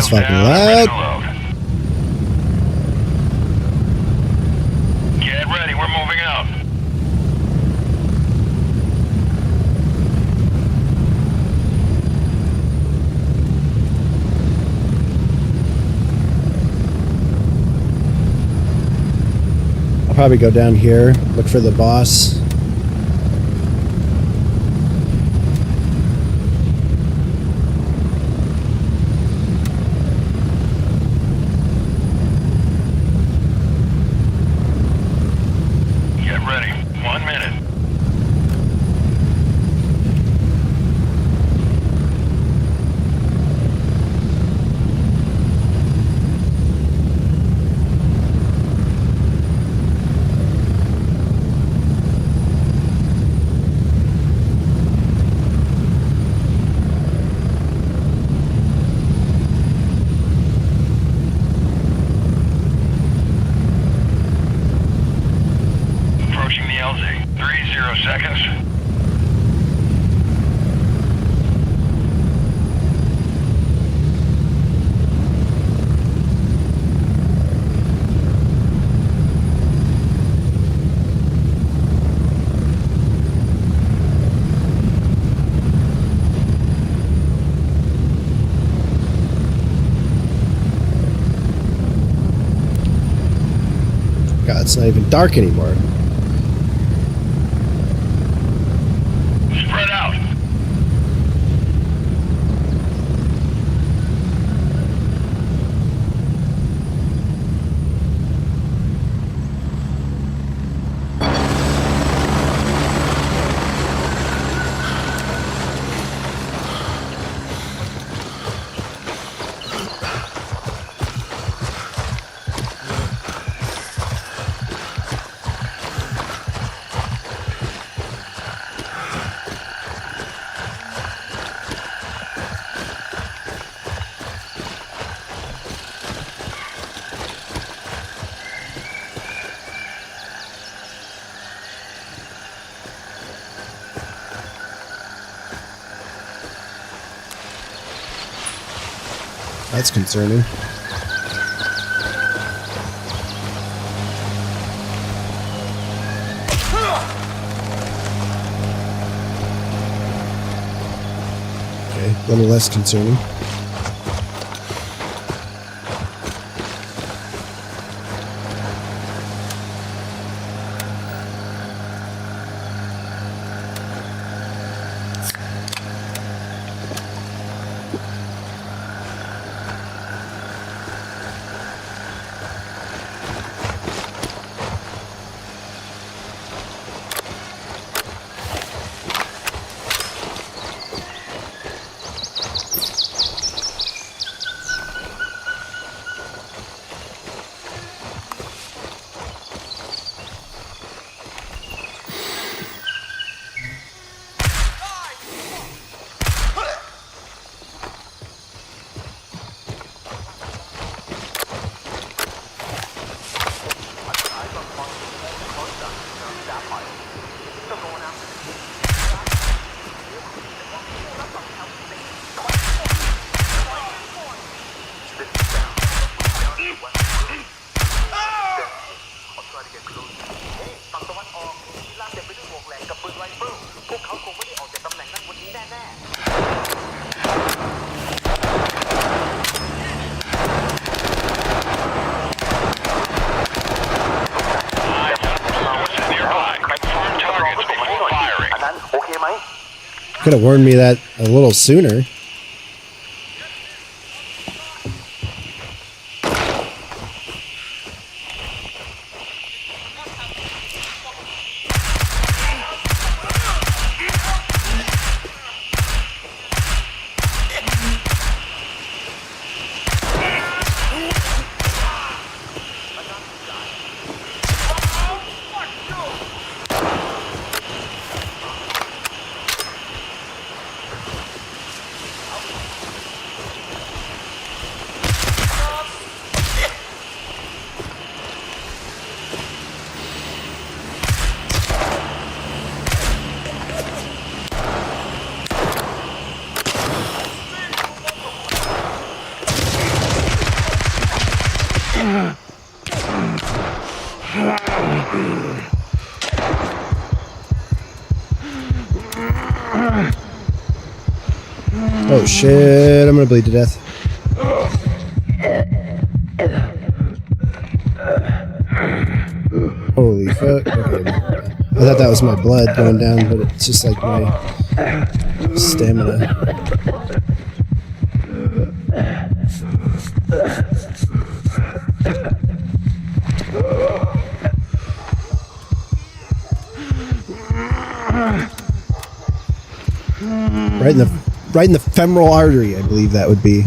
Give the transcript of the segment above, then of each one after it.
fucking loud. Get ready, we're moving out. I'll probably go down here, look for the boss. Get ready, 1 minute. Approaching the LZ. 30 seconds. God, it's not even dark anymore. Spread out. That's concerning. Okay, a little less concerning. Could have warned me that a little sooner. Oh shit, I'm gonna bleed to death. Holy fuck. Okay. I thought that was my blood going down, but it's just like my stamina. Right in the femoral artery, I believe that would be.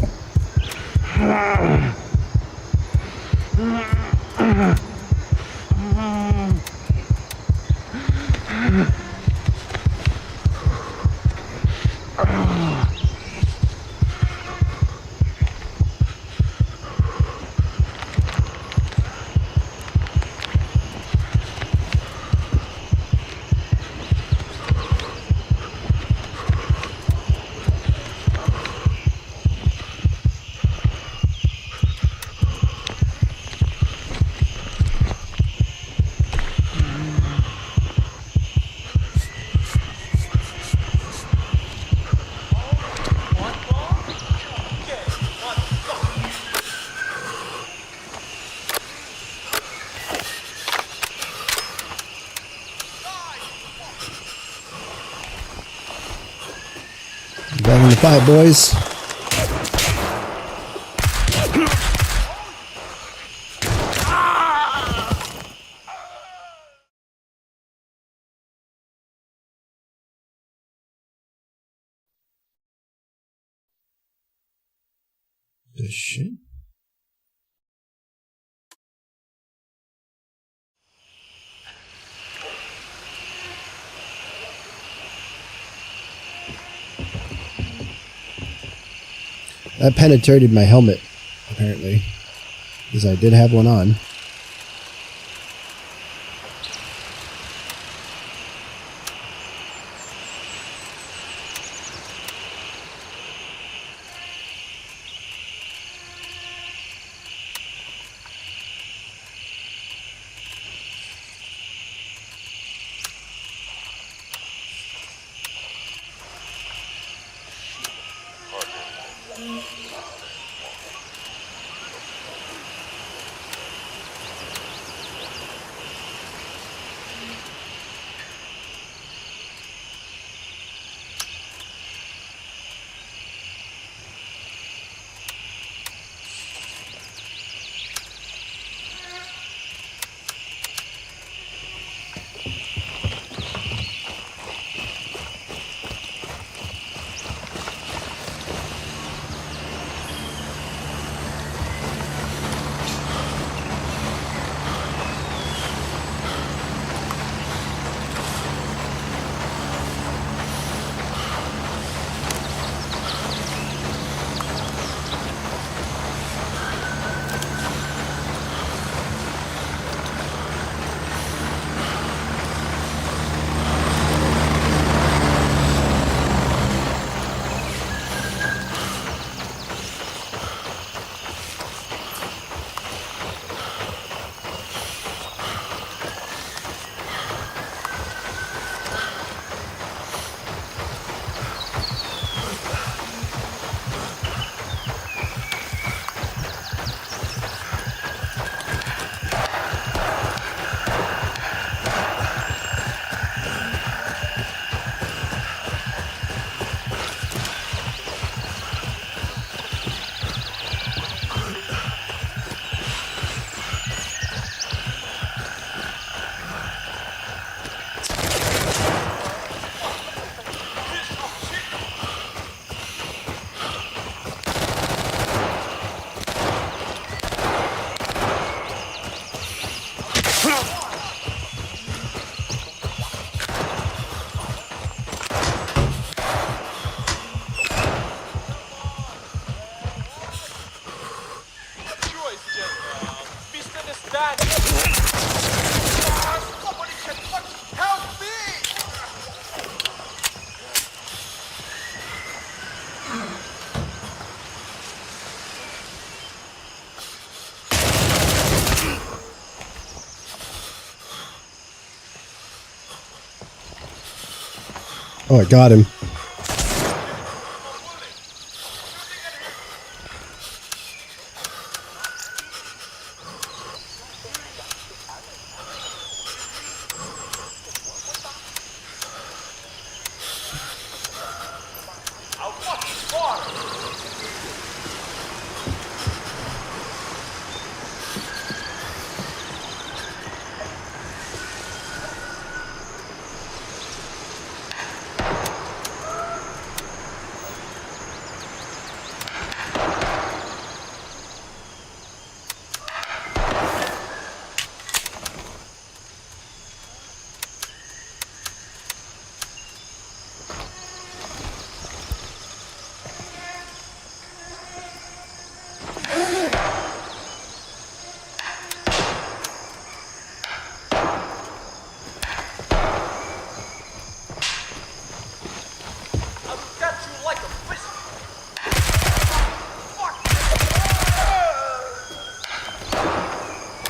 Back in the fight, boys. The shit? That penetrated my helmet, apparently, because I did have one on. Oh, I got him.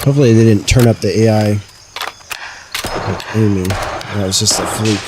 Hopefully they didn't turn up the AI aiming. That was just a fluke.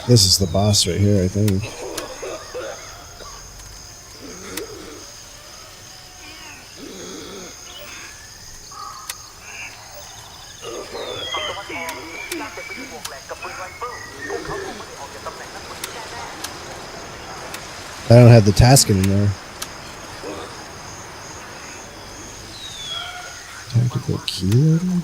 This is the boss right here, I think. I don't have the task anymore. Tactical keyloading?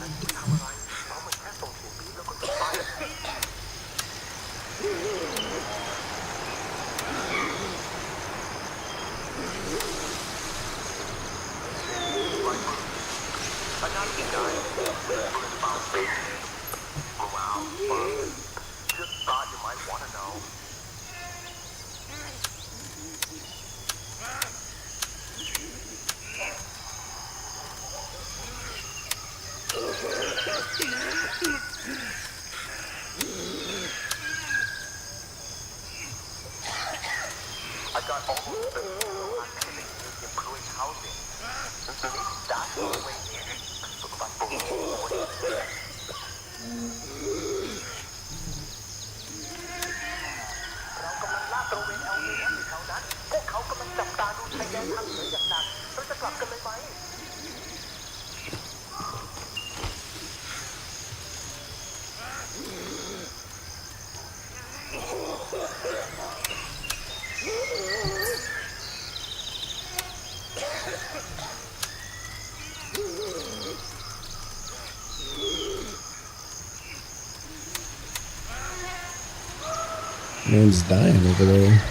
Man's dying over there.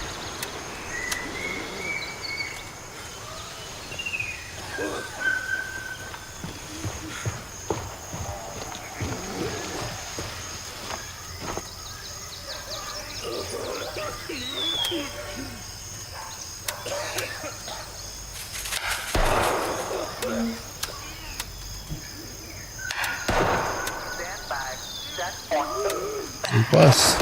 Plus.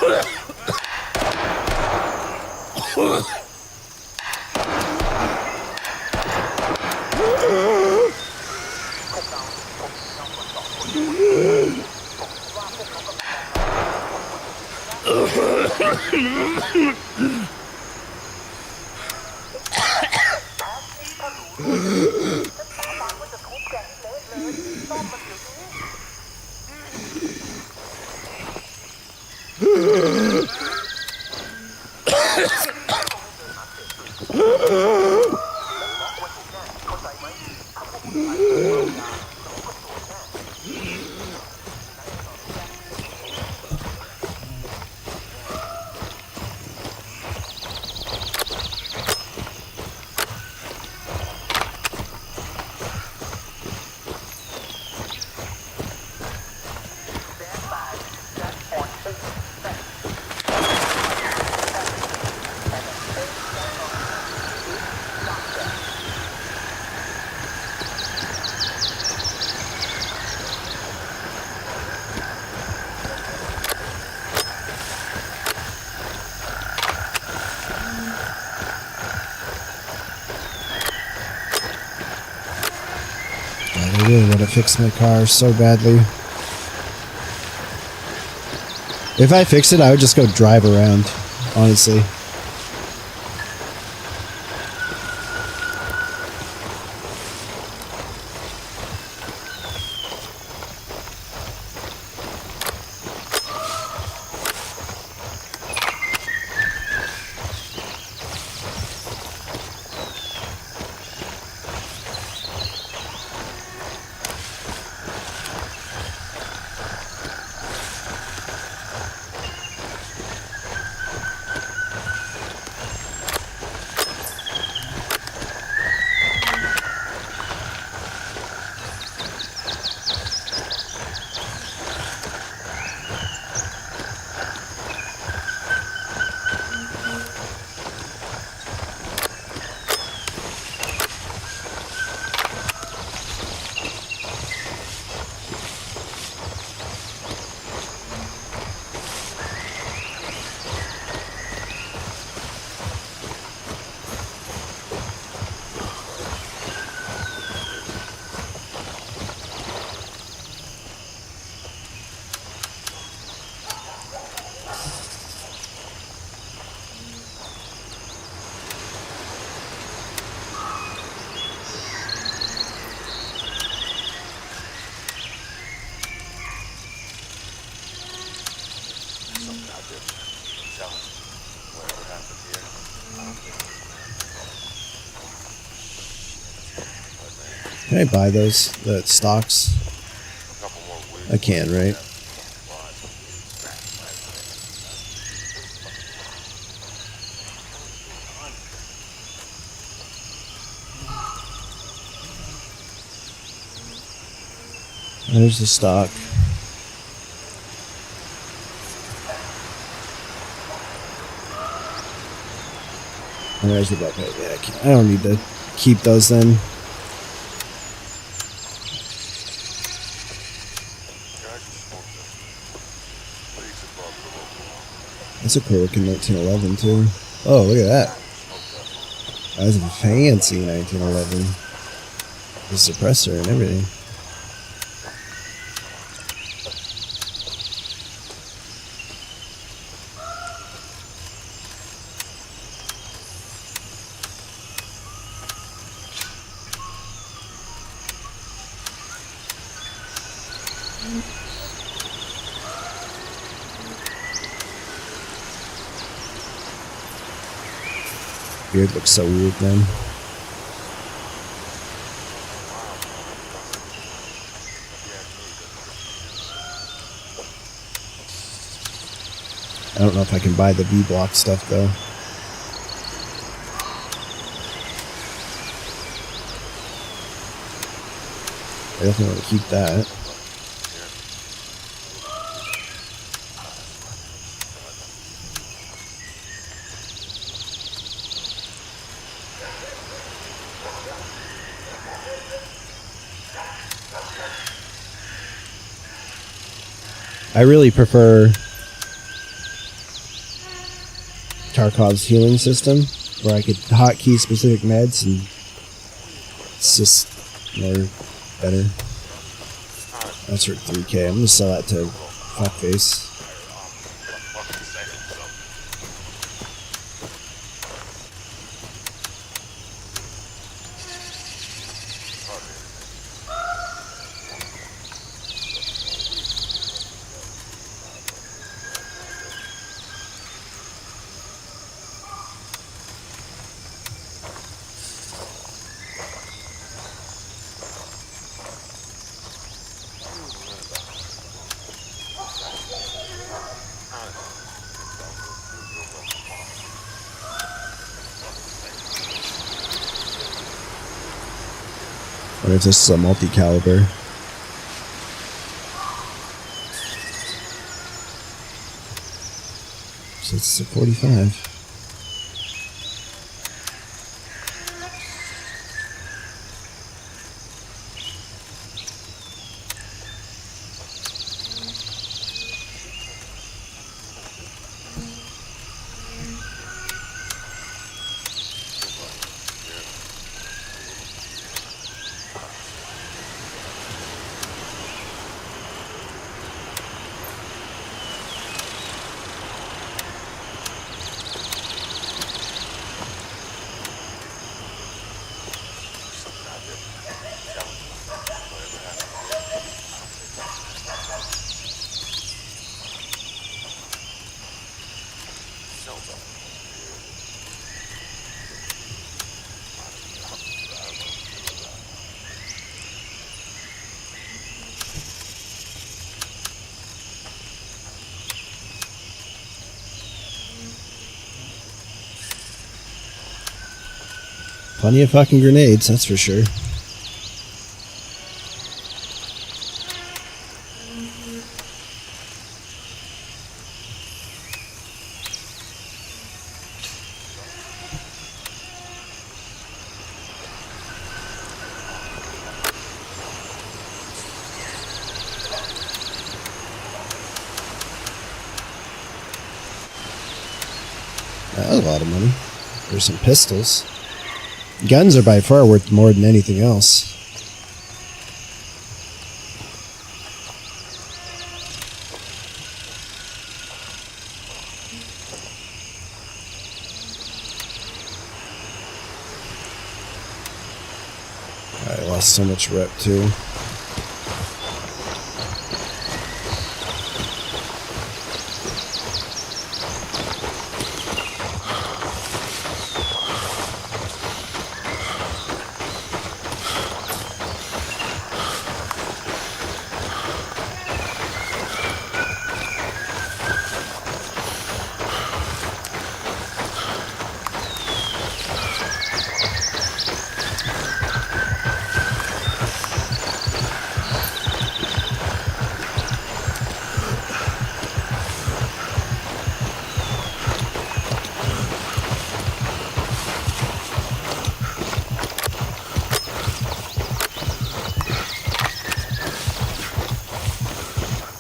I really want to fix my car so badly. If I fix it, I would just go drive around, honestly. Can I buy those, the stocks? I can, right? There's the stock. And there's the bucket. Yeah, I don't need to keep those then. That's a cool looking 1911 too. Oh, look at that. That was a fancy 1911. The suppressor and everything. Beard looks so weird, man. I don't know if I can buy the V-block stuff though. I definitely want to keep that. I really prefer Tarkov's healing system, where I could hotkey specific meds, and it's just more better. That's worth 3K. I'm gonna sell that to Fuckface. I wonder if this is a multi-caliber. So it's a 45. Plenty of fucking grenades, that's for sure. That was a lot of money. There's some pistols. Guns are by far worth more than anything else. I lost so much rep too.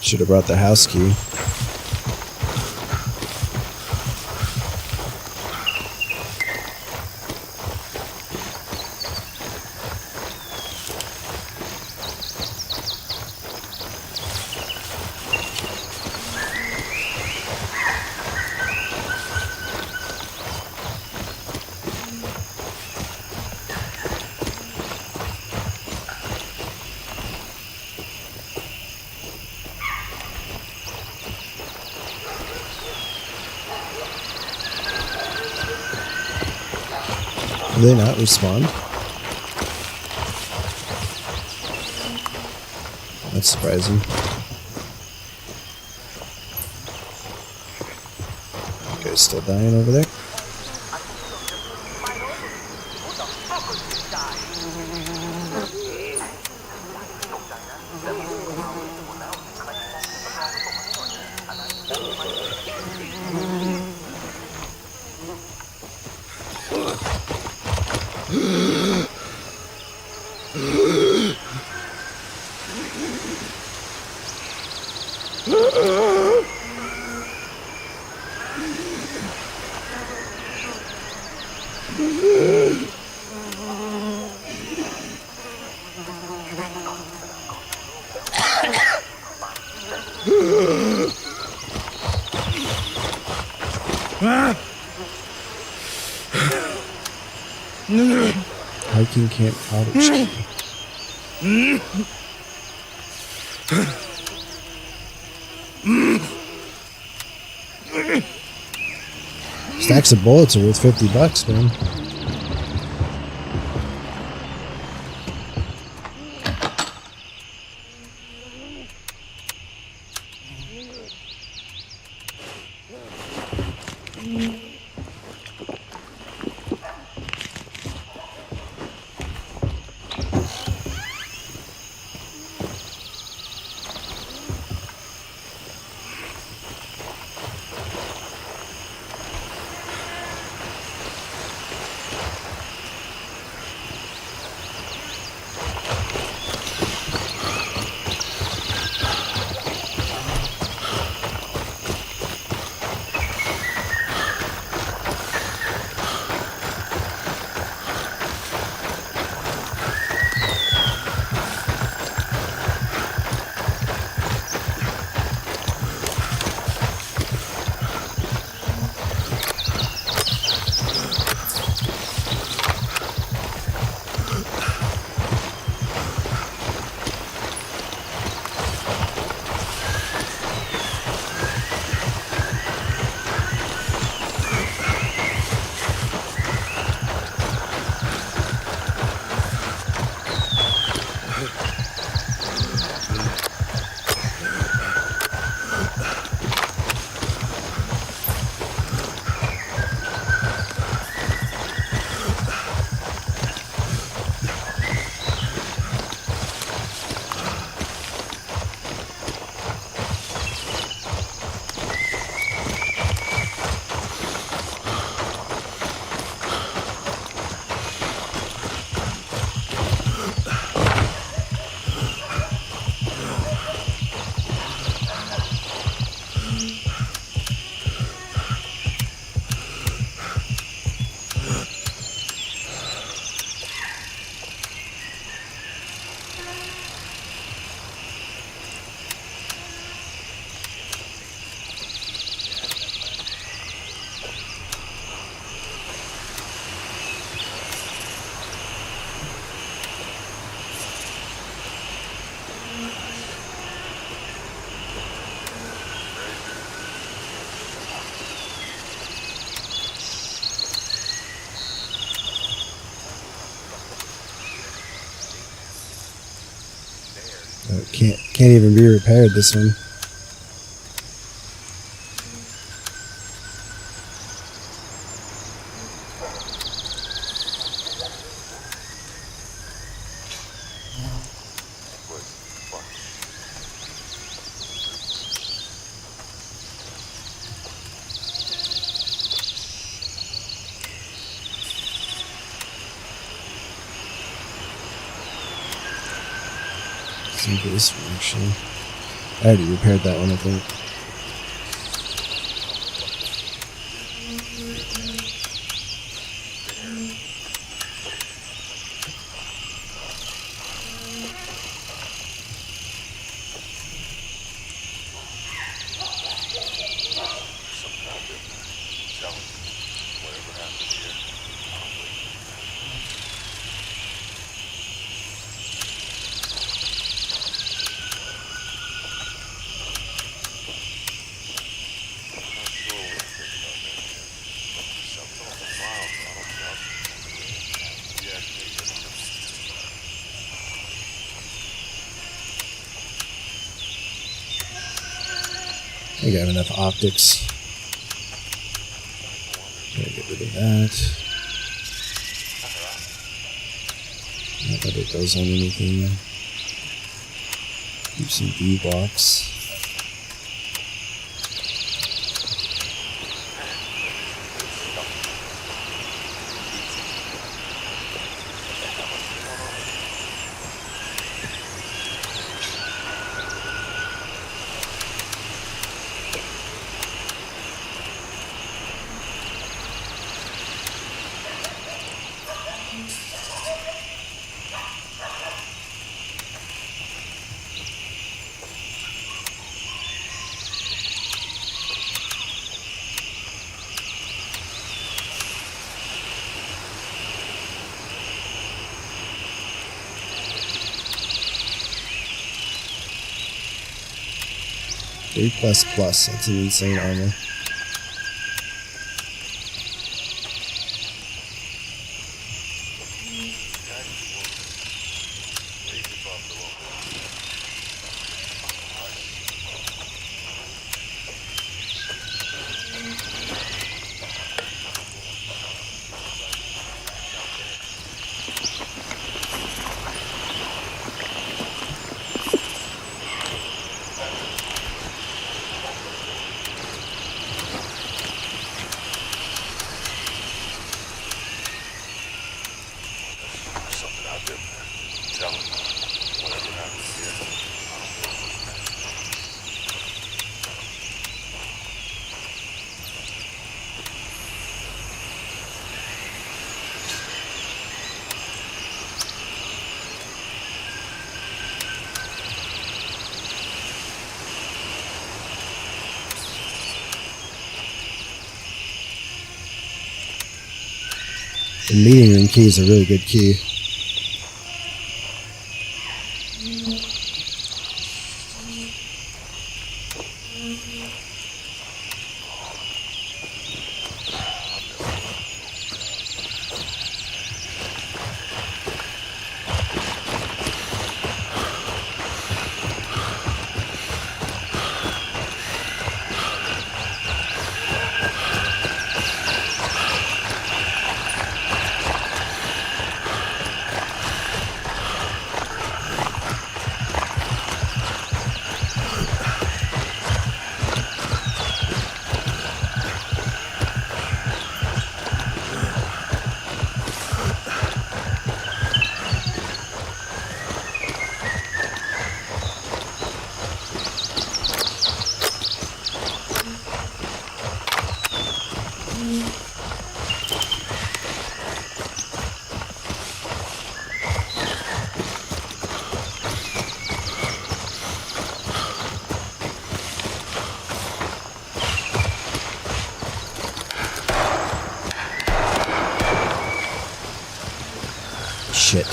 Should have brought the house key. Do they not respond? That's surprising. You guys still dying over there? Hiking Camp Cottage. Stacks of bullets are worth $50, man. Can't even be repaired, this one. See this one, actually. I already repaired that one, I think. I think I have enough optics. Gotta get rid of that. Not that it does on anything. Keep some V-blocks. 3++. That's an insane armor. The meeting room key is a really good key. Shit.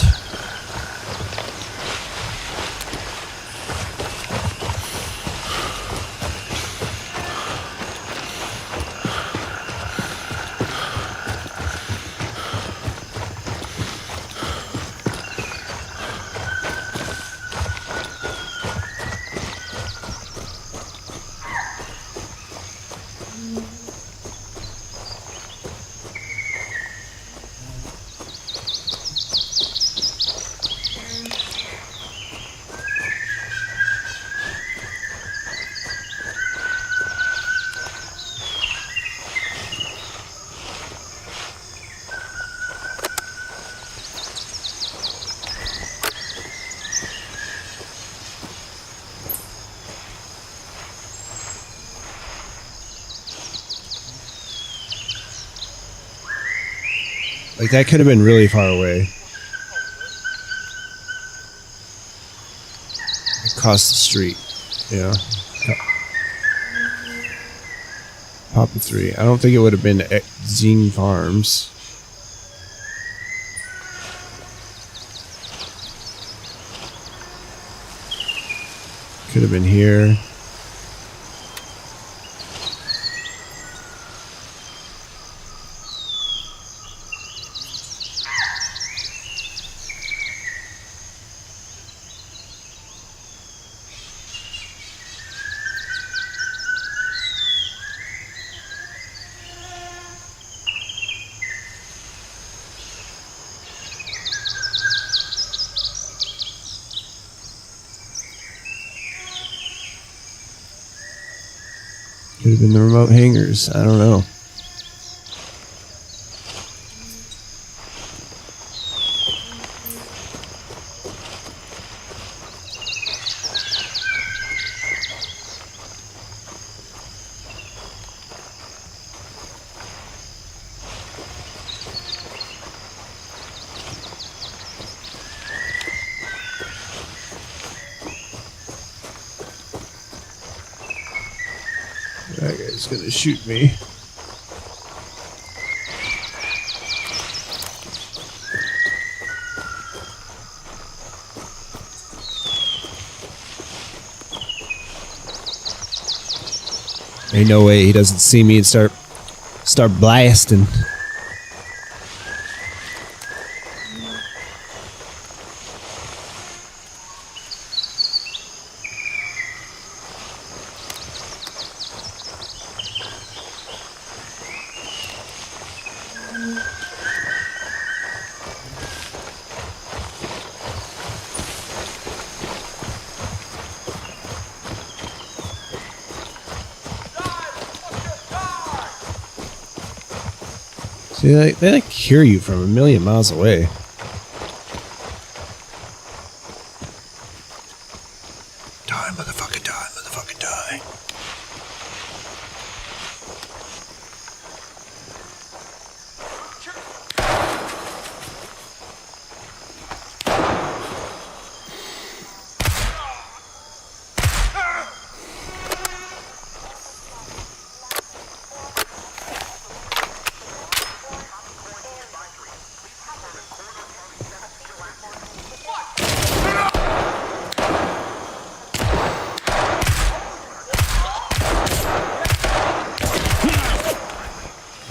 Like, that could have been really far away. Across the street. Yeah. Papa 3. I don't think it would have been at Zine Farms. Could have been here. Could have been the remote hangars. I don't know. That guy's gonna shoot me. Ain't no way he doesn't see me and start blasting. See, they like hear you from a million miles away. Die, motherfucker, die, motherfucker, die.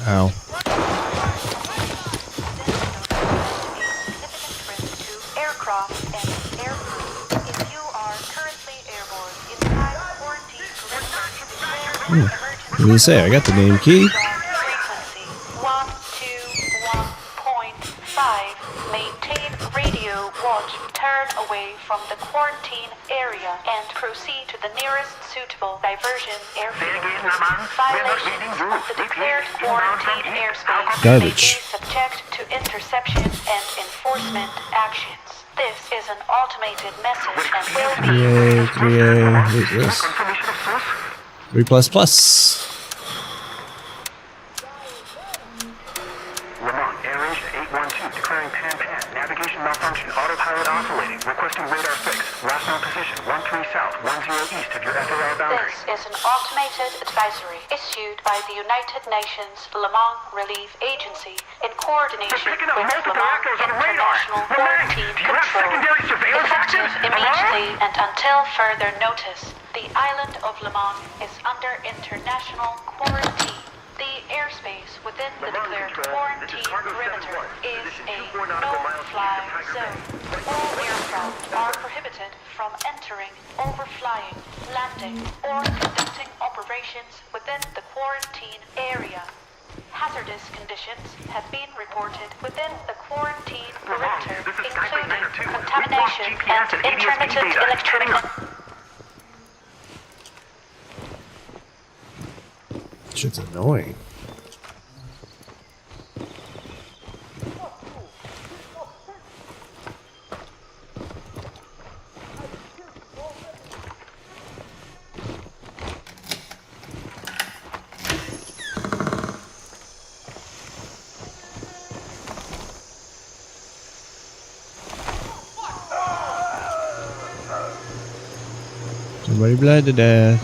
Ow. Aircraft and aircrew. If you are currently airborne inside quarantine perimeter, What do you say? I got the name key. frequency 121.5. Maintain radio watch. Turn away from the quarantine area and proceed to the nearest suitable diversion airfield. Violations of the declared quarantine airspace Garbage. may be subject to interception and enforcement actions. This is an automated message and will be What is this? 3++. Lamont, Air Asia 812, declaring Pan-Pan. Navigation malfunction, autopilot oscillating, requesting radar fix. Last known position, 13 south, 10 east of your FAR boundary. This is an automated advisory issued by the United Nations Le Mans Relief Agency in coordination They're picking with up Le multiple Mans echoes on radar. International Lamont, Quarantine do you have Control. secondary surveillance Effective actions? immediately and until further notice, the island of Le Mans is under international quarantine. The airspace within the Le Mans declared Control, this is quarantine Cargo perimeter 71. is Position a 24 nautical miles no-fly east of Tiger zone. Bay. All aircraft are prohibited from entering, overflying, landing, or conducting operations within the quarantine area. Hazardous conditions have been reported within the quarantine perimeter, this is Skype including 92. We've contamination lost GPS and and ADS intermittent data. electricity. Shit's annoying. Somebody bled to death.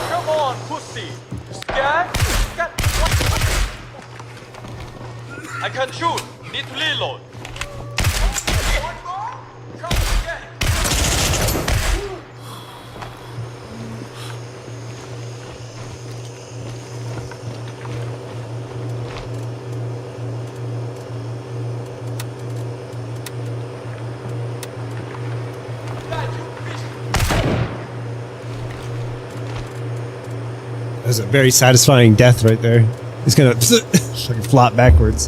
Come on, pussy! You scared? Scared what? I can shoot! Need to reload! Come again! Dad, you bitch! That's a very satisfying death right there. He's gonna fucking flop backwards.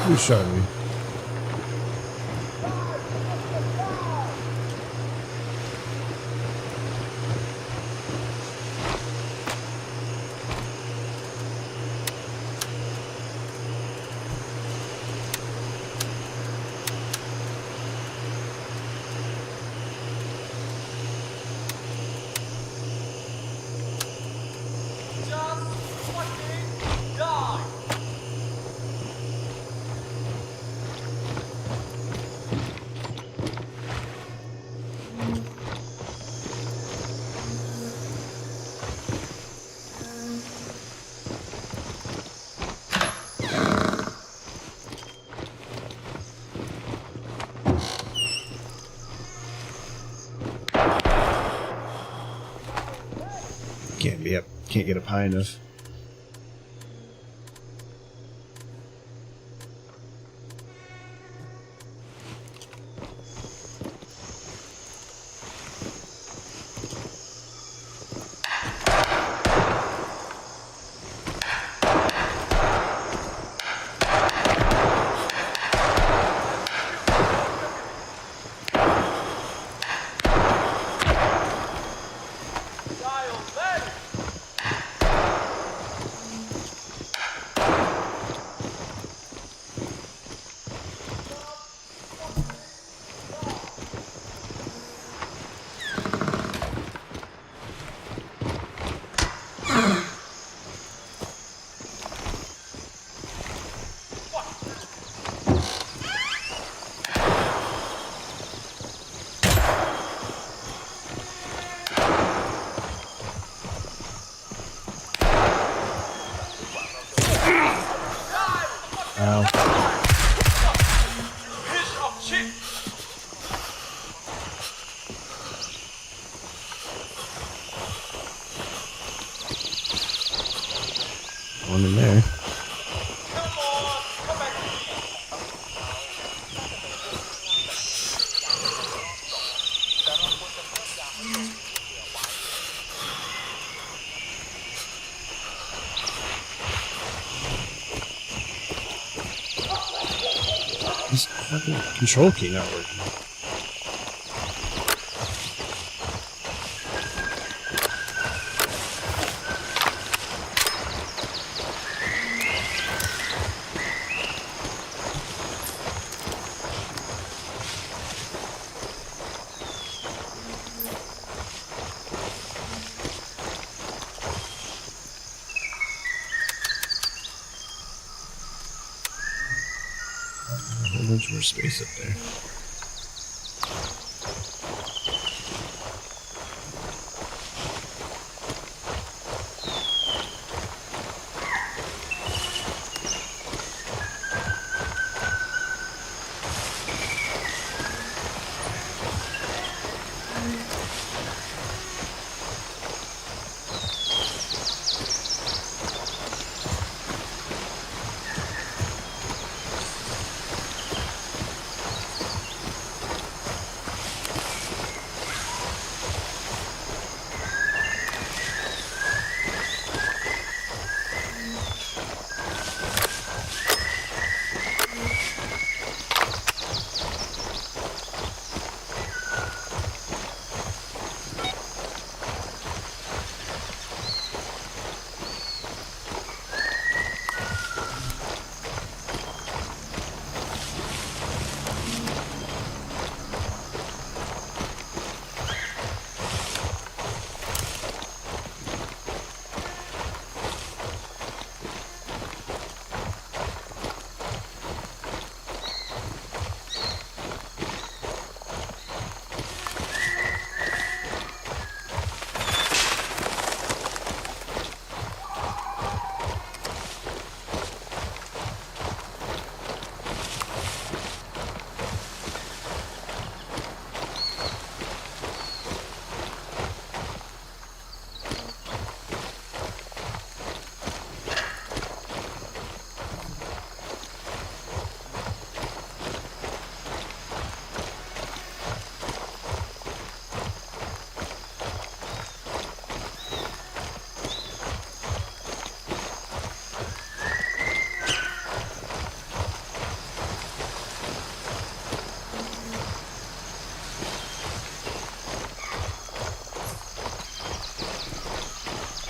Who shot me? Just fucking die! can't get up high enough. Ow. Piece of shit! One in there. Come on! Come back to me! This fucking control key not working. A whole bunch more space up there.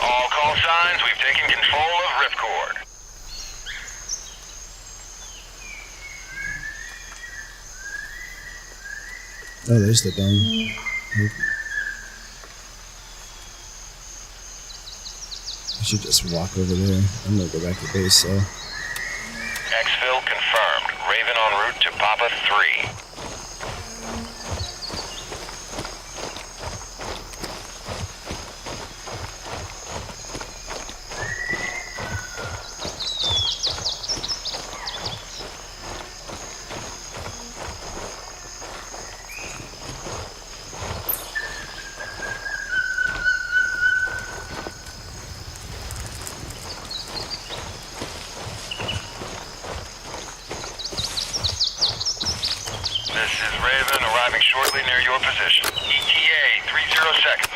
All call signs, we've taken control of Ripcord. Oh, there's the gun. I should just walk over there. I'm gonna go back to base, so. Exfil confirmed. Raven en route to Papa 3. Raven arriving shortly near your position. ETA 30 seconds.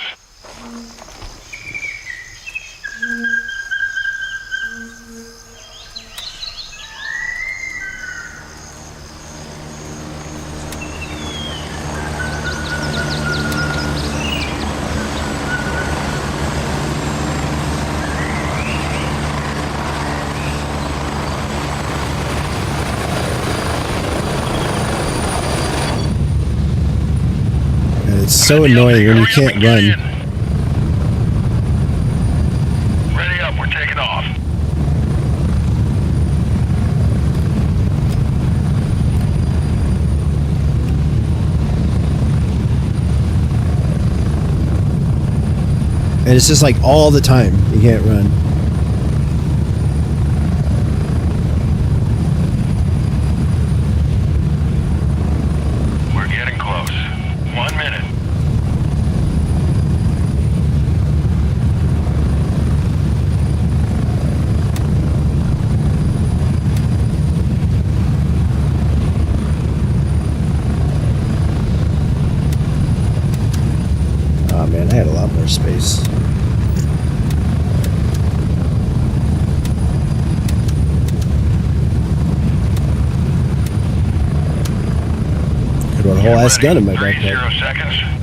And it's so annoying when you can't run. Ready up, we're taking off. And it's just like all the time you can't run. We're getting close. 1 minute. Oh man, I had a lot more space. Could run a whole ass gun in my 30 backpack. seconds.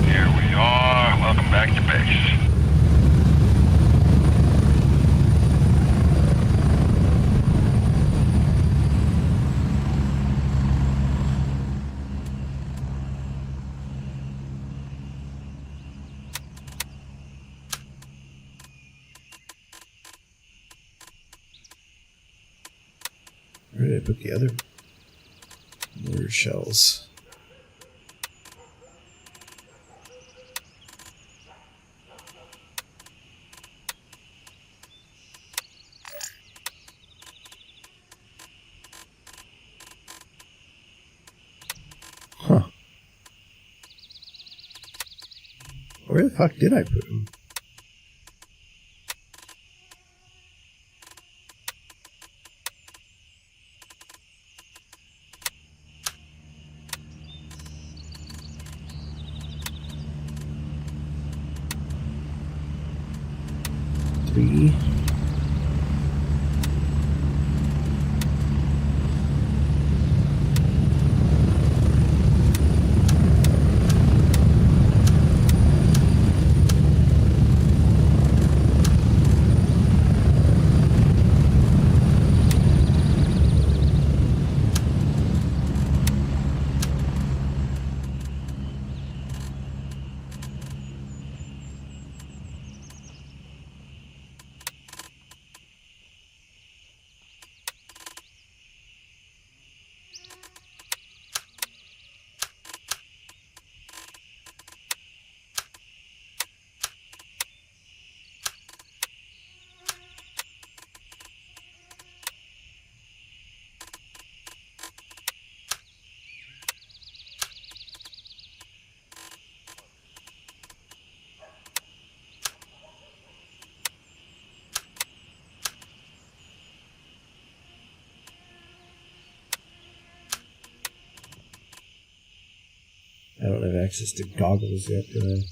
Here we are. Welcome back to base. Where did I put the other mortar shells? Huh. Where the fuck did I put them? Three. I don't have access to goggles yet, do I?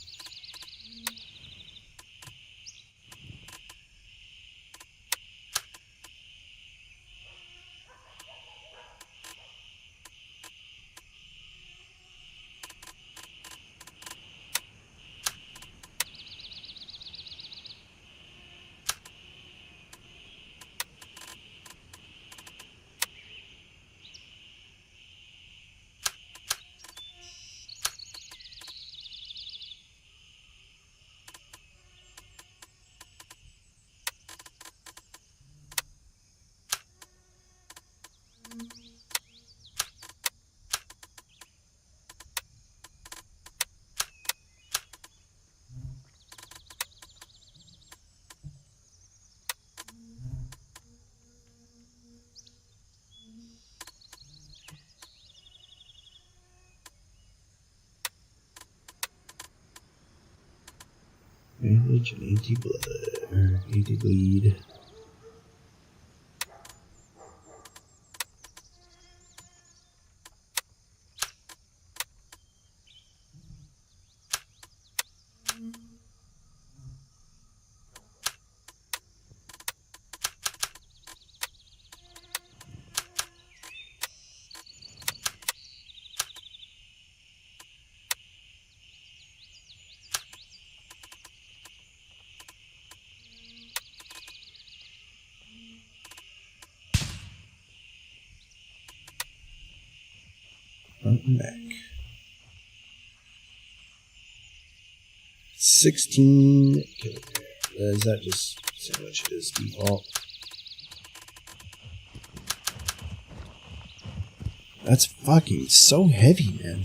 Damage and anti-blood. Anti-bleed. Front and back. 16 kilograms. Is that just how much it is default? That's fucking so heavy, man.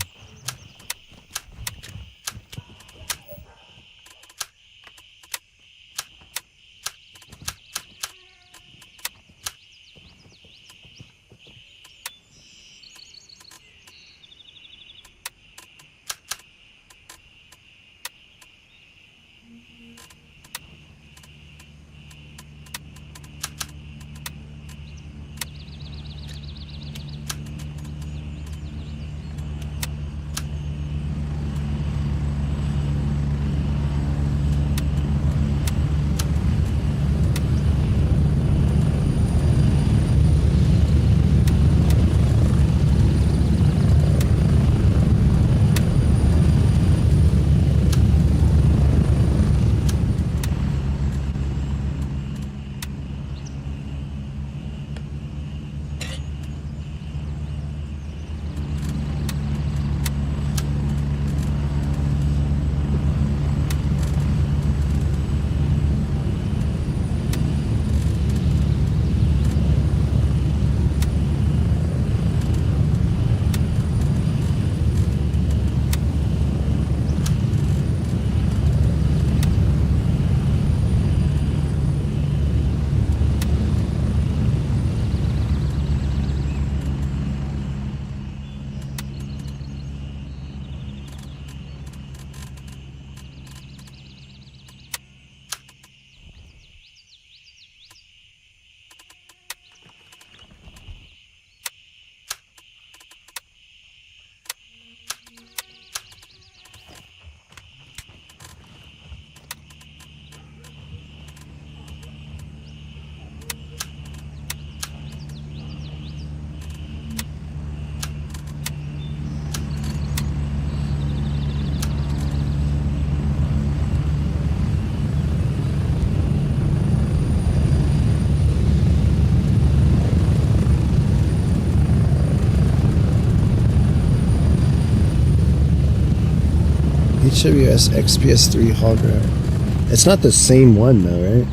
HWS XPS3 hologram. It's not the same one though, right?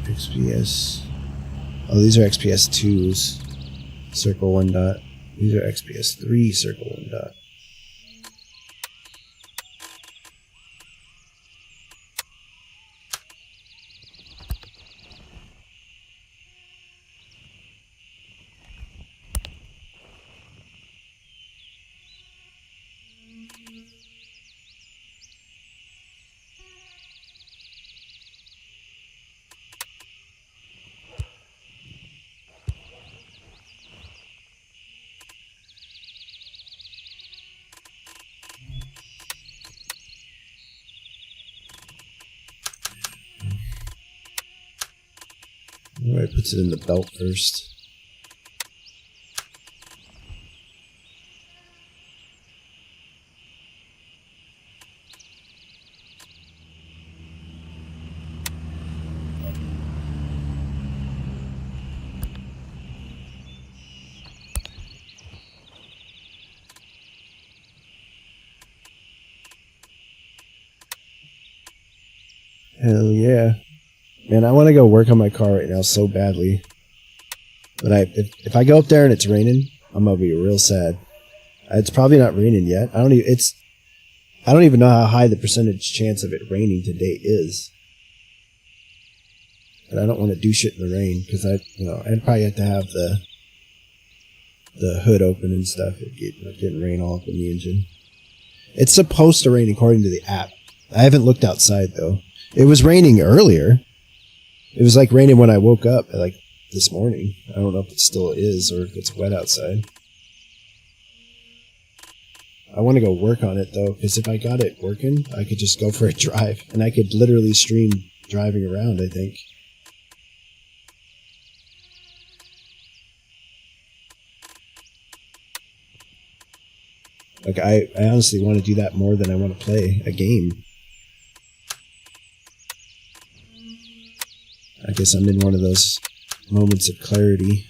XPS. Oh, these are XPS2s. Circle 1 dot. These are XPS3 circle 1 dot. Alright, puts it in the belt first. Hell yeah. Man, I want to go work on my car right now so badly. But if I go up there and it's raining, I'm gonna be real sad. It's probably not raining yet. I don't even know how high the percentage chance of it raining today is. But I don't want to do shit in the rain because I'd probably have to have the hood open and stuff. Getting rain all up in the engine. It's supposed to rain according to the app. I haven't looked outside though. It was raining earlier. It was like raining when I woke up, like this morning. I don't know if it still is or if it's wet outside. I want to go work on it though, because if I got it working, I could just go for a drive, and I could literally stream driving around, I think. Like, I honestly want to do that more than I want to play a game. I guess I'm in one of those moments of clarity.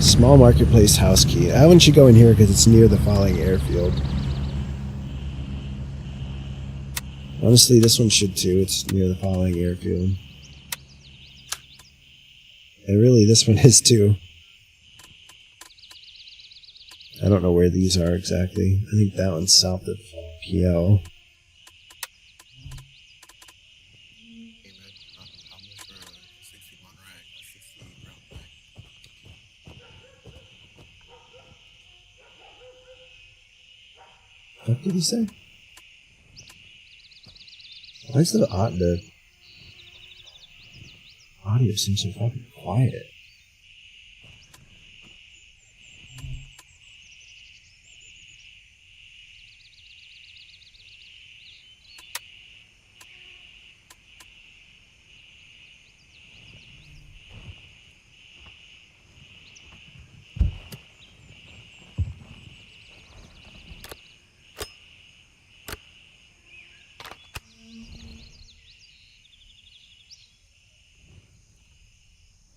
Small marketplace house key. That one should go in here because it's near the falling airfield. Honestly, this one should too. It's near the falling airfield. And really, this one is too. I don't know where these are exactly. I think that one's south of PL. What did he say? Why is the audio seems so fucking quiet?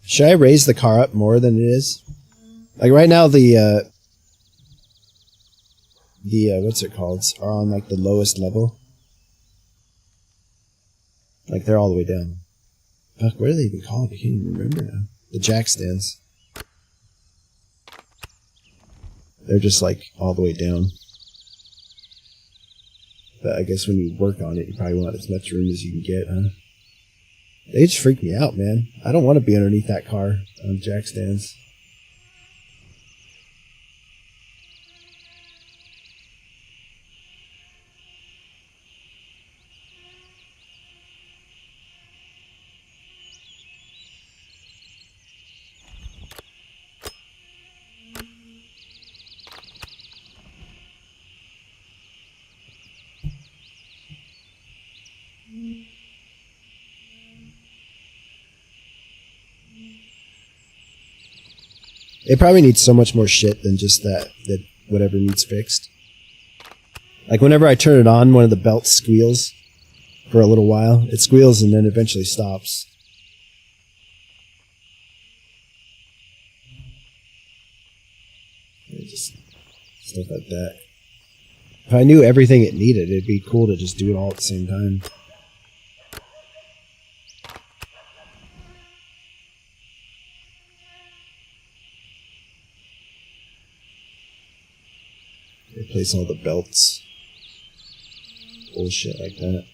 Should I raise the car up more than it is? Like right now, the what's it called? Are on like the lowest level. Like they're all the way down. Fuck, what are they even called? I can't even remember now. The jack stands. They're just like all the way down. But I guess when you work on it, you probably want as much room as you can get, huh? They just freak me out, man. I don't want to be underneath that car on jack stands. It probably needs so much more shit than just that whatever needs fixed. Like whenever I turn it on, one of the belts squeals for a little while. It squeals and then eventually stops. Just stuff like that. If I knew everything it needed, it'd be cool to just do it all at the same time. Replace all the belts. Bullshit like that.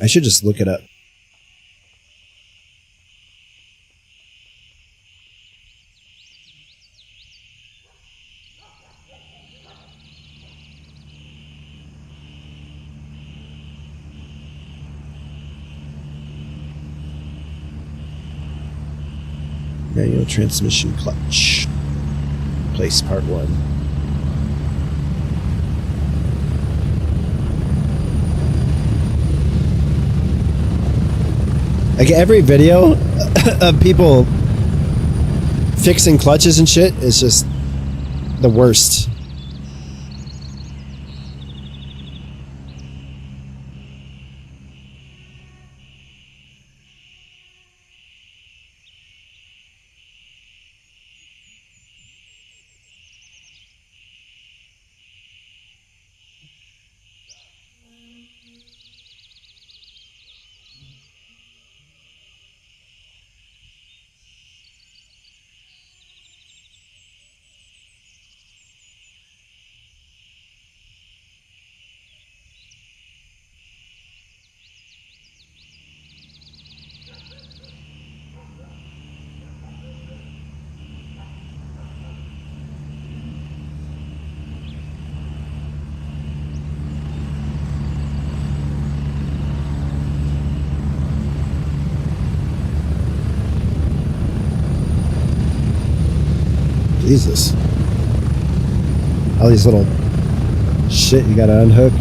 I should just look it up. Manual transmission clutch. Place part 1. Like every video of people fixing clutches and shit is just the worst. Jesus. All these little shit you gotta unhook.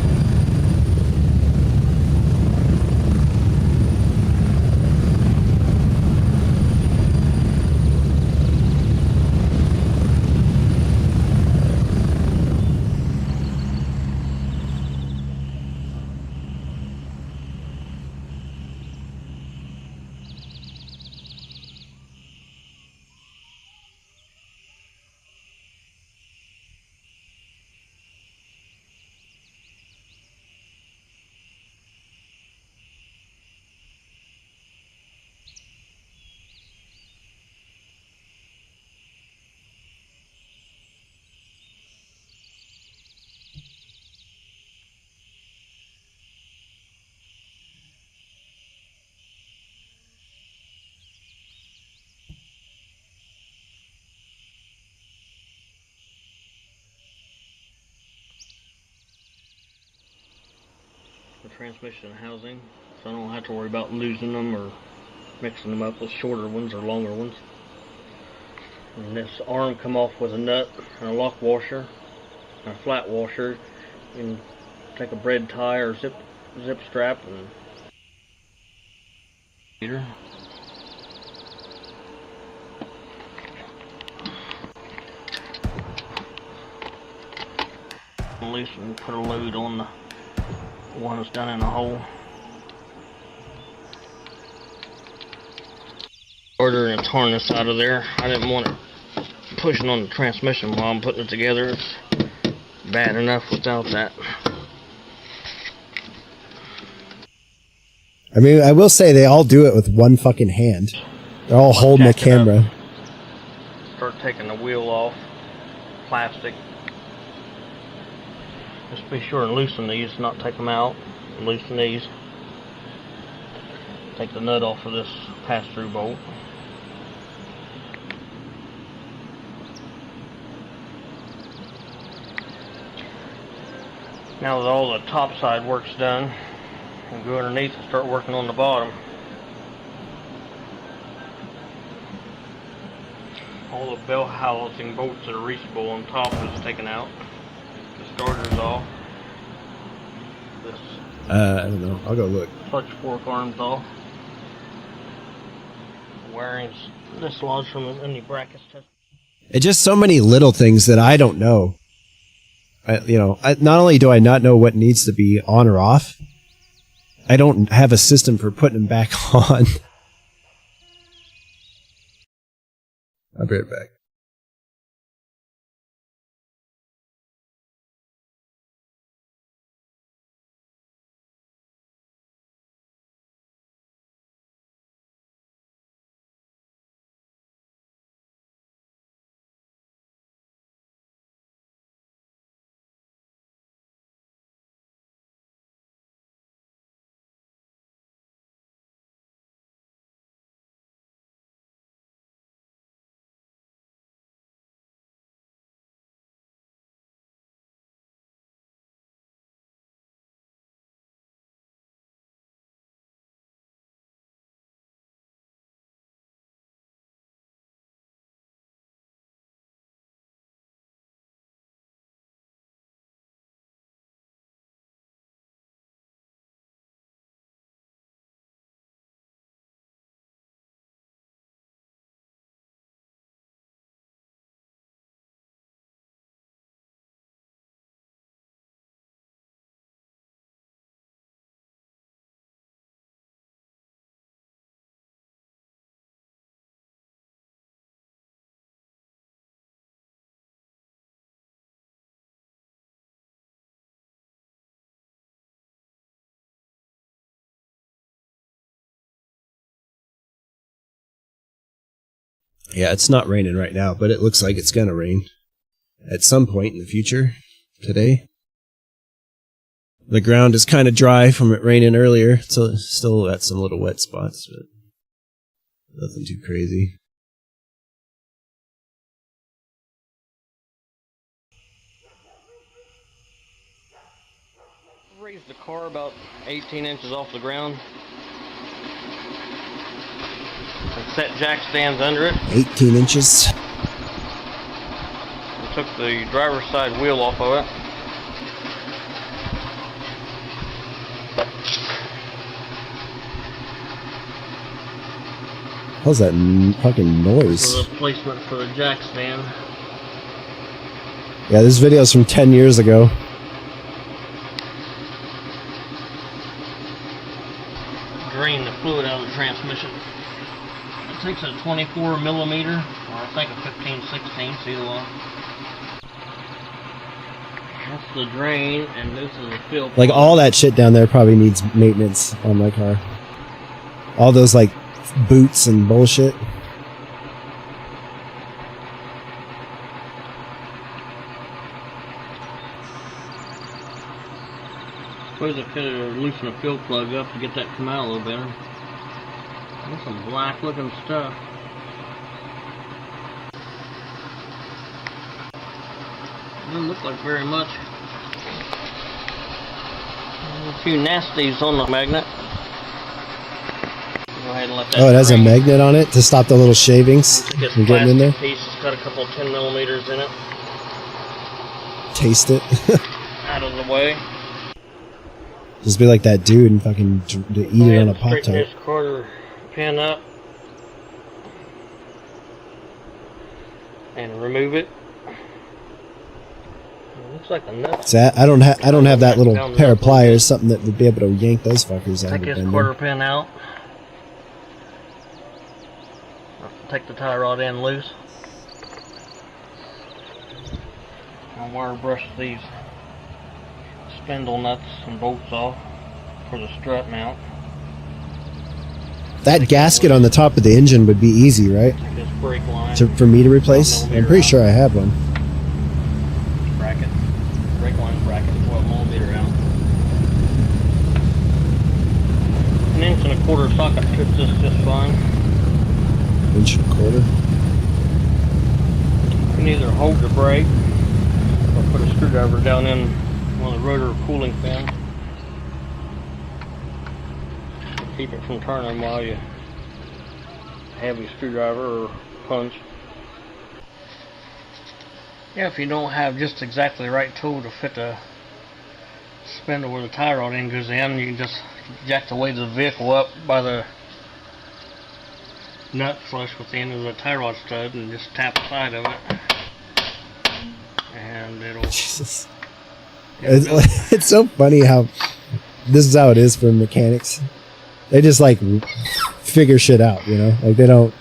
The transmission housing, so I don't have to worry about losing them or mixing them up with shorter ones or longer ones. And this arm come off with a nut and a lock washer and a flat washer. You can take a bread tie or zip strap and loose and put a load on the one that's done in a hole. Order and harness out of there. I didn't want it pushing on the transmission while I'm putting it together. It's bad enough without that. I mean, I will say they all do it with one fucking hand. They're all holding the camera. Start taking the wheel off. Plastic. Just be sure and loosen these, not take them out. Loosen these. Take the nut off of this pass-through bolt. Now that all the top side work's done, we'll go underneath and start working on the bottom. All the bell housing bolts that are reachable on top is taken out. The starter's off. This I don't know. I'll go look. clutch fork arm's off. Wiring's dislodged from any brackets. It's just so many little things that I don't know. Not only do I not know what needs to be on or off, I don't have a system for putting them back on. I'll be right back. Yeah, it's not raining right now, but it looks like it's gonna rain at some point in the future. Today. The ground is kind of dry from it raining earlier, so it's still got some little wet spots, but nothing too crazy. Raise the car about 18 inches off the ground. And set jack stands under it. 18 inches. took the driver's side wheel off of it. How's that fucking noise? For the placement for the jack stand. Yeah, this video's from 10 years ago. Drain the fluid out of the transmission. It takes a 24 millimeter, or I think a 15/16, either one. That's the drain, and this is the fill. Like, all that shit down there probably needs maintenance on my car. All those, like, boots and bullshit. Suppose I could have loosened a fill plug up to get that to come out a little better. That's some black looking stuff. Doesn't look like very much. A few nasties on the magnet. Go ahead and let that Oh, it has a drain. magnet on it to stop the little shavings It's just from getting in there. plastic piece. It's got a couple of 10 millimeters in it. Taste it. Out of the way. Just be like that dude and fucking eat it on a Pop Straighten Tart. this quarter pin up and remove it. It looks like a nut. So I don't have that little pair of pliers, something that would be able to yank those fuckers out of Take the this bender. quarter pin out. Take the tie rod end loose. I'll wire brush these spindle nuts and bolts off for the strut mount. That gasket on the top of the engine would be easy, right? Take this brake line. For me to replace? I'm pretty sure I have one. Bracket. Brake line bracket, 12 millimeter out. An 1.25 socket fits this just fine. Inch and a quarter. You can either hold the brake or put a screwdriver down in one of the rotor cooling fins. Keep it from turning while you heavy screwdriver or punch. Yeah, if you don't have just exactly the right tool to fit the spindle where the tie rod end goes in, you can just jack the weight of the vehicle up by the nut flush with the end of the tie rod stud and just tap the side of it, and it'll. Jesus. It's so funny how this is how it is for mechanics. They just like figure shit out, you know? Like they don't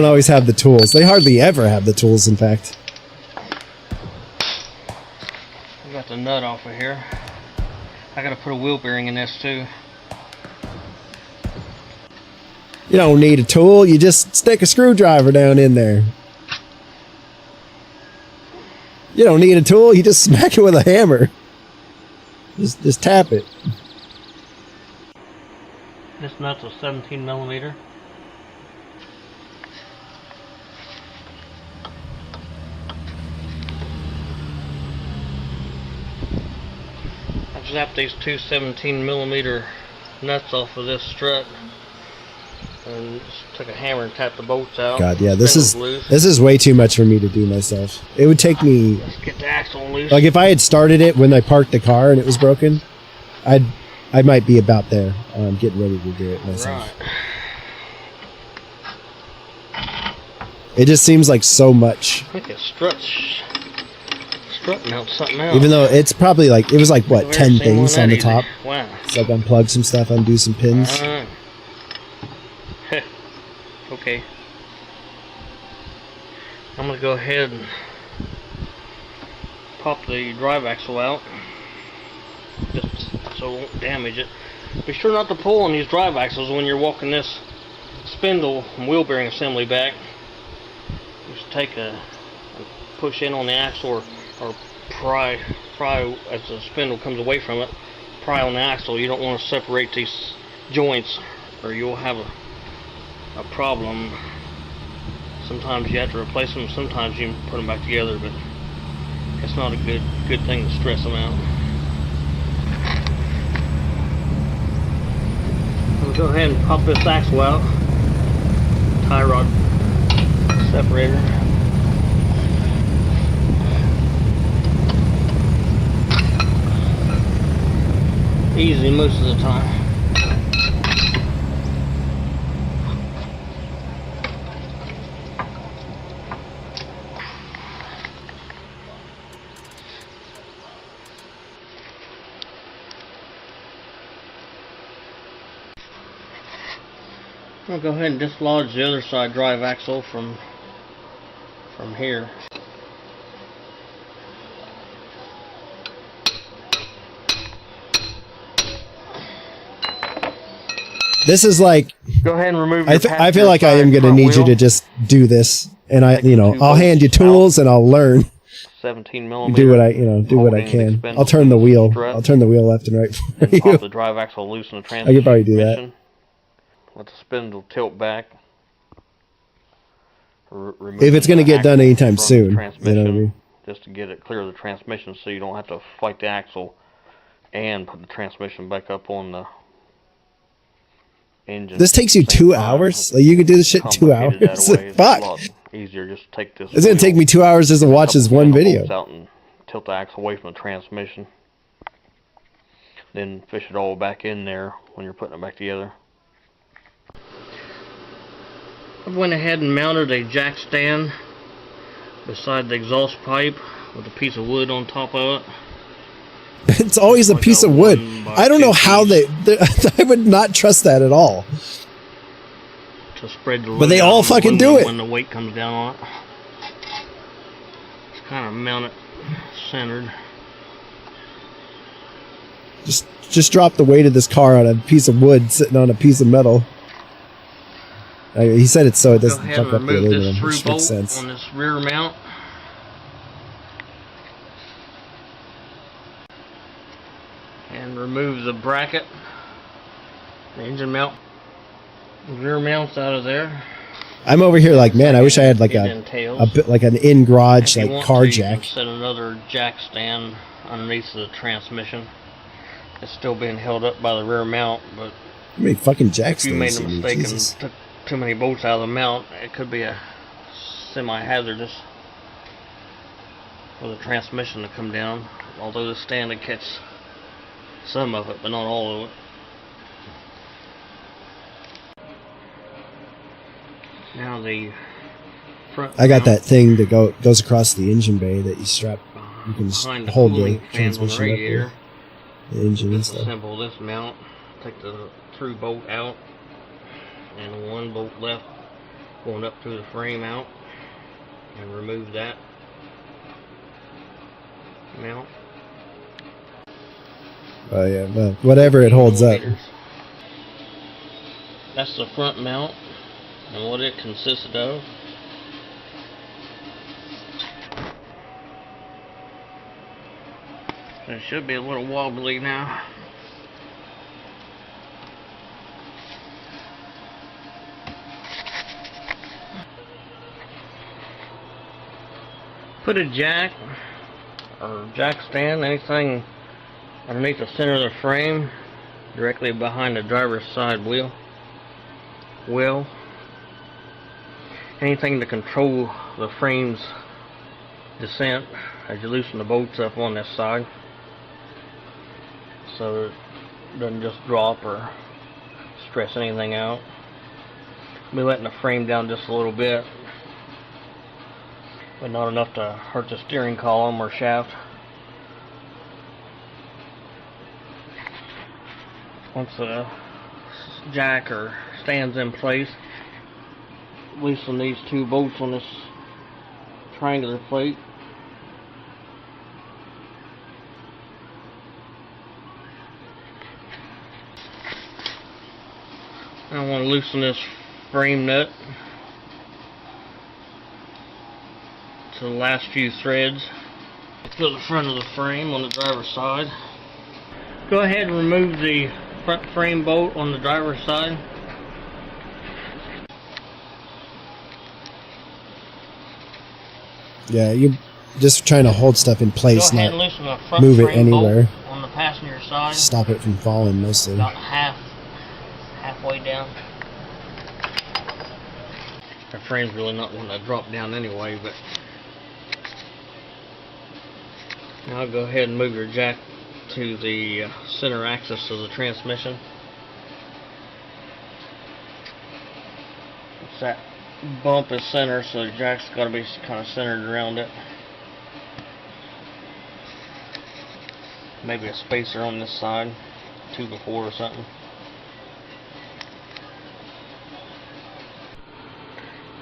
always have the tools. They hardly ever have the tools, in fact. I got the nut off of here. I gotta put a wheel bearing in this too. You don't need a tool, you just stick a screwdriver down in there. You don't need a tool, you just smack it with a hammer. Just tap it. This nut's a 17 millimeter. I zapped these two 17 millimeter nuts off of this strut and just took a hammer and tapped the bolts out. God, yeah, this Spindle's loose. is way too much for me to do myself. It would take me, Let's get the axle loose. like if I had started it when I parked the car and it was broken, I might be about there, getting ready to do it myself. Right. It just seems like so much. I think a strut mounts something else. Even though it's probably like, it was like, what, I've 10 never seen one things on that the easy. top? Wow. So like unplug some stuff, undo some pins. Okay. I'm going to go ahead and pop the drive axle out, just so it won't damage it. Be sure not to pull on these drive axles when you're walking this spindle and wheel bearing assembly back. Just take a push in on the axle or pry as the spindle comes away from it. Pry on the axle. You don't want to separate these joints or you'll have a problem. Sometimes you have to replace them, sometimes you can put them back together, but it's not a good thing to stress them out. We'll go ahead and pop this axle out. Tie rod separator. easy most of the time. I'll go ahead and dislodge the other side drive axle from here. This is like, Go ahead and remove. I feel like I am going to need you to just do this, and I'll hand you tools and I'll learn. 17 millimeter. Do what I can. I'll turn the wheel. I'll turn the wheel left and right for And you. pop the drive axle loose in the transmission. I could probably do that. Let the spindle tilt back. If it's going to get done anytime soon, you know what I mean? Just to get it clear of the transmission, so you don't have to fight the axle and put the transmission back up on the engine. This takes you 2 hours? Like, you could do this shit in 2 hours? It's a Fuck! lot easier. Just take this. It's going to take me 2 hours just to watch this one video. Out and tilt the axle away from the transmission. Then fish it all back in there when you're putting it back together. I went ahead and mounted a jack stand beside the exhaust pipe with a piece of wood on top of it. It's always a piece of wood. I don't know how they I would not trust that at all. To spread the load but they all fucking do it when the weight comes down on it. Just kind of mount it centered. Just drop the weight of this car on a piece of wood sitting on a piece of metal. He said it so it doesn't fuck up the aluminum, which makes sense. On this rear mount. And remove the bracket, the engine mount, the rear mounts out of there. I'm over here like, man, I wish I had like a bit like an in garage like car jack. You can set another jack stand underneath the transmission. It's still being held up by the rear mount, but how many fucking jack if you made stands? a mistake and took too many bolts out of the mount, it could be a semi-hazardous for the transmission to come down. Although the stand would catch some of it, but not all of it. Now the front I got that thing that goes across the engine bay that you strap. You can just hold the transmission up there. The engine and stuff. Assemble this mount. Take the through bolt out, and one bolt left going up through the frame out, and remove that mount. Oh yeah, well, whatever it holds up. That's the front mount and what it consisted of. It should be a little wobbly now. Put a jack or jack stand, anything underneath the center of the frame, directly behind the driver's side wheel. Anything to control the frame's descent as you loosen the bolts up on this side, so it doesn't just drop or stress anything out. I'll be letting the frame down just a little bit, but not enough to hurt the steering column or shaft. Once the jack or stands in place, loosen these two bolts on this triangular plate. I want to loosen this frame nut to the last few threads to the front of the frame on the driver's side. Go ahead and remove the front frame bolt on the driver's side. Yeah, you're just trying to hold stuff in place, Go ahead not and loosen the front move it frame anywhere. bolt on the passenger side. Stop it from falling mostly. About halfway down. The frame's really not wanting to drop down anyway, but now I'll go ahead and move your jack to the center axis of the transmission. It's that bump is center, so the jack's got to be kind of centered around it. Maybe a spacer on this side, 2x4 or something.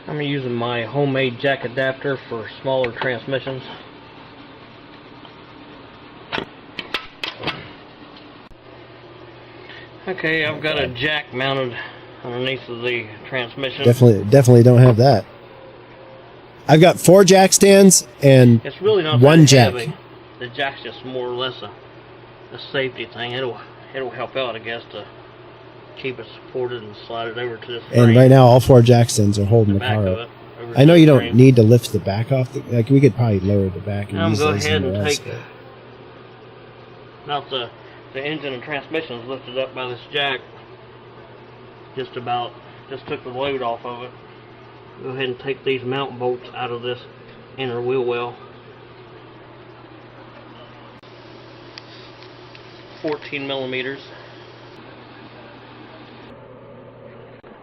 I'm using my homemade jack adapter for smaller transmissions. Okay, I've got a jack mounted underneath of the transmission. Definitely don't have that. I've got 4 jack stands and It's really not one that jack. heavy. The jack's just more or less a safety thing. It'll help out, I guess, to keep it supported and slide it over to this frame. And right now, all 4 jack stands are holding the back car of up. it, over I know to you the don't frame. need to lift the back off. Like we could probably lower the back and I'm use go those ahead and somewhere else, take. Now the engine and transmission is lifted up by this jack. Just took the load off of it. Go ahead and take these mount bolts out of this inner wheel well. 14 millimeters.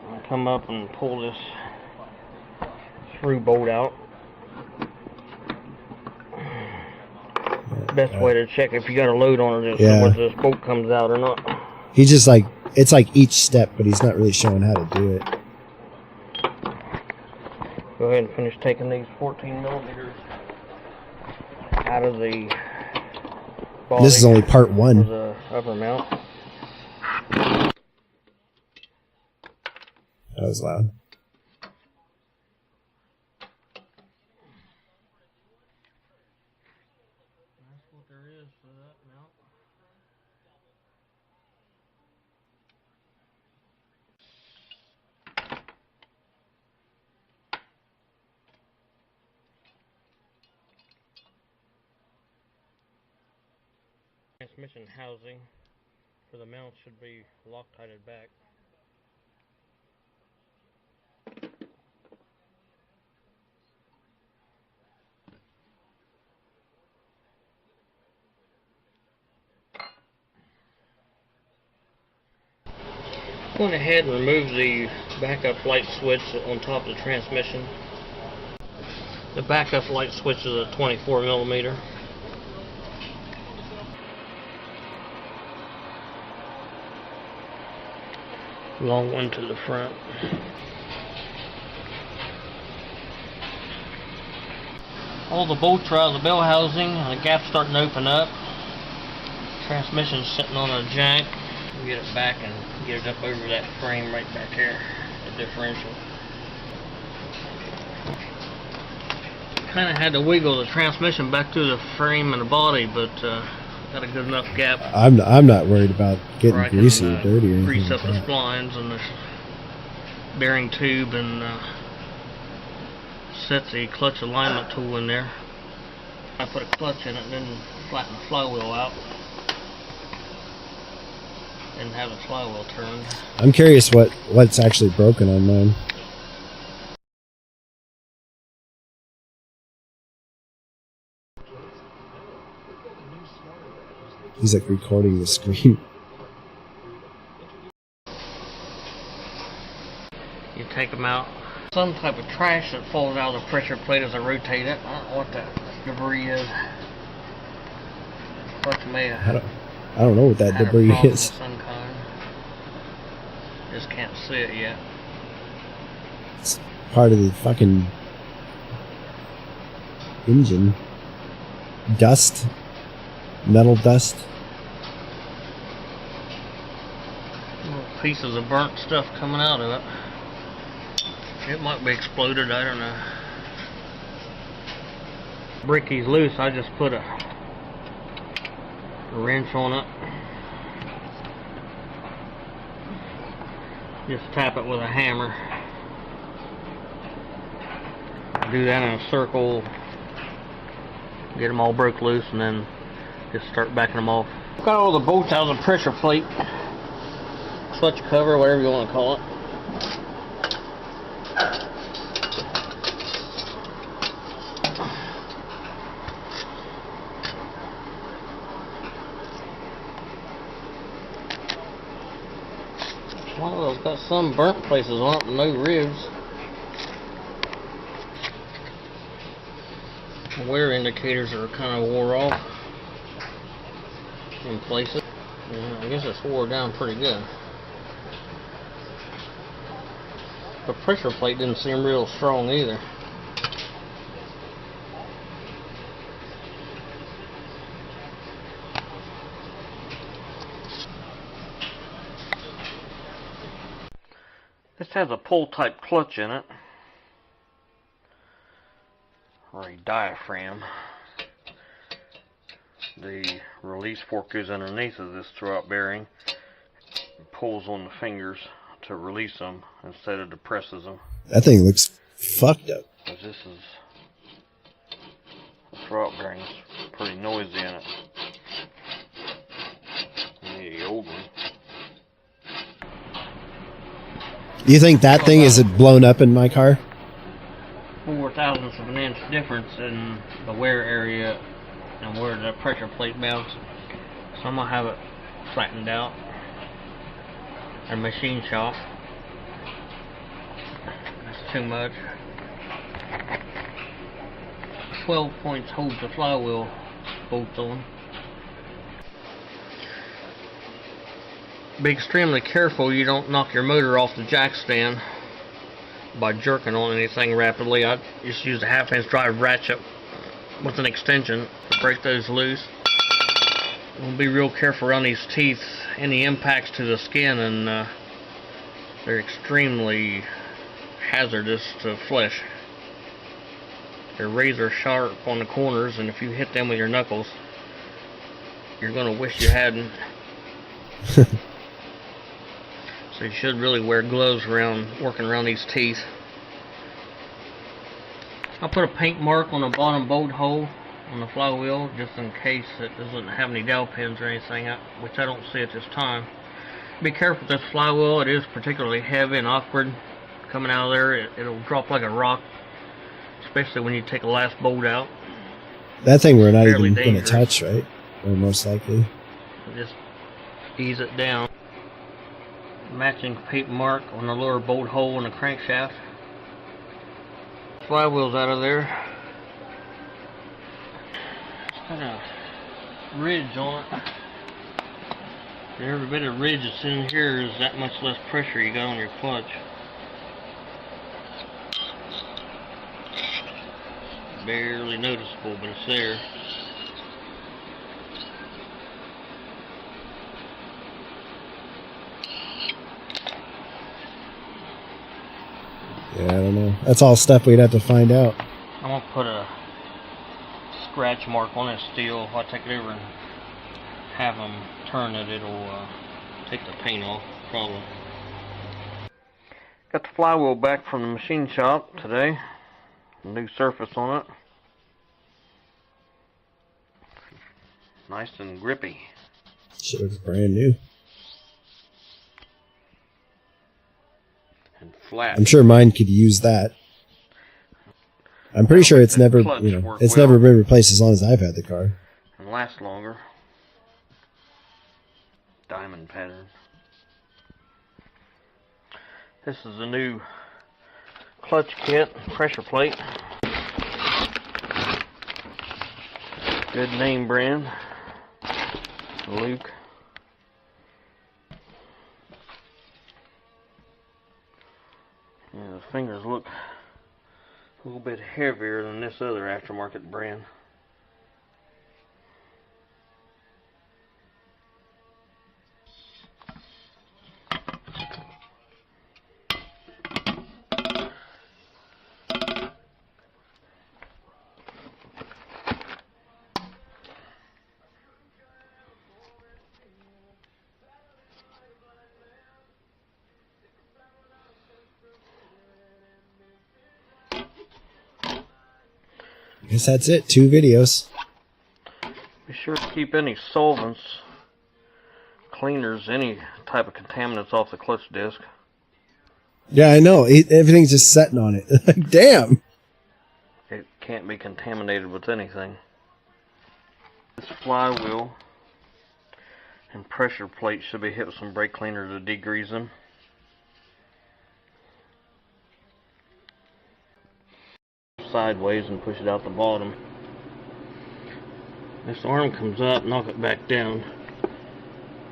I'll come up and pull this through bolt out. Best way to check if you got a load on it is whether this bolt comes out or not. He's just like, it's like each step, but he's not really showing how to do it. Go ahead and finish taking these 14 millimeters out of the body. This is only part 1. For the upper mount. That was loud. That's what there is for that mount. Transmission housing for the mount should be Loctited back. Went ahead and removed the backup light switch on top of the transmission. The backup light switch is a 24 millimeter. Long one to the front. All the bolts are out of the bell housing and the gap's starting to open up. Transmission's sitting on a jack. We'll get it back and get it up over that frame right back here, the differential. Kind of had to wiggle the transmission back through the frame and the body, but got a good enough gap. I'm not worried about getting where I greasy can, or dirty or anything grease like up the that. splines and the bearing tube and set the clutch alignment tool in there. I put a clutch in it and then flatten the flywheel out and have the flywheel turned. I'm curious what's actually broken on mine. He's like recording the screen. You take them out. Some type of trash that falls out of the pressure plate as I rotate it. I don't know what that debris is. Clutch may have I don't know what that had a debris problem is. of some kind. Just can't see it yet. It's part of the fucking engine. Dust. Metal dust. Little pieces of burnt stuff coming out of it. It might be exploded, I don't know. Bricky's loose, I just put a wrench on it. Just tap it with a hammer. Do that in a circle. Get them all broke loose and then just start backing them off. Got all the bolts out of the pressure plate. Clutch cover, whatever you want to call it. got some burnt places on it, but no ribs. Wear indicators are kind of wore off in places. Yeah, I guess it's wore down pretty good. The pressure plate didn't seem real strong either. This has a pull type clutch in it, or a diaphragm. The release fork goes underneath of this throwout bearing, pulls on the fingers to release them instead of depresses them. That thing looks fucked up. Because this is, the throwout bearing is pretty noisy in it. The old one. You think that thing is blown up in my car? 4 thousandths of an inch difference in the wear area and where the pressure plate mounts. So I'm gonna have it flattened out and machine shop. That's too much. 12 points holds the flywheel bolts on. Be extremely careful you don't knock your motor off the jack stand by jerking on anything rapidly. I just used a 1/2 inch drive ratchet with an extension to break those loose. We'll be real careful around these teeth. Any impacts to the skin, and they're extremely hazardous to flesh. They're razor sharp on the corners, and if you hit them with your knuckles, you're gonna wish you hadn't. So you should really wear gloves around working around these teeth. I'll put a paint mark on the bottom bolt hole on the flywheel just in case it doesn't have any dowel pins or anything, which I don't see at this time. Be careful with this flywheel. It is particularly heavy and awkward coming out of there. It'll drop like a rock, especially when you take the last bolt out. That thing we're not Fairly even going to dangerous. touch, right? Or most likely. Just ease it down. Matching paint mark on the lower bolt hole in the crankshaft. Flywheel's out of there. It's got a ridge on it. Every bit of ridge that's in here is that much less pressure you got on your clutch. Barely noticeable, but it's there. Yeah, I don't know. That's all stuff we'd have to find out. I'm gonna put a scratch mark on that steel. If I take it over and have them turn it, it'll take the paint off, probably. Got the flywheel back from the machine shop today. New surface on it. Nice and grippy. Shit looks brand new. And flat. I'm sure mine could use that. I'm pretty sure it's never, Clutch work it's well. never been replaced as long as I've had the car. And last longer. Diamond pattern. This is a new clutch kit, pressure plate. Good name brand. Luke. Yeah, the fingers look a little bit heavier than this other aftermarket brand. I guess that's it. 2 videos. Be sure to keep any solvents, cleaners, any type of contaminants off the clutch disc. Yeah, I know. Everything's just setting on it. Like, damn. It can't be contaminated with anything. This flywheel and pressure plate should be hit with some brake cleaner to degrease them. sideways and push it out the bottom. This arm comes up, knock it back down,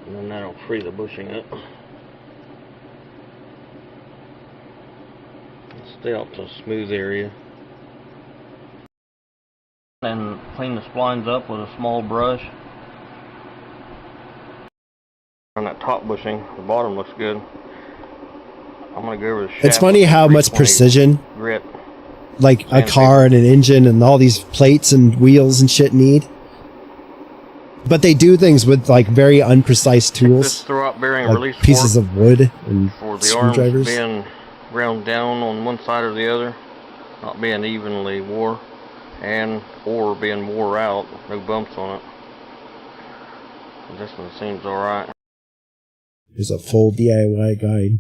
and then that'll free the bushing up. Stay out to a smooth area. And clean the splines up with a small brush. On that top bushing, the bottom looks good. I'm gonna go over the shaft. It's funny how much precision grit, like a car and an engine and all these plates and wheels and shit need. But they do things with like very unprecise this tools, throw-out bearing like release pieces fork of wood and for the arms screwdrivers. being ground down on one side or the other, not being evenly wore, and or being wore out, no bumps on it. This one seems alright. There's a full DIY guide.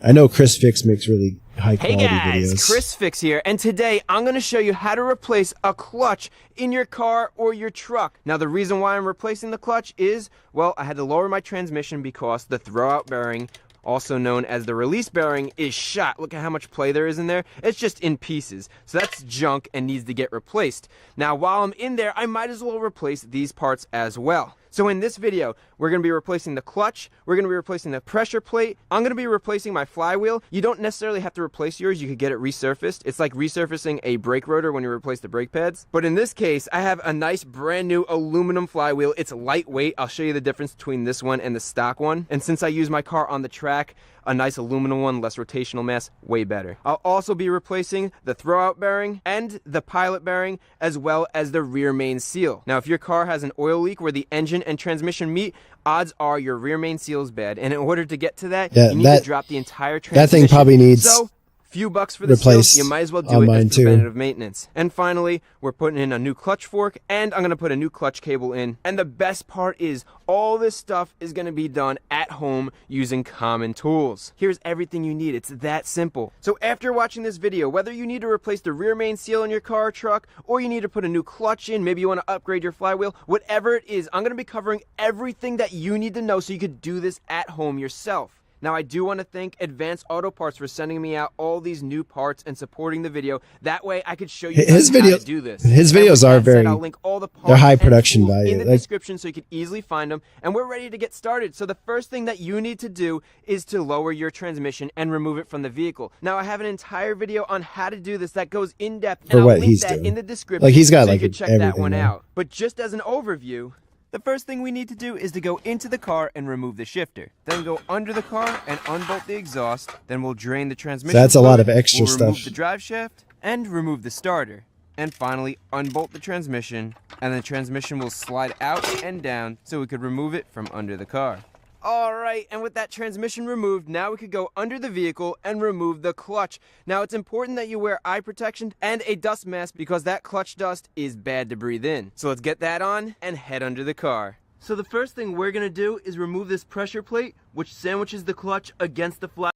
I know Chris Fix makes really high quality Hey guys, videos. Chris Fix here, and today I'm going to show you how to replace a clutch in your car or your truck. Now the reason why I'm replacing the clutch is, well, I had to lower my transmission because the throwout bearing, also known as the release bearing, is shot. Look at how much play there is in there. It's just in pieces. So that's junk and needs to get replaced. Now while I'm in there, I might as well replace these parts as well. So in this video, we're going to be replacing the clutch, we're going to be replacing the pressure plate, I'm going to be replacing my flywheel. You don't necessarily have to replace yours, you could get it resurfaced. It's like resurfacing a brake rotor when you replace the brake pads. But in this case, I have a nice brand new aluminum flywheel. It's lightweight. I'll show you the difference between this one and the stock one. And since I use my car on the track, a nice aluminum one, less rotational mass, way better. I'll also be replacing the throwout bearing and the pilot bearing, as well as the rear main seal. Now, if your car has an oil leak where the engine and transmission meet, odds are your rear main seal is bad. And in order to get to that, you need to drop the entire transmission. That thing probably needs so, few bucks for the replaced seal, you might as well do on it mine as too. preventative maintenance. And finally, we're putting in a new clutch fork, and I'm going to put a new clutch cable in. And the best part is, all this stuff is going to be done at home using common tools. Here's everything you need. It's that simple. So after watching this video, whether you need to replace the rear main seal in your car or truck, or you need to put a new clutch in, maybe you want to upgrade your flywheel, whatever it is, I'm going to be covering everything that you need to know so you could do this at home yourself. Now, I do want to thank Advanced Auto Parts for sending me out all these new parts and supporting the video. That way, I could show you guys how to do this. His And with videos are that said, very, I'll link all the parts they're high and production tools value. in the Like, description so you can easily find them. And we're ready to get started. So the first thing that you need to do is to lower your transmission and remove it from the vehicle. Now, I have an entire video on how to do this that goes in depth. For and what I'll link he's that doing. in the description. Like, he's got, so like, you can check that everything one there. out. But just as an overview, the first thing we need to do is to go into the car and remove the shifter. Then go under the car and unbolt the exhaust. Then we'll drain the transmission. So that's a lot of fluid. extra We'll remove stuff. the drive shaft and remove the starter. And finally, unbolt the transmission, and the transmission will slide out and down so we could remove it from under the car. Alright, and with that transmission removed, now we could go under the vehicle and remove the clutch. Now, it's important that you wear eye protection and a dust mask because that clutch dust is bad to breathe in. So let's get that on and head under the car. So the first thing we're going to do is remove this pressure plate, which sandwiches the clutch against the flywheel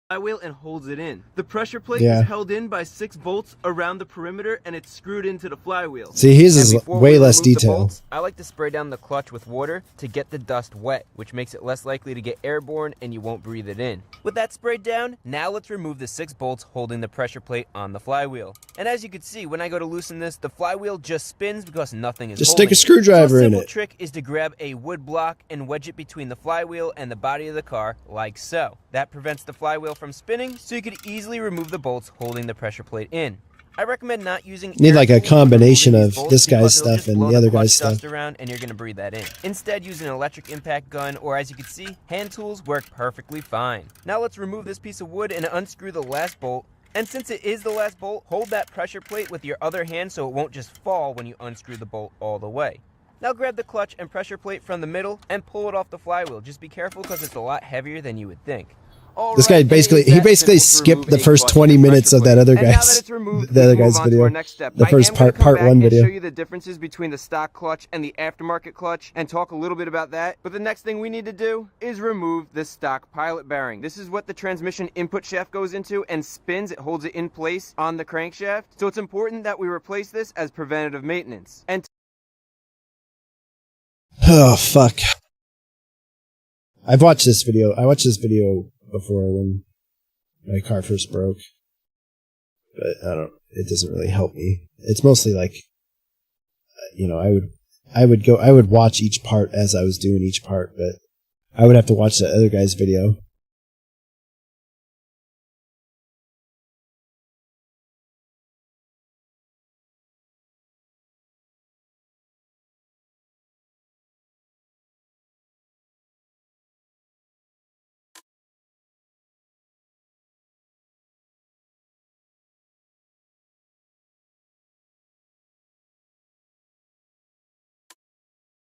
and holds it in. The pressure plate Yeah. is held in by 6 bolts around the perimeter, and it's screwed into the flywheel. See, his is And before way we less remove the detail. bolts, I like to spray down the clutch with water to get the dust wet, which makes it less likely to get airborne and you won't breathe it in. With that sprayed down, now let's remove the 6 bolts holding the pressure plate on the flywheel. And as you can see, when I go to loosen this, the flywheel just spins because nothing is Just holding stick a it. screwdriver So a in simple it. trick is to grab a wood block and wedge it between the flywheel and the body of the car, like so. That prevents the flywheel from spinning, so you could easily remove the bolts holding the pressure plate in. I recommend not using Need like a air tools combination for removing of these bolts this guy's because it'll stuff just and blow the other clutch guy's dust stuff. around and you're going to breathe that in. Instead, use an electric impact gun, or as you can see, hand tools work perfectly fine. Now let's remove this piece of wood and unscrew the last bolt. And since it is the last bolt, hold that pressure plate with your other hand so it won't just fall when you unscrew the bolt all the way. Now grab the clutch and pressure plate from the middle and pull it off the flywheel. Just be careful because it's a lot heavier than you would think. This guy basically, he basically skipped the first 20 minutes of that other guy's, the other guy's video, the first part one video. Show you the differences between the stock clutch and the aftermarket clutch and talk a little bit about that. But the next thing we need to do is remove the stock pilot bearing. This is what the transmission input shaft goes into and spins. It holds it in place on the crankshaft. So it's important that we replace this as preventative maintenance. And Oh, fuck. I've watched this video. I watched this video before when my car first broke, but it doesn't really help me. It's mostly like, I would watch each part as I was doing each part, but I would have to watch that other guy's video.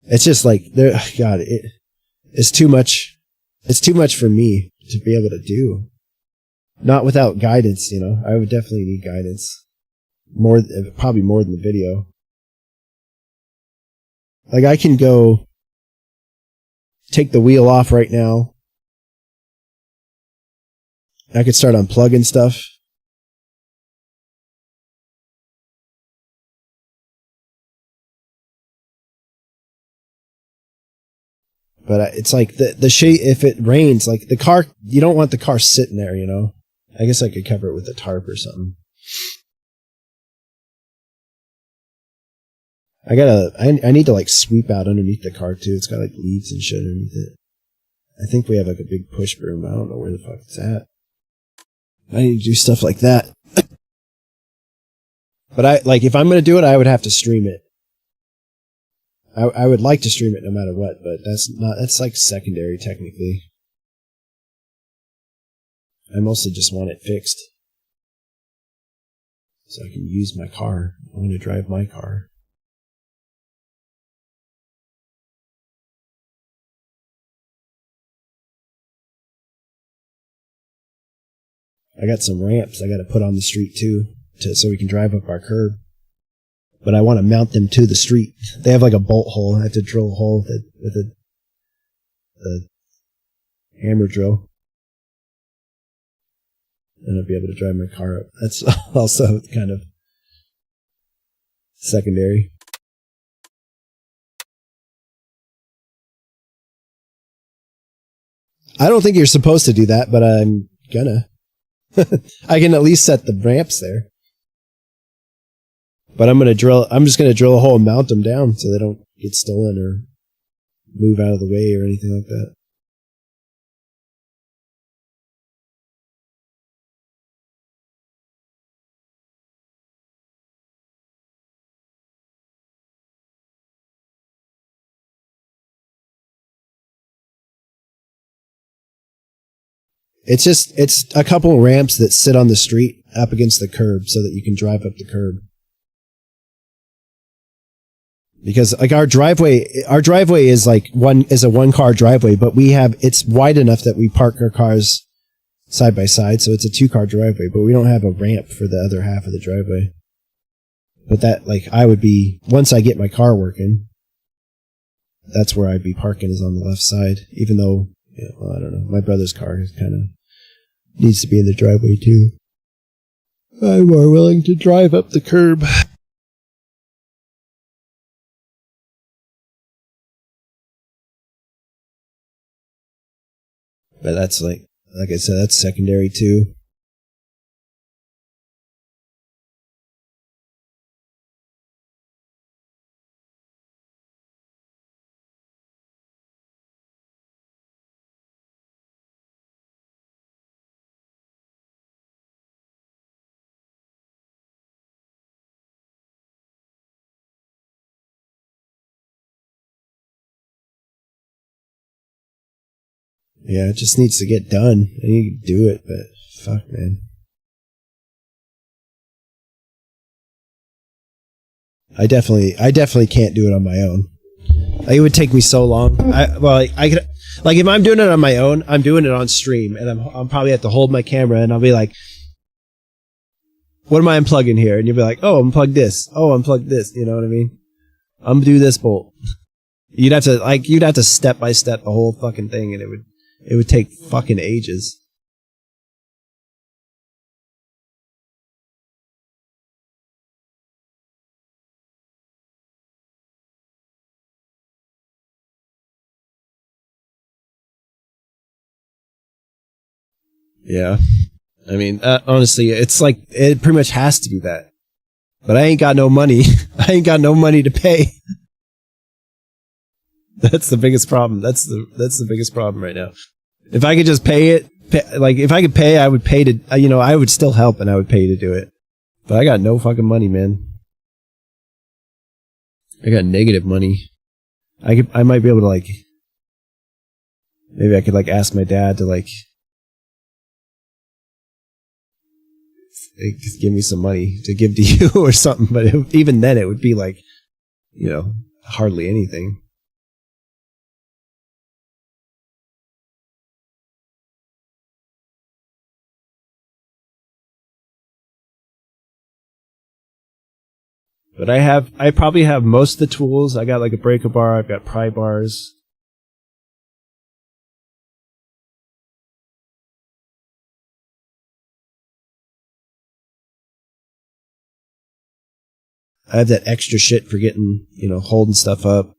It's just like God, it's too much. It's too much for me to be able to do. Not without guidance, I would definitely need guidance. Probably more than the video. Like I can go take the wheel off right now. I could start unplugging stuff. But it's like the shade, if it rains, like the car, you don't want the car sitting there, I guess I could cover it with a tarp or something. I need to like sweep out underneath the car too. It's got like leaves and shit underneath it. I think we have like a big push broom. I don't know where the fuck it's at. I need to do stuff like that. But if I'm going to do it, I would have to stream it. I would like to stream it no matter what, but that's like secondary technically. I mostly just want it fixed. So I can use my car. I want to drive my car. I got some ramps I got to put on the street too, so we can drive up our curb. But I want to mount them to the street. They have like a bolt hole. I have to drill a hole with a hammer drill. And I'll be able to drive my car up. That's also kind of secondary. I don't think you're supposed to do that, but I'm gonna. I can at least set the ramps there. But I'm just gonna drill a hole and mount them down so they don't get stolen or move out of the way or anything like that. It's a couple ramps that sit on the street up against the curb so that you can drive up the curb. Because like our driveway is like a one car driveway, but it's wide enough that we park our cars side by side, so it's a 2-car driveway, but we don't have a ramp for the other half of the driveway. But that, like, once I get my car working, that's where I'd be parking, is on the left side, even though, I don't know, my brother's car kind of needs to be in the driveway too. I'm more willing to drive up the curb. But that's like I said, that's secondary too. Yeah, it just needs to get done. I need to do it, but fuck, man. I definitely can't do it on my own. Like, it would take me so long. I could, like, if I'm doing it on my own, I'm doing it on stream, and I'm probably have to hold my camera, and I'll be like, what am I unplugging here? And you'll be like, oh, unplug this. Oh, unplug this. You know what I mean? I'm gonna do this bolt. You'd have to step by step the whole fucking thing, and it would take fucking ages. Yeah. I mean, honestly, it's like, it pretty much has to be that. But I ain't got no money. I ain't got no money to pay. That's the biggest problem. That's the biggest problem right now. If I could just pay it, like, if I could pay, I would pay to, I would still help and I would pay to do it. But I got no fucking money, man. I got negative money. I might be able to, like, maybe I could, like, ask my dad to, like, just give me some money to give to you or something. But even then, it would be like, hardly anything. But I probably have most of the tools. I got like a breaker bar. I've got pry bars. I have that extra shit for getting, holding stuff up.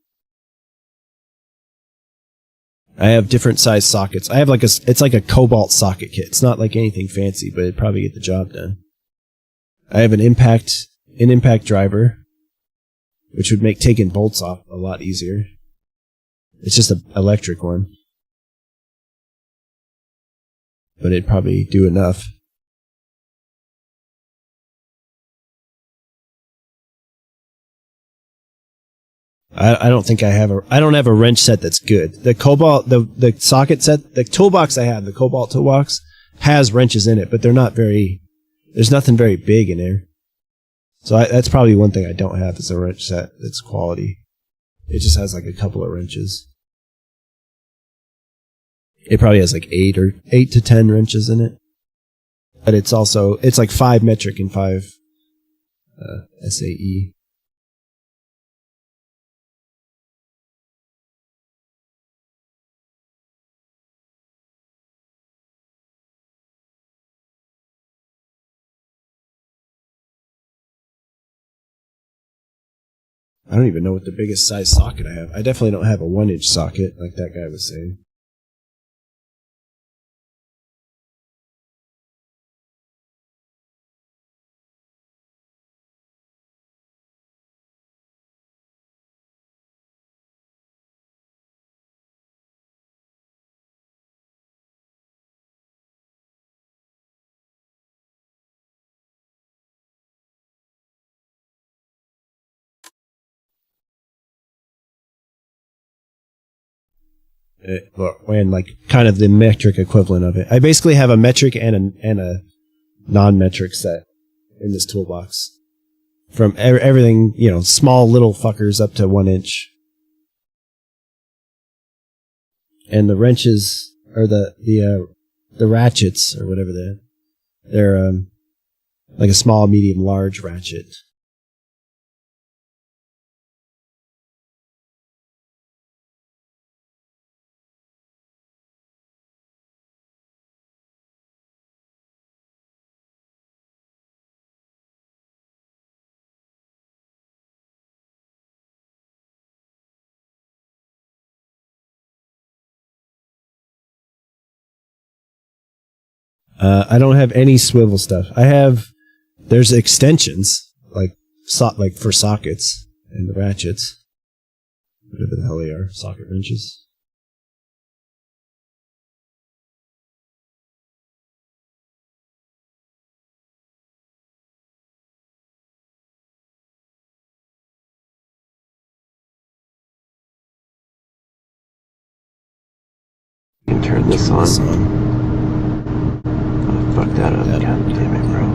I have different size sockets. I have it's like a Cobalt socket kit. It's not like anything fancy, but it'd probably get the job done. I have an impact driver, which would make taking bolts off a lot easier. It's just an electric one. But it'd probably do enough. I don't think I don't have a wrench set that's good. The Cobalt, the socket set, the toolbox I have, the Cobalt toolbox, has wrenches in it, but they're not there's nothing very big in there. So that's probably one thing I don't have is a wrench set that's quality. It just has like a couple of wrenches. It probably has like 8 to 10 wrenches in it. But it's like 5 metric and 5 SAE. I don't even know what the biggest size socket I have. I definitely don't have a 1-inch socket like that guy was saying. And like kind of the metric equivalent of it. I basically have a metric and a non-metric set in this toolbox. From everything, small little fuckers up to 1 inch. And the wrenches, or the ratchets, or whatever they're like a small, medium, large ratchet. I don't have any swivel stuff. There's extensions, like for sockets and the ratchets. Whatever the hell they are, socket wrenches. You can turn this on. Fuck that up. God damn it, bro.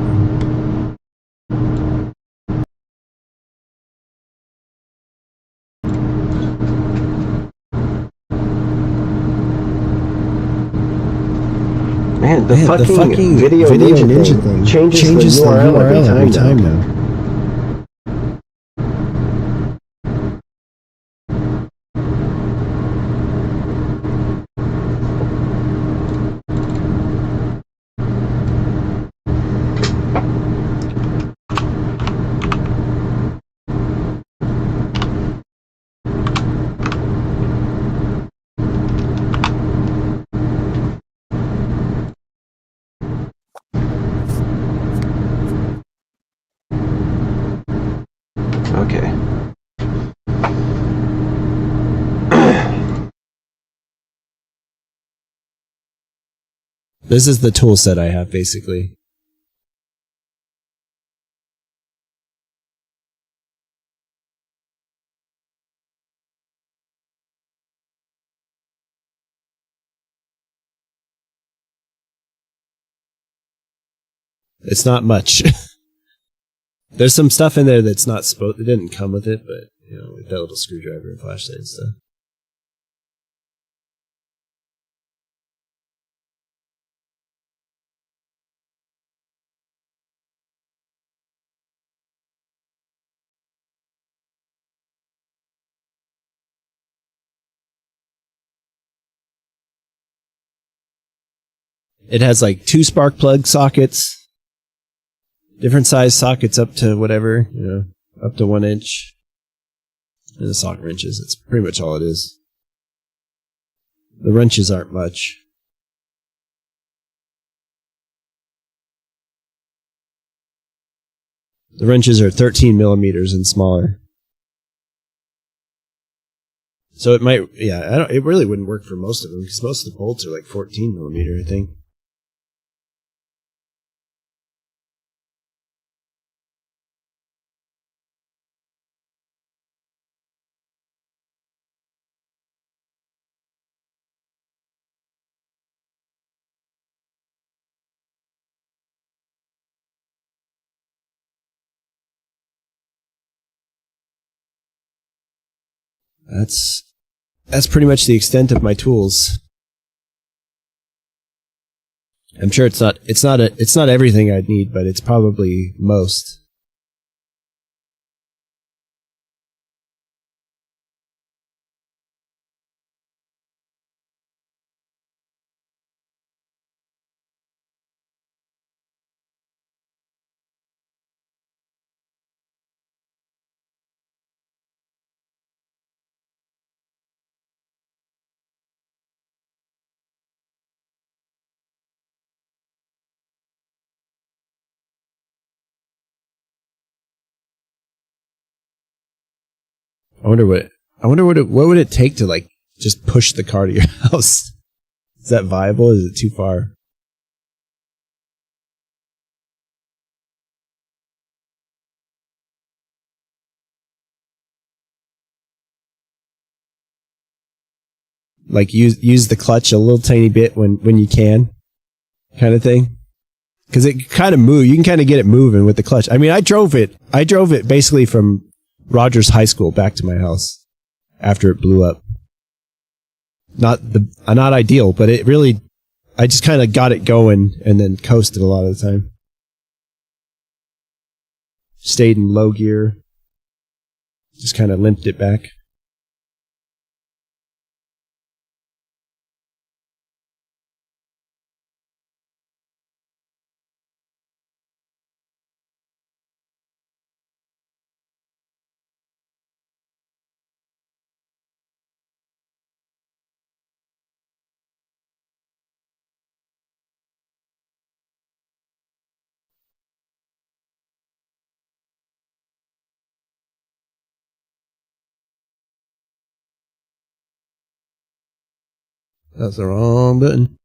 Man, the fucking video ninja thing changes the URL every time now. This is the tool set I have, basically. It's not much. There's some stuff in there that's not supposed. It didn't come with it, but you know, like that little screwdriver and flashlight and stuff. It has like 2 spark plug sockets. Different size sockets up to whatever, you know, up to 1 inch. And the socket wrenches. That's pretty much all it is. The wrenches aren't much. The wrenches are 13 millimeters and smaller. So it might, yeah, it really wouldn't work for most of them because most of the bolts are like 14 millimeter, I think. That's pretty much the extent of my tools. I'm sure it's not everything I'd need, but it's probably most. I wonder what would it take to like just push the car to your house? Is that viable? Is it too far? Like use the clutch a little tiny bit when you can, kind of thing. Because it kind of move. You can kind of get it moving with the clutch. I mean, I drove it basically from Rogers High School back to my house after it blew up. Not ideal, but it really, I just kind of got it going and then coasted a lot of the time. Stayed in low gear. Just kind of limped it back. That's the wrong button.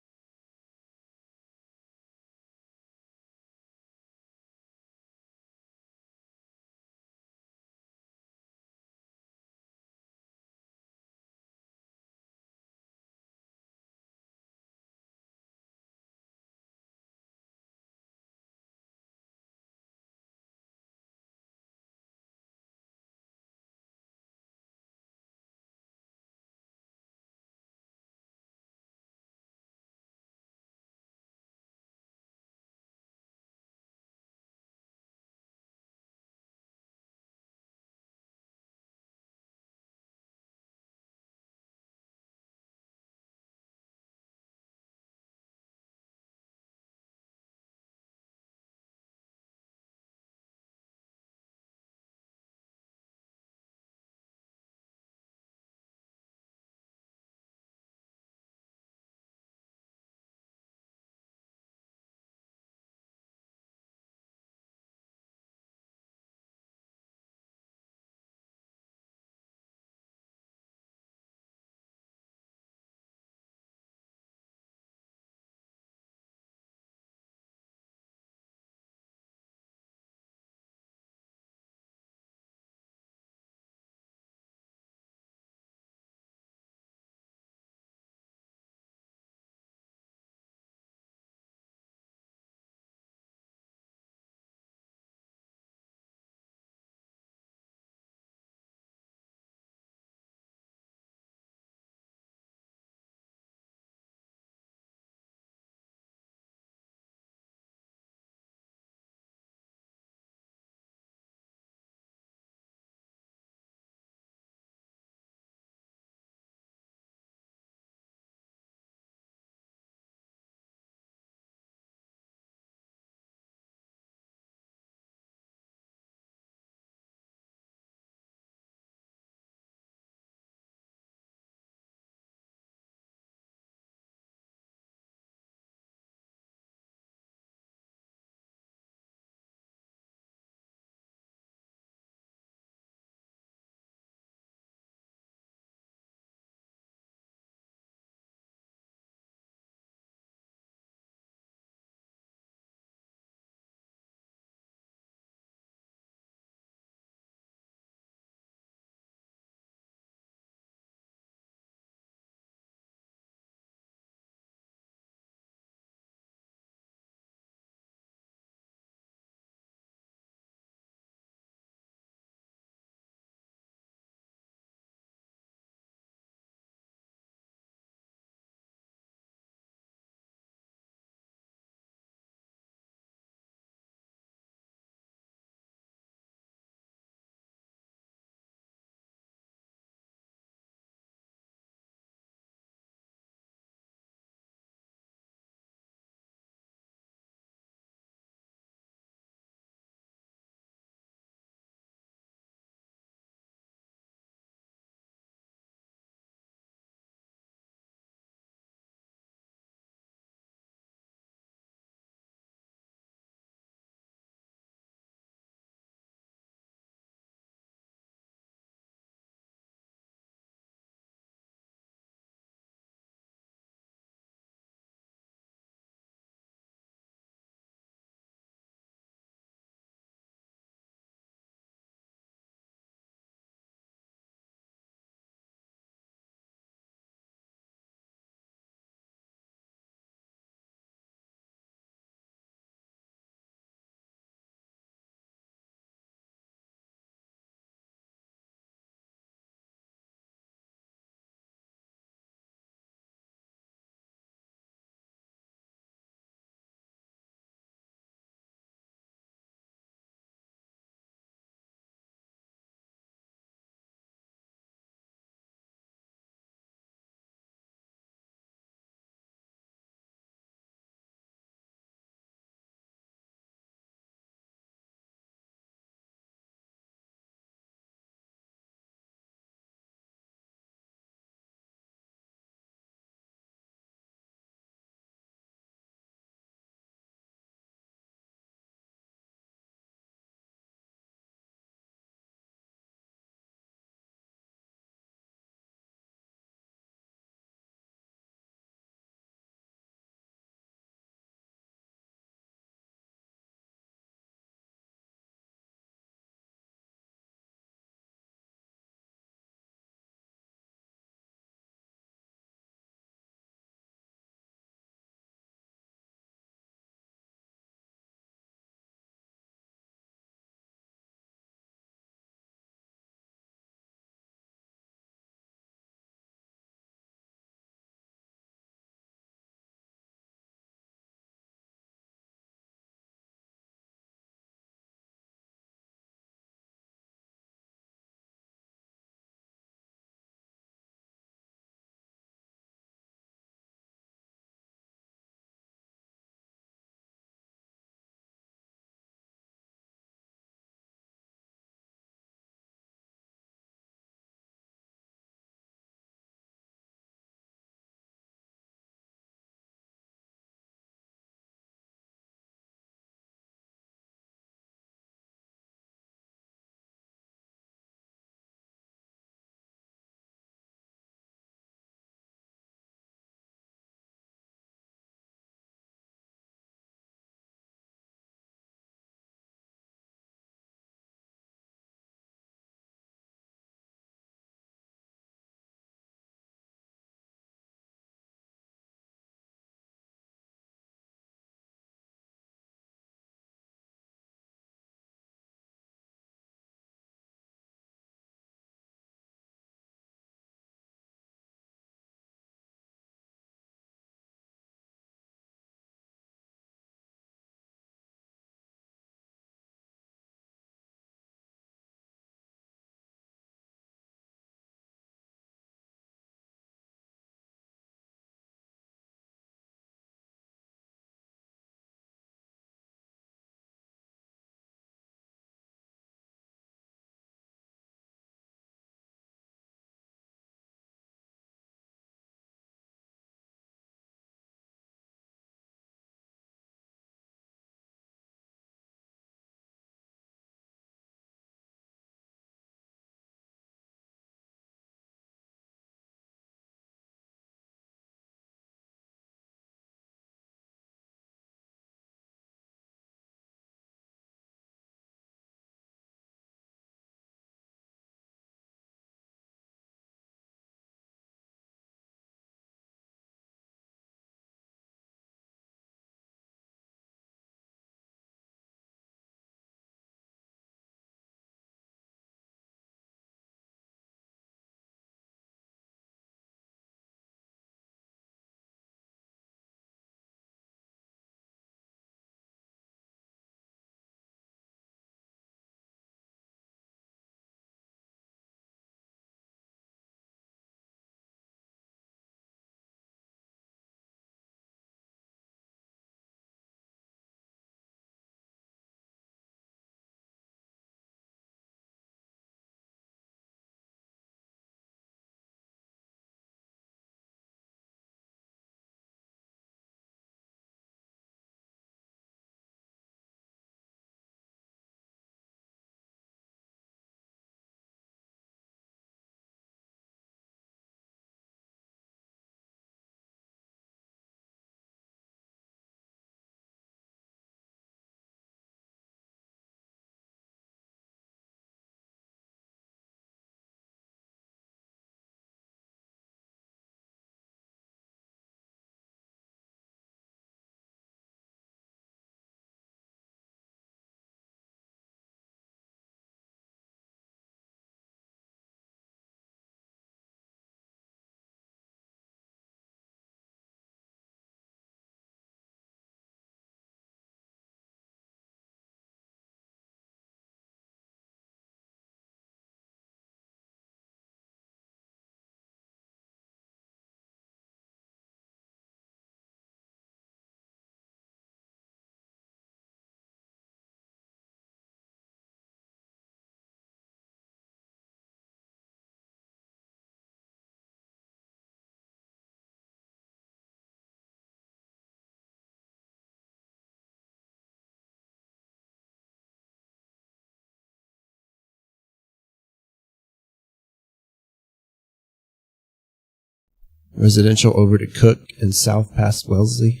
Residential over to Cook and south past Wellesley.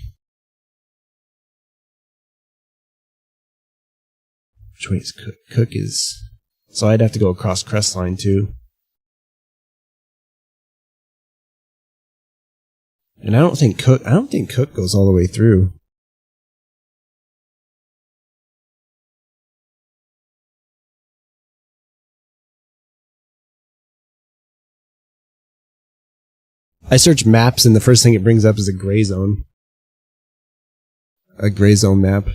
Which way is Cook? Cook is... So I'd have to go across Crestline too. And I don't think Cook goes all the way through. I search maps and the first thing it brings up is a gray zone. A gray zone map.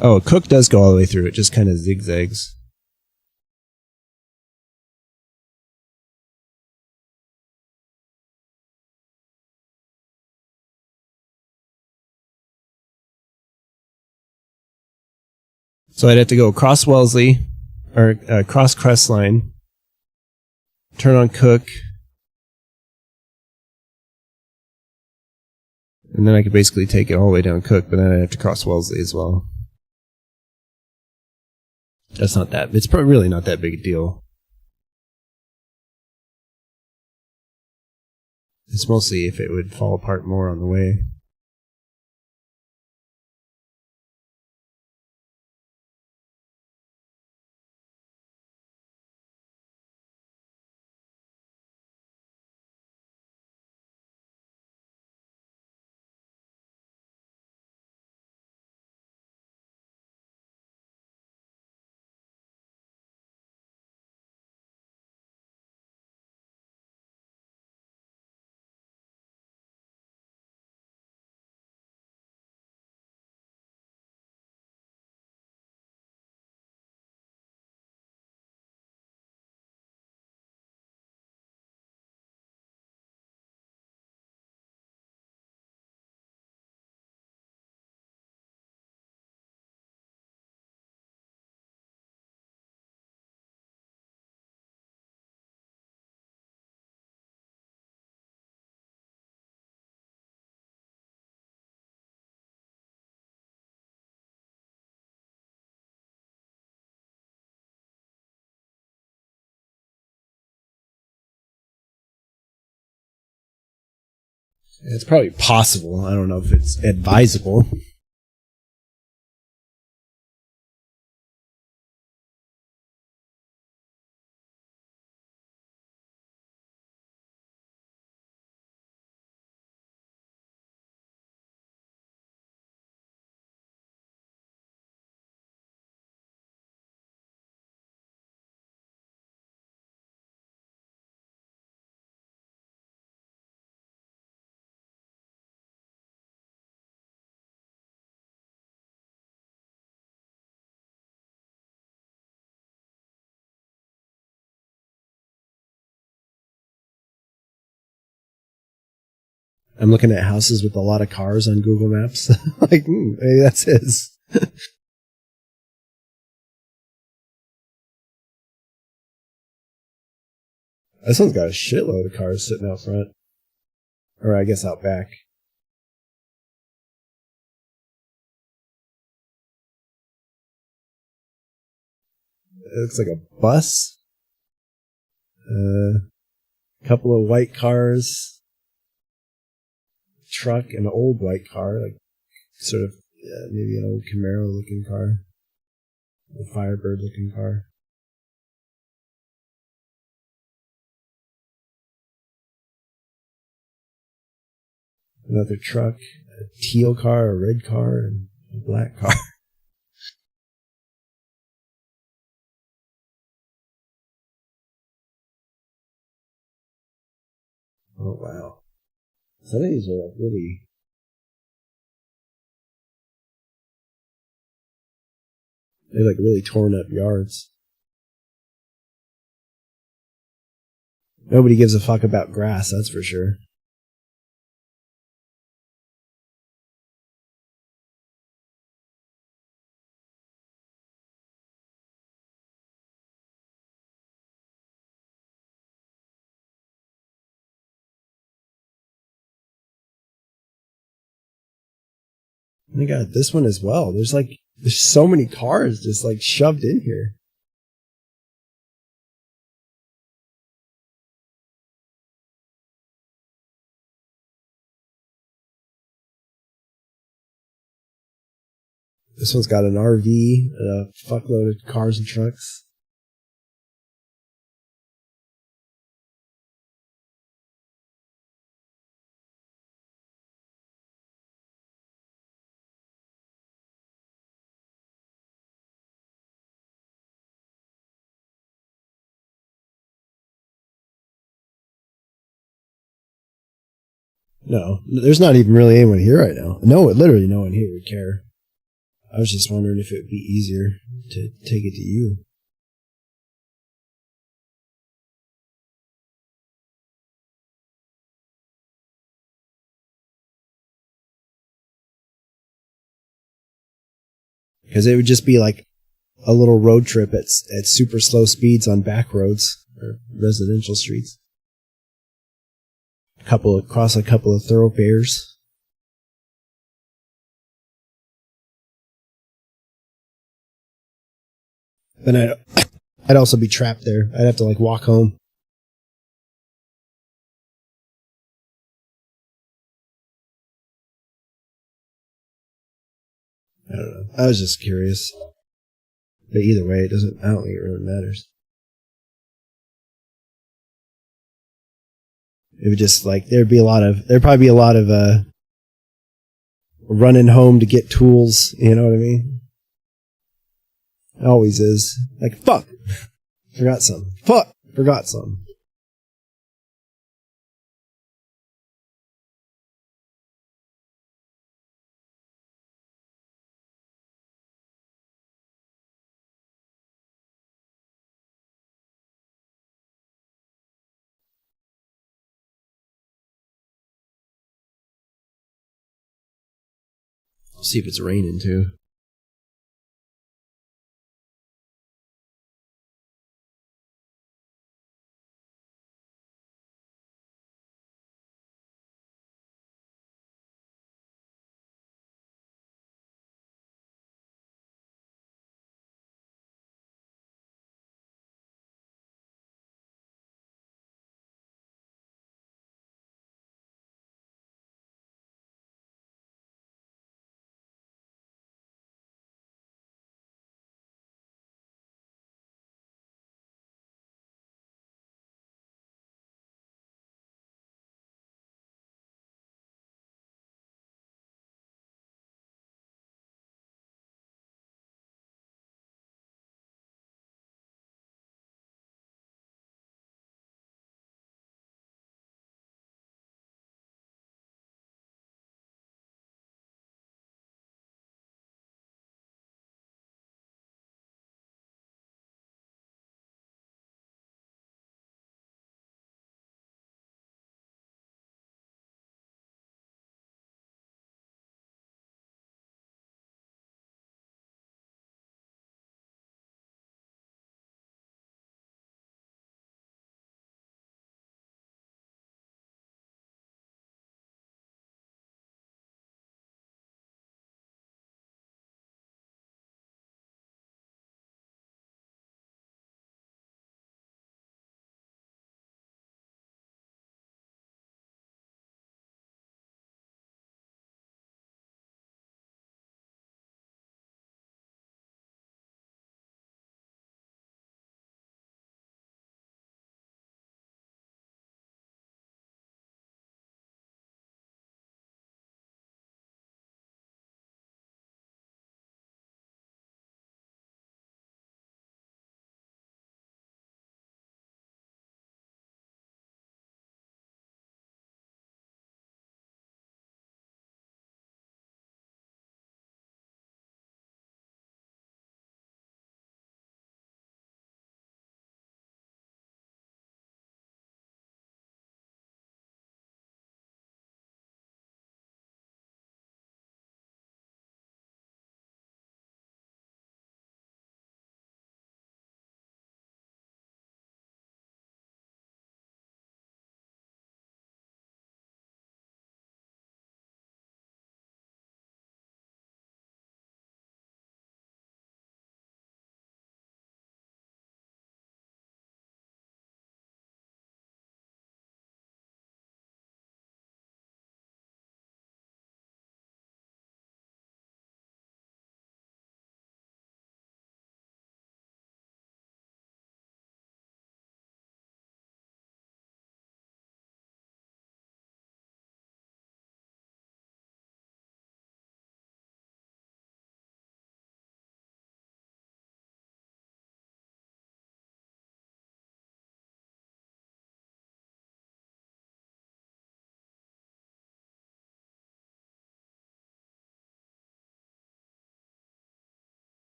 Oh, Cook does go all the way through. It just kind of zigzags. So I'd have to go across Wellesley, or across Crestline, turn on Cook, and then I could basically take it all the way down Cook, but then I'd have to cross Wellesley as well. That's not that. It's probably really not that big a deal. It's mostly if it would fall apart more on the way. It's probably possible. I don't know if it's advisable. I'm looking at houses with a lot of cars on Google Maps. Like, maybe that's his. This one's got a shitload of cars sitting out front. Or I guess out back. It looks like a bus. A couple of white cars. Truck, an old white car, like sort of maybe an old Camaro looking car, a Firebird looking car. Another truck, a teal car, a red car, and a black car. Oh wow. Some of these are like really... They're like really torn up yards. Nobody gives a fuck about grass, that's for sure. They got this one as well. There's like There's so many cars just like shoved in here. This one's got an RV and a fuckload of cars and trucks. No, there's not even really anyone here right now. No, literally no one here would care. I was just wondering if it would be easier to take it to you. Because it would just be like a little road trip at super slow speeds on back roads or residential streets. Across a couple of thoroughfares. Then I'd also be trapped there. I'd have to like walk home. I don't know. I was just curious. But either way, I don't think it really matters. It would just like, there'd probably be a lot of, running home to get tools, you know what I mean? It always is. Like, fuck! Forgot something. Fuck! Forgot something. See if it's raining too.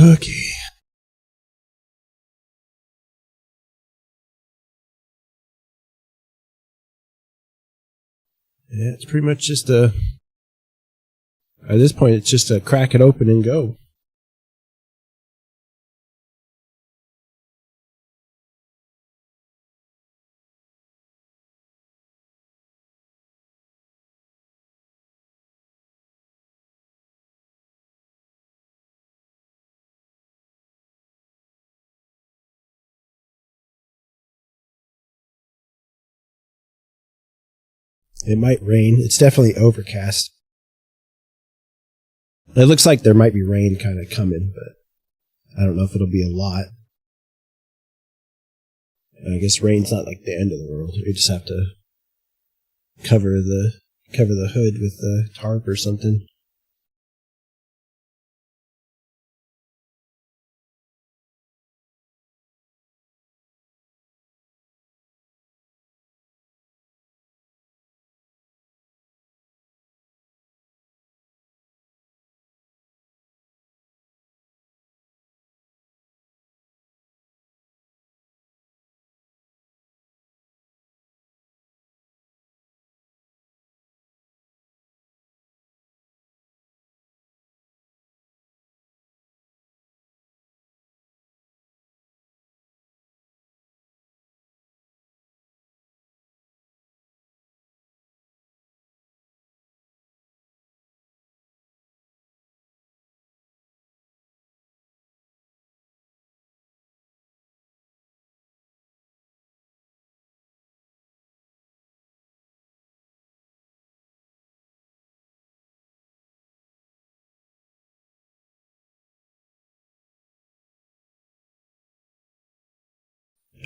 Okay. Yeah, it's pretty much just at this point, it's just a crack it open and go. It might rain. It's definitely overcast. It looks like there might be rain kind of coming, but I don't know if it'll be a lot. I guess rain's not like the end of the world. You just have to cover the hood with a tarp or something.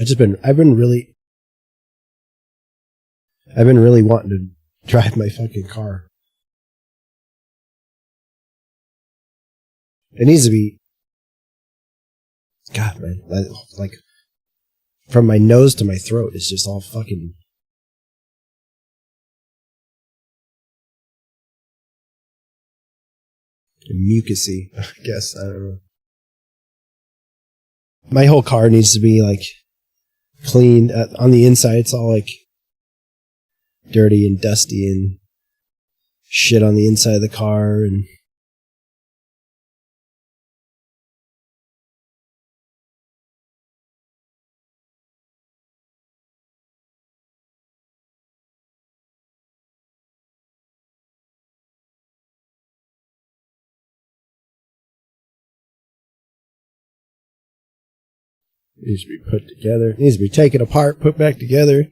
I've been really wanting to drive my fucking car. It needs to be, God, man, like from my nose to my throat, it's just all fucking mucusy. I guess, I don't know. My whole car needs to be like clean. On the inside, it's all like dirty and dusty and shit on the inside of the car, and it needs to be put together. It needs to be taken apart, put back together.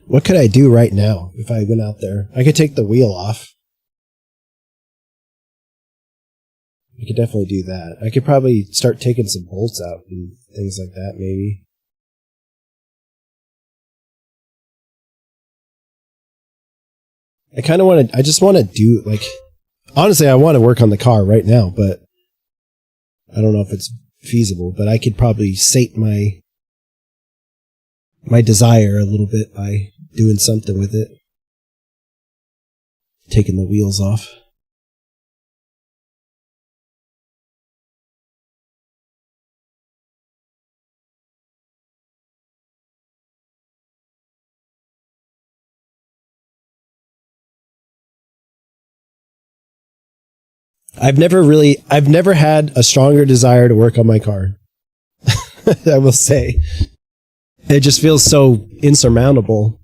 What could I do right now if I went out there? I could take the wheel off. I could definitely do that. I could probably start taking some bolts out and things like that, maybe. I just want to do, like, honestly, I want to work on the car right now, but I don't know if it's feasible, but I could probably sate my desire a little bit by doing something with it. Taking the wheels off. I've never had a stronger desire to work on my car. I will say. It just feels so insurmountable.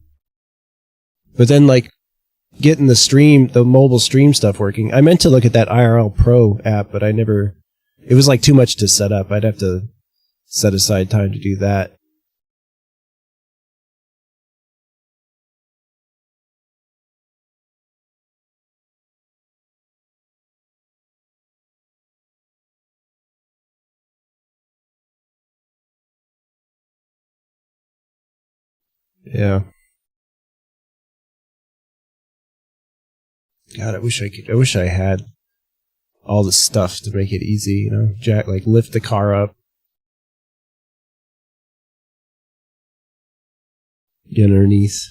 But then, like, getting the mobile stream stuff working. I meant to look at that IRL Pro app, but it was like too much to set up. I'd have to set aside time to do that. Yeah. God, I wish I had all the stuff to make it easy, Jack, like lift the car up. Get underneath.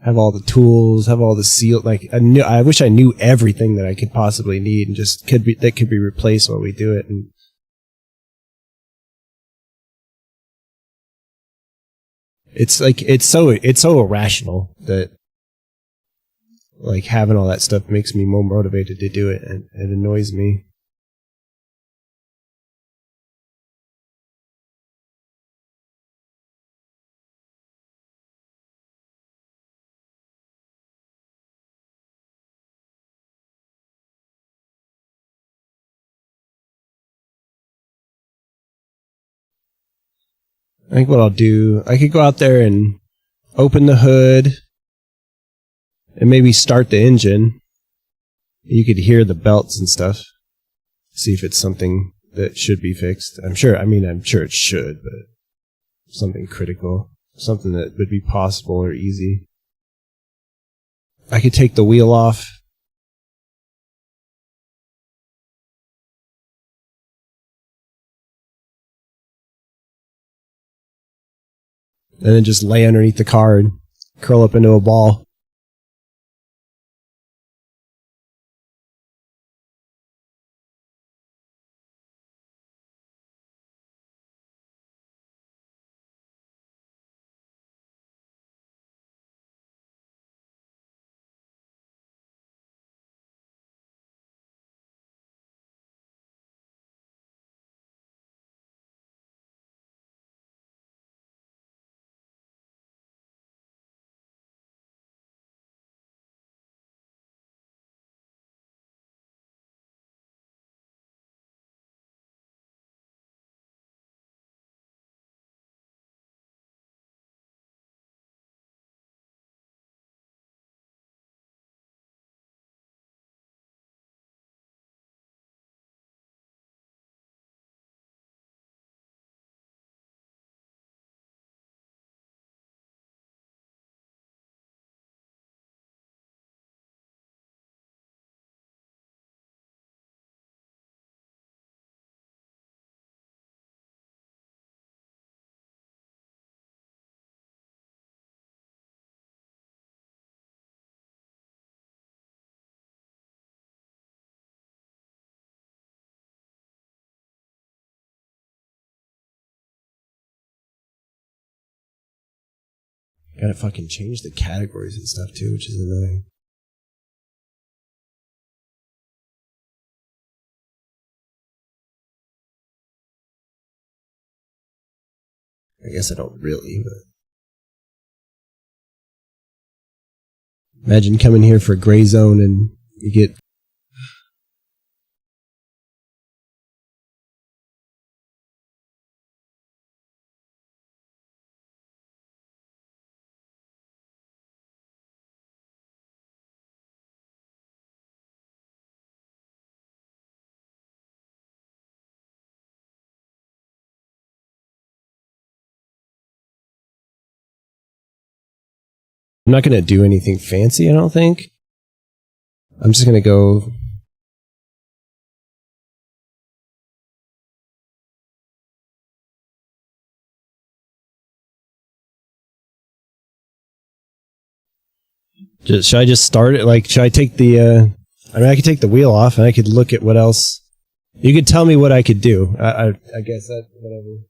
Have all the tools, have all the seal, like I wish I knew everything that I could possibly need and just could be replaced while we do it. And it's like it's so irrational that like having all that stuff makes me more motivated to do it, and it annoys me. I think what I'll do, I could go out there and open the hood and maybe start the engine. You could hear the belts and stuff. See if it's something that should be fixed. I'm sure it should, but something critical. Something that would be possible or easy. I could take the wheel off. And then just lay underneath the car and curl up into a ball. Gotta fucking change the categories and stuff too, which is annoying. I guess I don't really, but... Imagine coming here for Gray Zone and you get I'm not going to do anything fancy, I don't think. I'm just going to go... should I just start it? Like, should I take the... I mean, I could take the wheel off and I could look at what else... You could tell me what I could do. I guess that... whatever.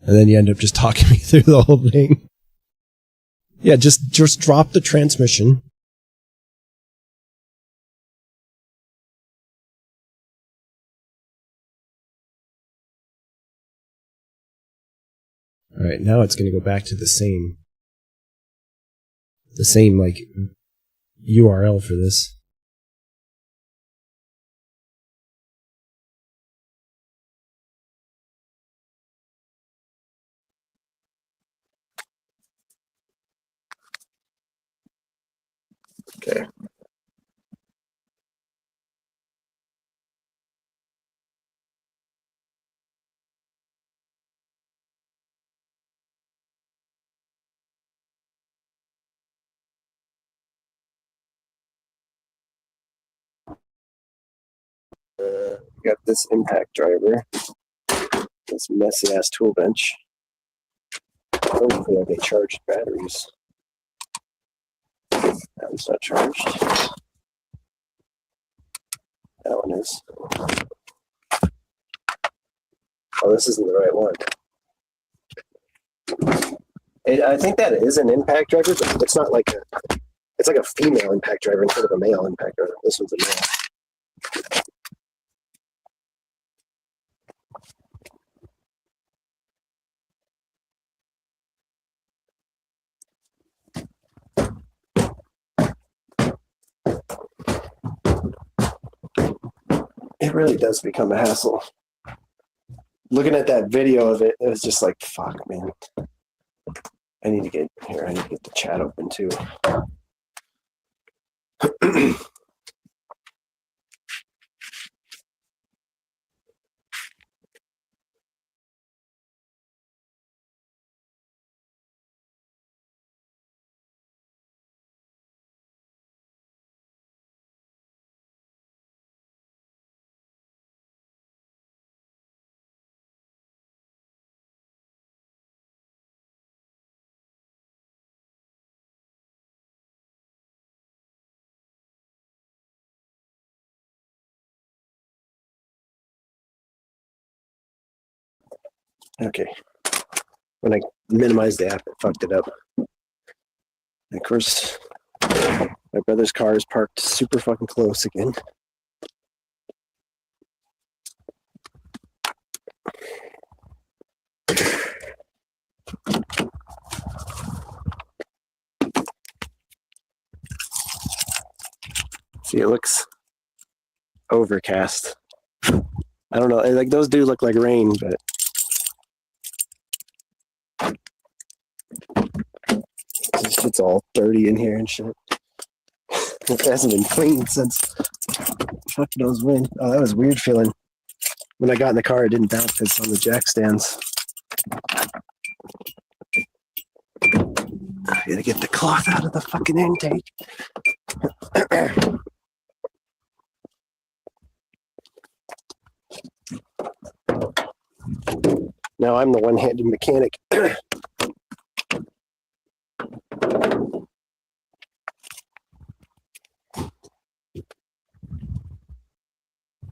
And then you end up just talking me through the whole thing. Yeah, just drop the transmission. Alright, now it's going to go back to the same like URL for this. Okay. Got this impact driver, this messy ass tool bench. Hopefully I get charged batteries. That one's not charged. That one is. Oh, this isn't the right one. I think that is an impact driver, but it's not like a. It's like a female impact driver instead of a male impact driver. This one's a male. It really does become a hassle. Looking at that video of it, it was just like, fuck, man. I need to get the chat open too. Okay. When I minimized the app, it fucked it up. And of course, my brother's car is parked super fucking close again. See, it looks overcast. I don't know, like those do look like rain, but it's all dirty in here and shit. It hasn't been cleaned since fuck knows when. Oh, that was a weird feeling. When I got in the car, it didn't bounce because it's on the jack stands. I gotta get the cloth out of the fucking intake. Now I'm the one-handed mechanic. What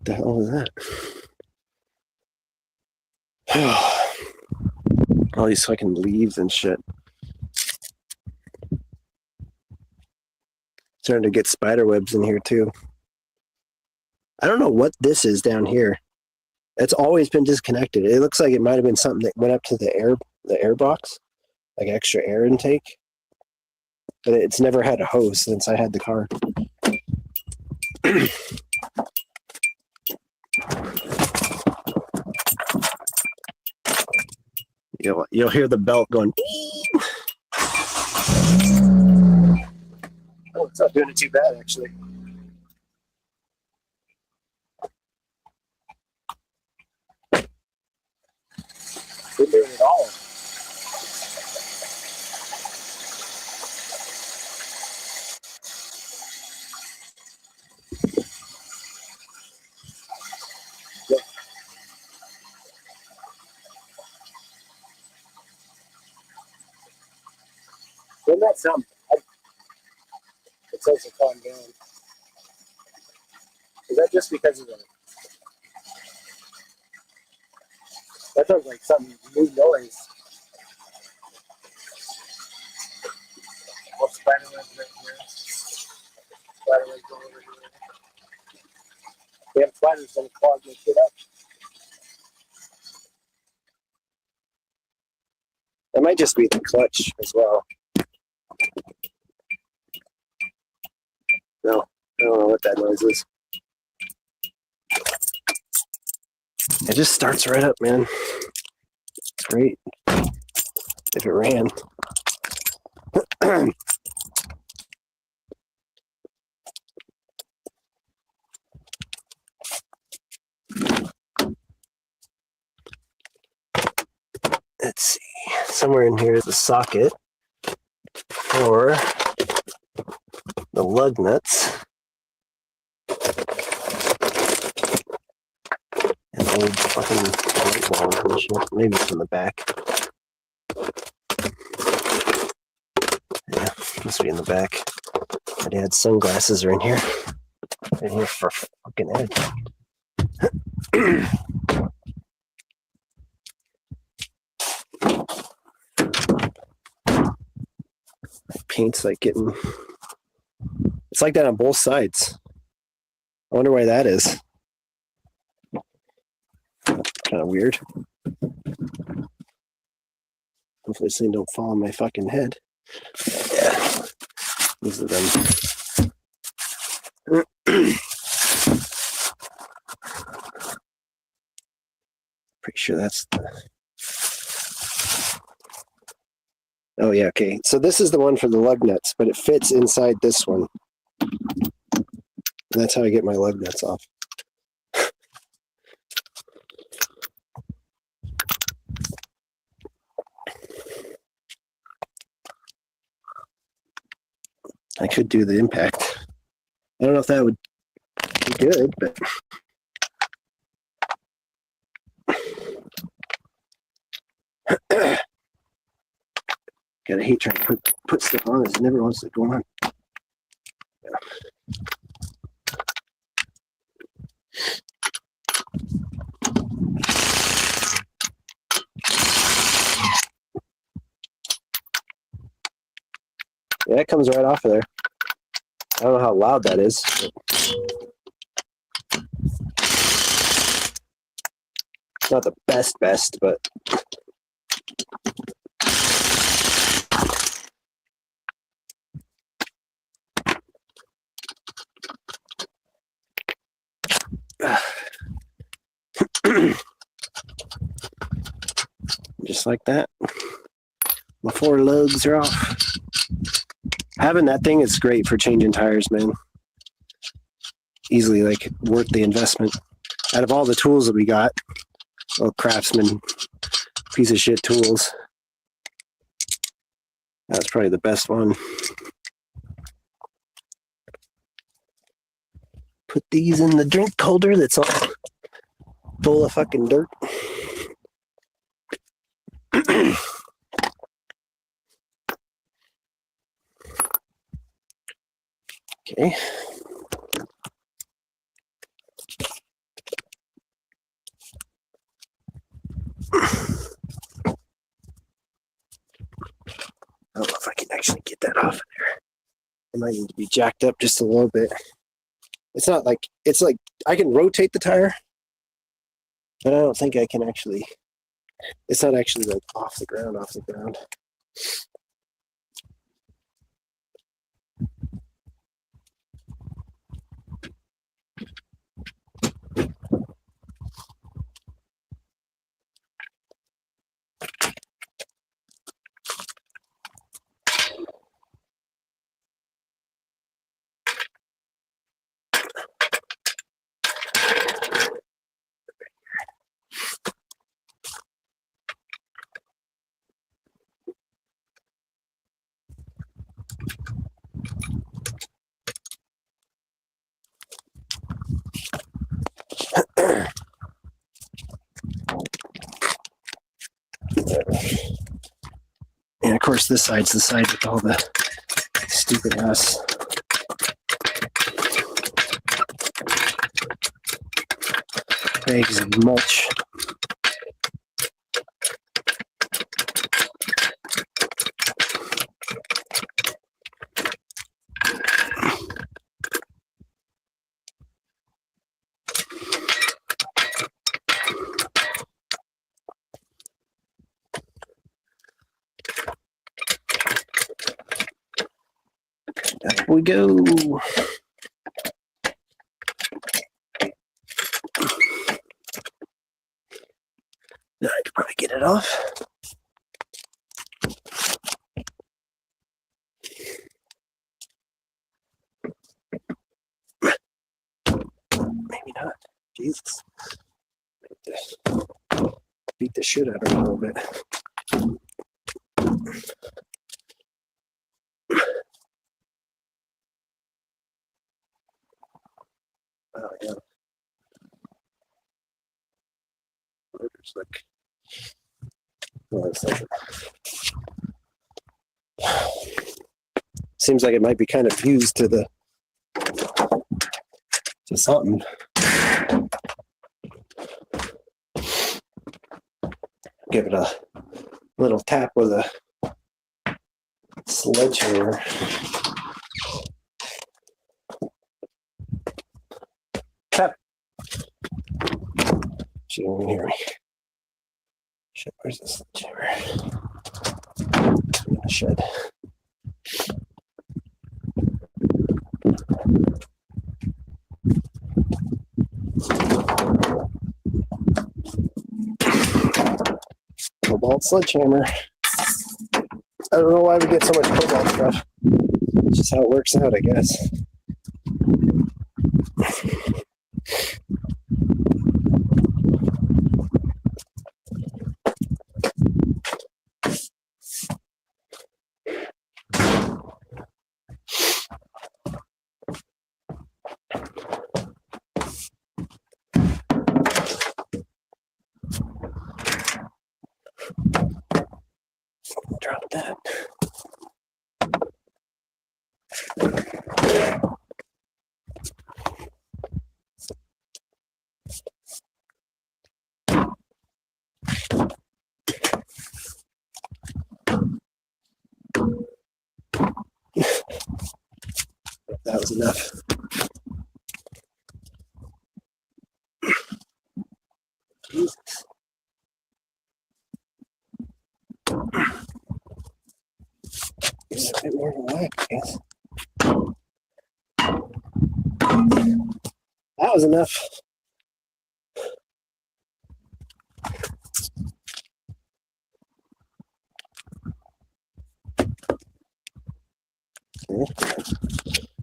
the hell is that? All these fucking leaves and shit. Starting to get spider webs in here too. I don't know what this is down here. It's always been disconnected. It looks like it might have been something that went up to the air box, like extra air intake. But it's never had a hose since I had the car. You'll hear the belt going. Oh, it's not doing it too bad actually. Didn't do it at all. Isn't that something? It says to calm down. Is that just because of the... That sounds like some new noise. What's spider webs right here? Spider webs all over here. Damn spiders gonna clog this shit up. That might just be the clutch as well. No, I don't know what that noise is. It just starts right up, man. It's great. If it ran. Let's see. Somewhere in here is a socket for the lug nuts. An old fucking light bulb and shit. Maybe it's in the back. Yeah, must be in the back. My dad's sunglasses are in here. In here for fucking Ed. Paint's like getting... It's like that on both sides. I wonder why that is. Kind of weird. Hopefully this thing don't fall on my fucking head. Yeah. These are them. Pretty sure that's the... Oh yeah, okay. So this is the one for the lug nuts, but it fits inside this one. And that's how I get my lug nuts off. I could do the impact. I don't know if that would be good, but gotta hate trying to put stuff on this. It never wants to go on. Yeah. Yeah, it comes right off of there. I don't know how loud that is. It's not the best, but just like that. My 4 lugs are off. Having that thing is great for changing tires, man. Easily, like, worth the investment. Out of all the tools that we got, well, Craftsman piece of shit tools, that's probably the best one. Put these in the drink holder that's all full of fucking dirt. Okay. I don't know if I can actually get that off of there. It might need to be jacked up just a little bit. It's not like, it's like I can rotate the tire, but I don't think I can actually, it's not actually like off the ground. course, this side's the side with all the stupid ass bags of mulch. Up we go. Now I could probably get it off. Maybe not. Jesus. Beat the shit out of it a little bit. Oh, yeah. Motors look. Well, it's like, seems like it might be kind of fused to something. Give it a little tap with a sledgehammer. Tap. She don't even hear me. Shit, where's the sledgehammer? In the shed. Cobalt sledgehammer. I don't know why we get so much cobalt stuff. It's just how it works out, I guess. Drop that. That was enough. Jesus. It's a bit more than that, I guess. That was enough.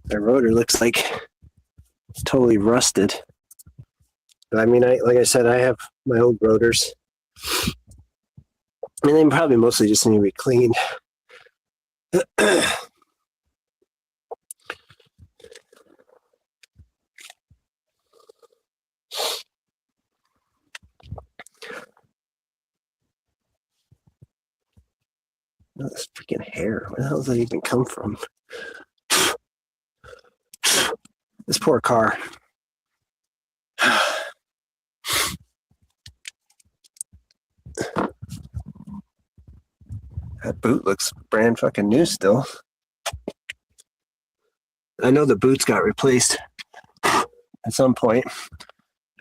The rotor looks like totally rusted. But I mean, like I said, I have my old rotors. I mean, they probably mostly just need to be cleaned. Oh, this freaking hair. Where the hell does that even come from? This poor car. That boot looks brand fucking new still. I know the boots got replaced at some point.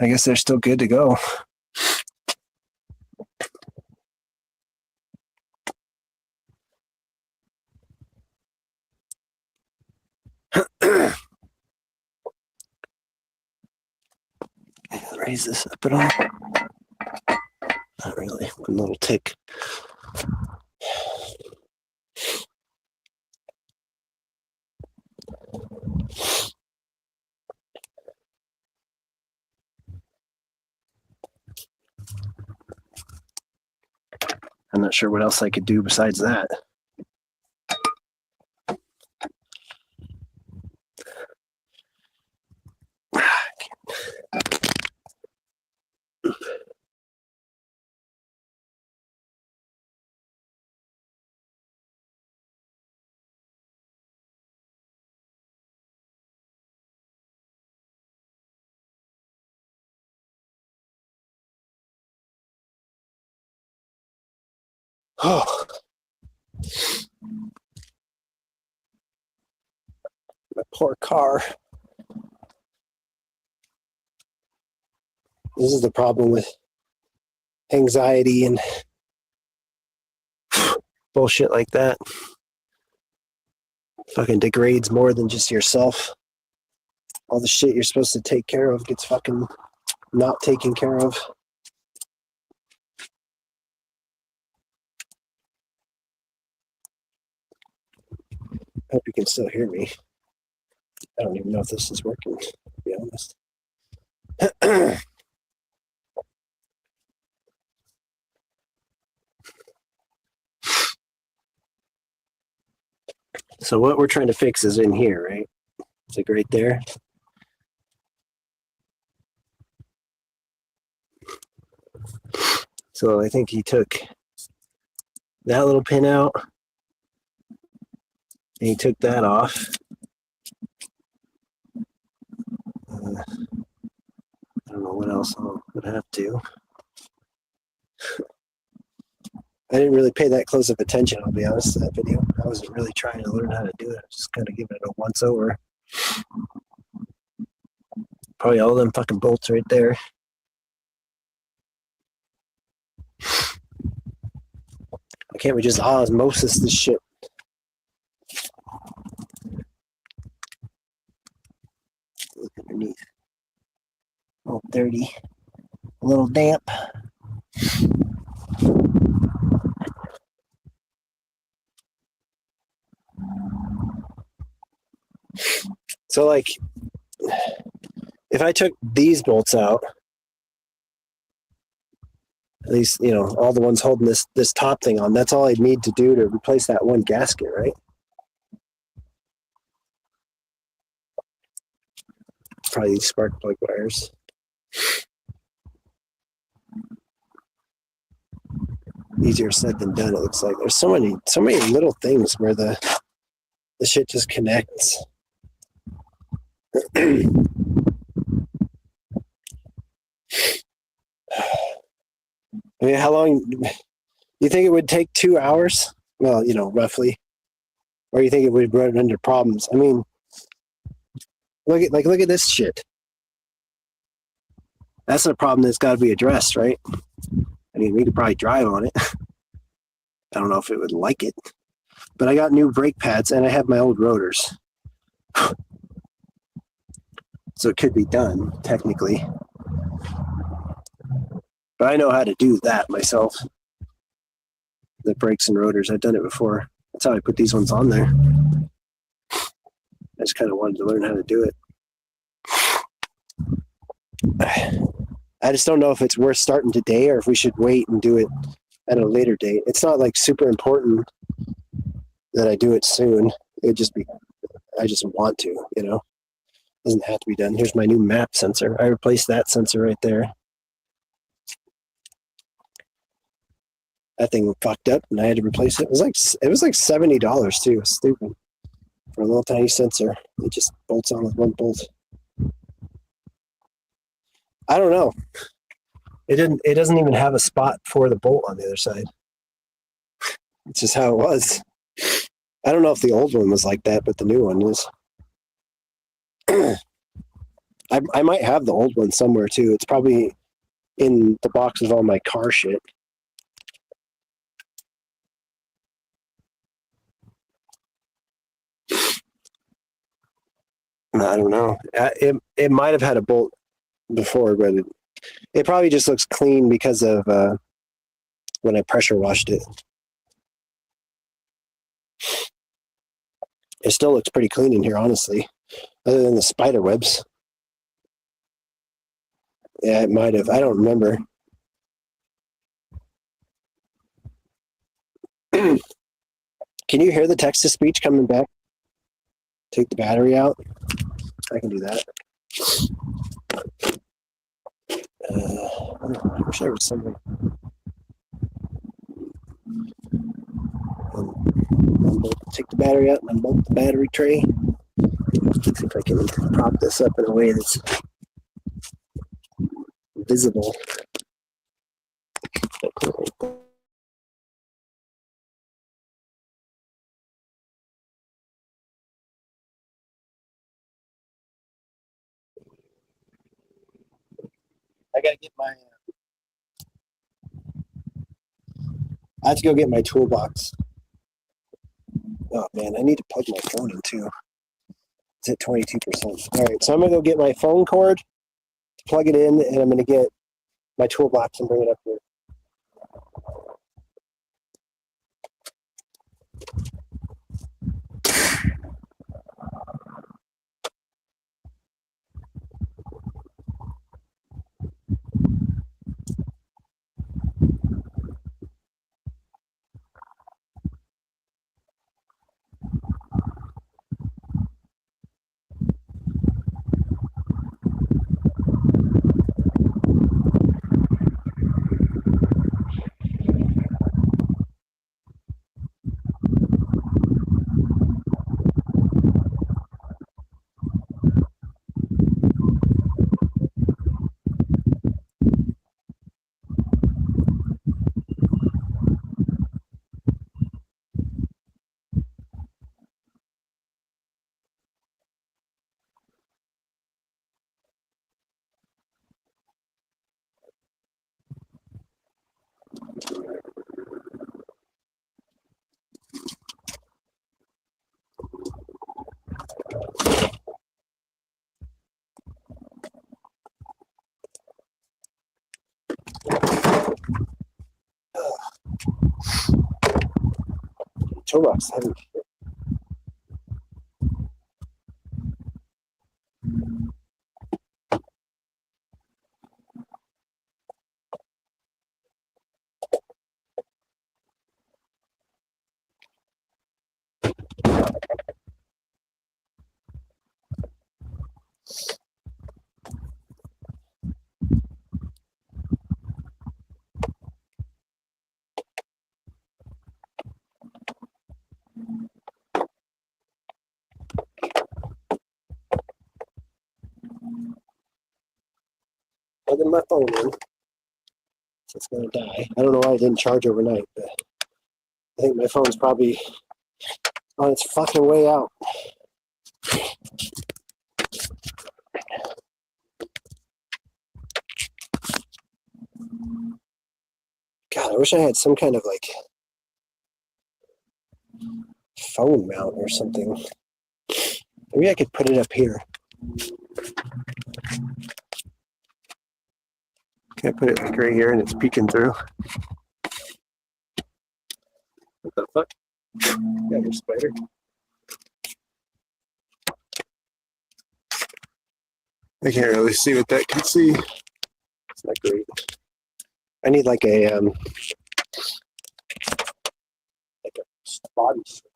I guess they're still good to go. Raise this up at all? Not really. One little tick. I'm not sure what else I could do besides that. Oh, my poor car. This is the problem with anxiety and bullshit like that. Fucking degrades more than just yourself. All the shit you're supposed to take care of gets fucking not taken care of. Hope you can still hear me. I don't even know if this is working, to be honest. So what we're trying to fix is in here, right? It's like right there. So I think he took that little pin out, and he took that off. I don't know what else I would have to. I didn't really pay that close of attention, I'll be honest, to that video. I wasn't really trying to learn how to do it. I was just kind of giving it a once over. Probably all them fucking bolts right there. Why can't we just osmosis this shit? Look underneath. All dirty. A little damp. So like, if I took these bolts out, at least, you know, all the ones holding this top thing on, that's all I'd need to do to replace that one gasket, right? Probably these spark plug wires. Easier said than done, it looks like. There's so many little things where the shit just connects. I mean, how long you think it would take? 2 hours? Well, you know, roughly. Or you think it would run into problems? I mean, look at this shit. That's a problem that's got to be addressed, right? I mean, we could probably drive on it. I don't know if it would like it, but I got new brake pads and I have my old rotors. So it could be done, technically. But I know how to do that myself. The brakes and rotors, I've done it before. That's how I put these ones on there. I just kind of wanted to learn how to do it. I just don't know if it's worth starting today or if we should wait and do it at a later date. It's not like super important that I do it soon. It'd just be, I just want to, you know. Doesn't have to be done. Here's my new map sensor. I replaced that sensor right there. That thing fucked up and I had to replace it. It was like $70 too. It was stupid. For a little tiny sensor. It just bolts on with one bolt. I don't know. It doesn't even have a spot for the bolt on the other side. It's just how it was. I don't know if the old one was like that, but the new one is. I might have the old one somewhere too. It's probably in the box of all my car shit. I don't know. It might have had a bolt before, but it probably just looks clean because of when I pressure washed it. It still looks pretty clean in here, honestly, other than the spider webs. Yeah, it might have. I don't remember. Can you hear the text-to-speech coming back? Take the battery out. I can do that. I wish there was something. Take the battery out and unbolt the battery tray. See if I can prop this up in a way that's visible. gotta get my. I have to go get my toolbox. Oh man, I need to plug my phone in too. It's at 22%. All right, so I'm gonna go get my phone cord, plug it in, and I'm gonna get my toolbox and bring it up here. Toolbox heavy. Plugging my phone in. So it's gonna die. I don't know why I didn't charge overnight, but I think my phone's probably on its fucking way out. God, I wish I had some kind of like phone mount or something. Maybe I could put it up here. Can I put it like right here and it's peeking through? What the fuck? Got your spider. I can't really see what that can see. It's not great. I need like a body strap.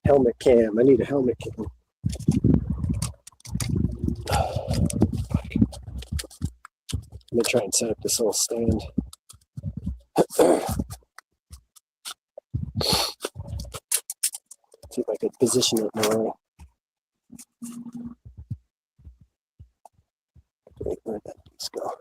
Helmet cam. I need a helmet cam. I'm gonna try and set up this little stand. See if I could position it more. Wait, where'd that piece go?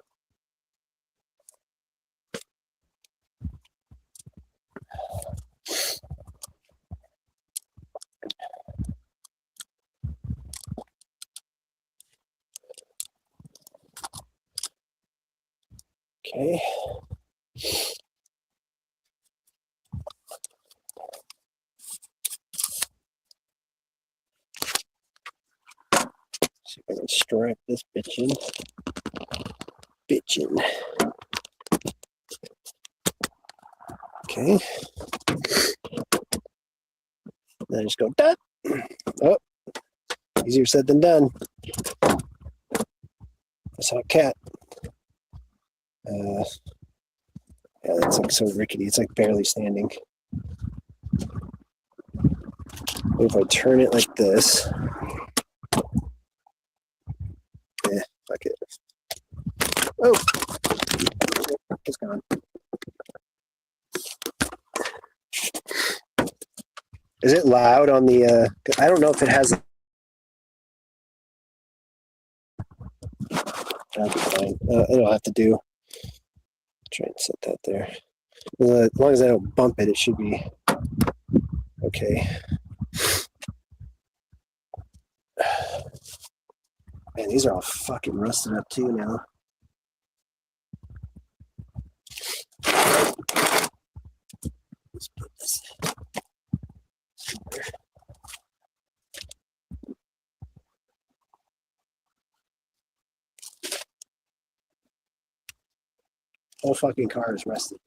Okay. See if I can strap this bitch in. Okay. Then I just go done. Oh, easier said than done. I saw a cat. Yeah, that's like so rickety. It's like barely standing. What if I turn it like this? Yeah, fuck it. Oh, it's gone. Is it loud on the? I don't know if it has. That'll be fine. It'll have to do. Try and set that there. As long as I don't bump it, it should be okay. Man, these are all fucking rusted up too now. Let's put this there. Whole fucking car is rusted.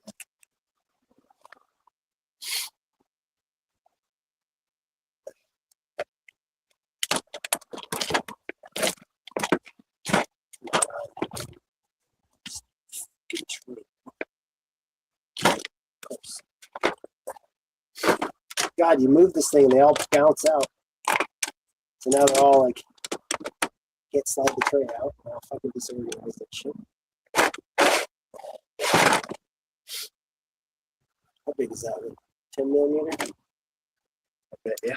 God, you move this thing and they all bounce out. So now they're all like, can't slide the tray out. I'll fucking disorganize that shit. How big is that one? 10 millimeter? I bet, yeah.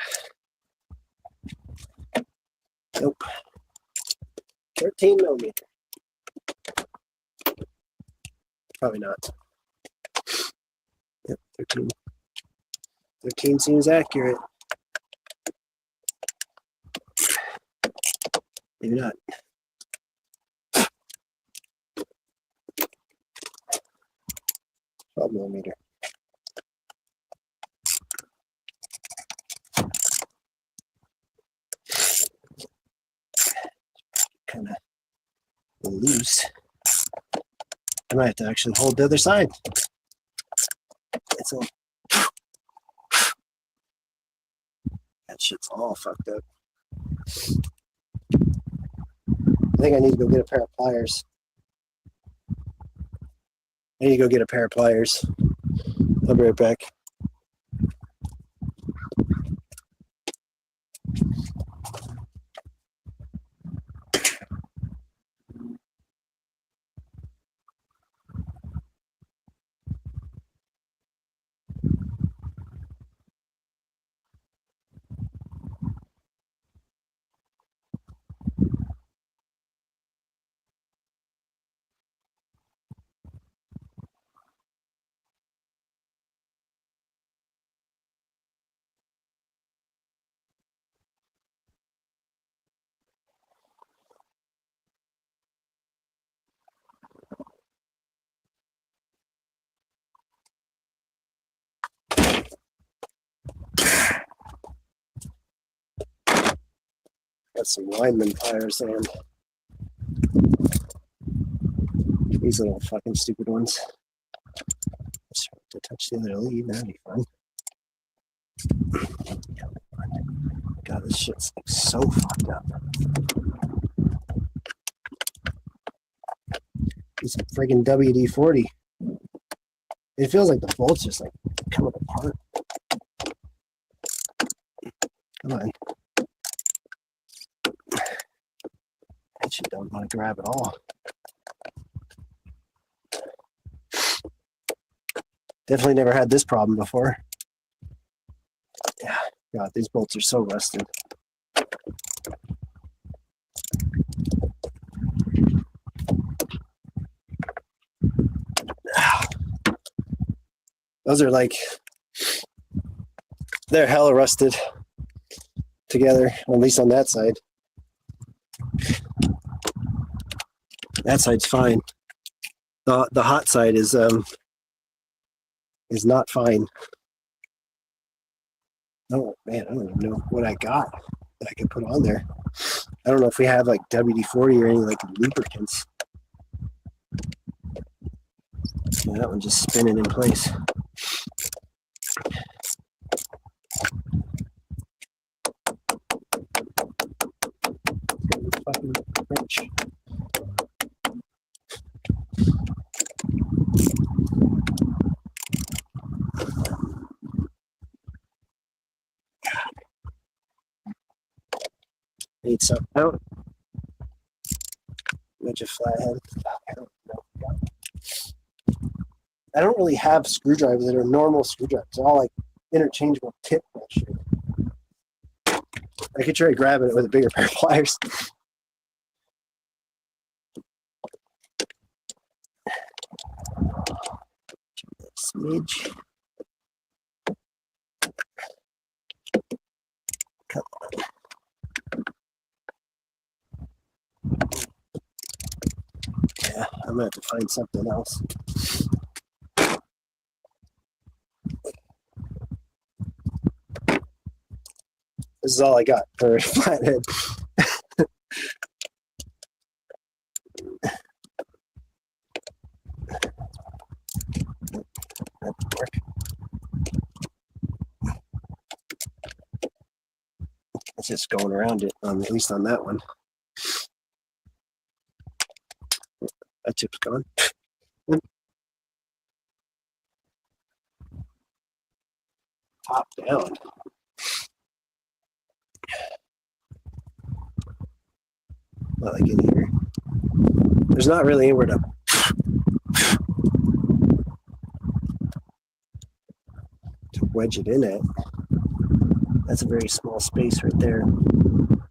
Nope. 13 millimeter. Probably not. Yep, 13. 13 seems accurate. Maybe not. Millimeter. Kind of loose. I might have to actually hold the other side. It's all that shit's all fucked up. I think I need to go get a pair of pliers. I need to go get a pair of pliers. I'll be right back. Got some lineman pliers and these little fucking stupid ones. Just have to touch the other lead, that'd be fun. God, this shit's like so fucked up. It's a friggin' WD-40. It feels like the bolts just like coming apart. Come on. I just don't want to grab it all. Definitely never had this problem before. Yeah, God, these bolts are so rusted. Those are like, they're hella rusted together, at least on that side. That side's fine. The hot side is not fine. Oh man, I don't even know what I got that I can put on there. I don't know if we have like WD-40 or any like lubricants. Yeah, that one's just spinning in place. Fucking wrench. Need some out. Bunch of flathead. I don't know. I don't really have screwdrivers that are normal screwdrivers. They're all like interchangeable tip bullshit. I could try grabbing it with a bigger pair of pliers. Smidge. Come on. Yeah, I'm gonna have to find something else. This is all I got for a flathead. That didn't work. It's just going around it, at least on that one. That tip's gone. Top down. Well, I get here. There's not really anywhere to wedge it in at. That's a very small space right there. You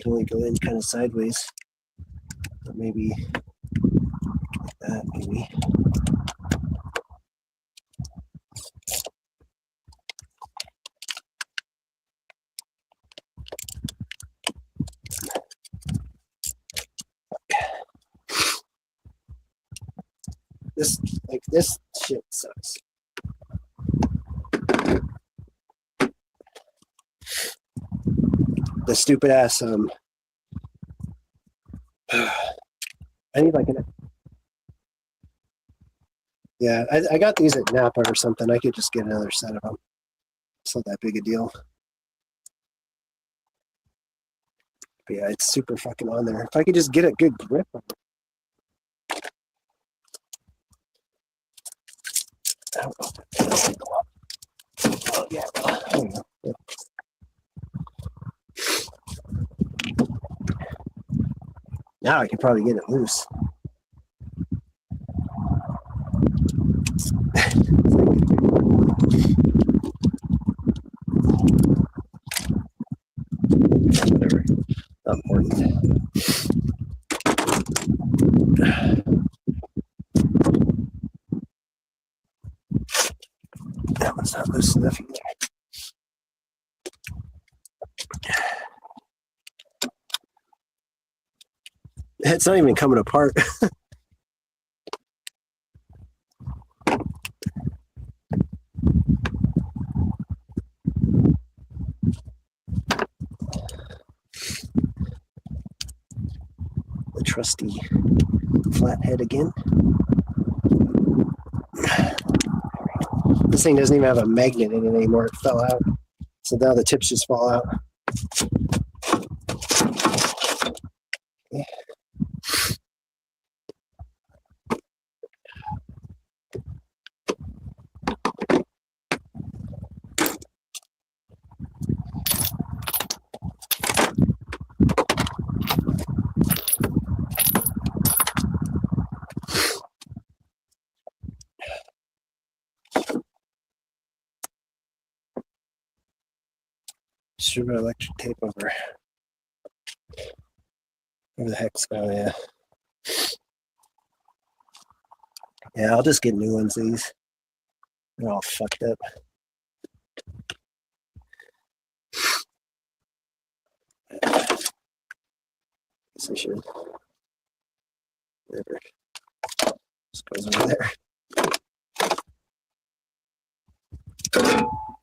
can only go in kind of sideways. But maybe like that, maybe. This shit sucks. The stupid ass I need like an yeah, I got these at Napa or something. I could just get another set of them. It's not that big a deal. But yeah, it's super fucking on there. If I could just get a good grip on it. Oh, yeah. Oh, yeah. Now I could probably get it loose. Whatever. Not important. That one's not loose enough either. It's not even coming apart. The trusty flathead again. This thing doesn't even have a magnet in it anymore. It fell out. So now the tips just fall out. Yeah. Sugar electric tape over the hex. Oh yeah. Yeah, I'll just get new ones. These they're all fucked up. Guess I should. Whatever. Just goes over there.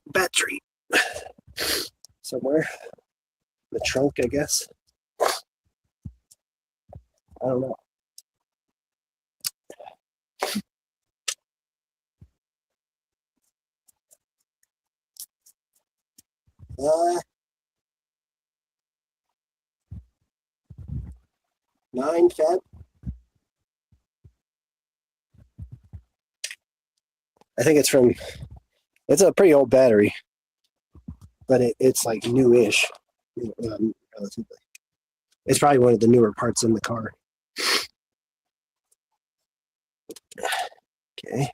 Battery. Somewhere. The trunk, I guess. I don't know. Uh, 9 Feb. I think it's from. It's a pretty old battery, but it's like newish, relatively. It's probably one of the newer parts in the car. Okay.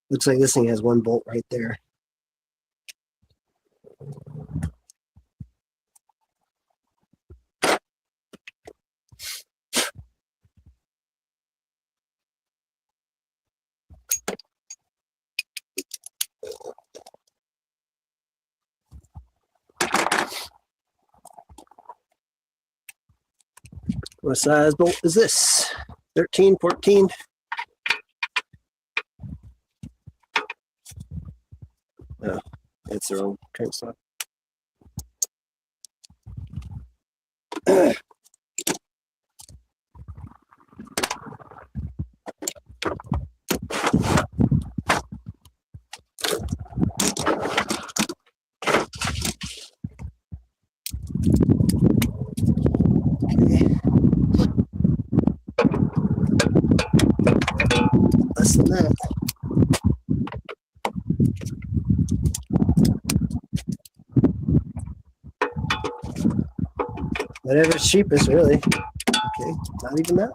Looks like this thing has one bolt right there. What size bolt is this? 13, 14? No, it's the wrong crank slot. Less than that. Whatever's cheapest, really. Okay, not even that.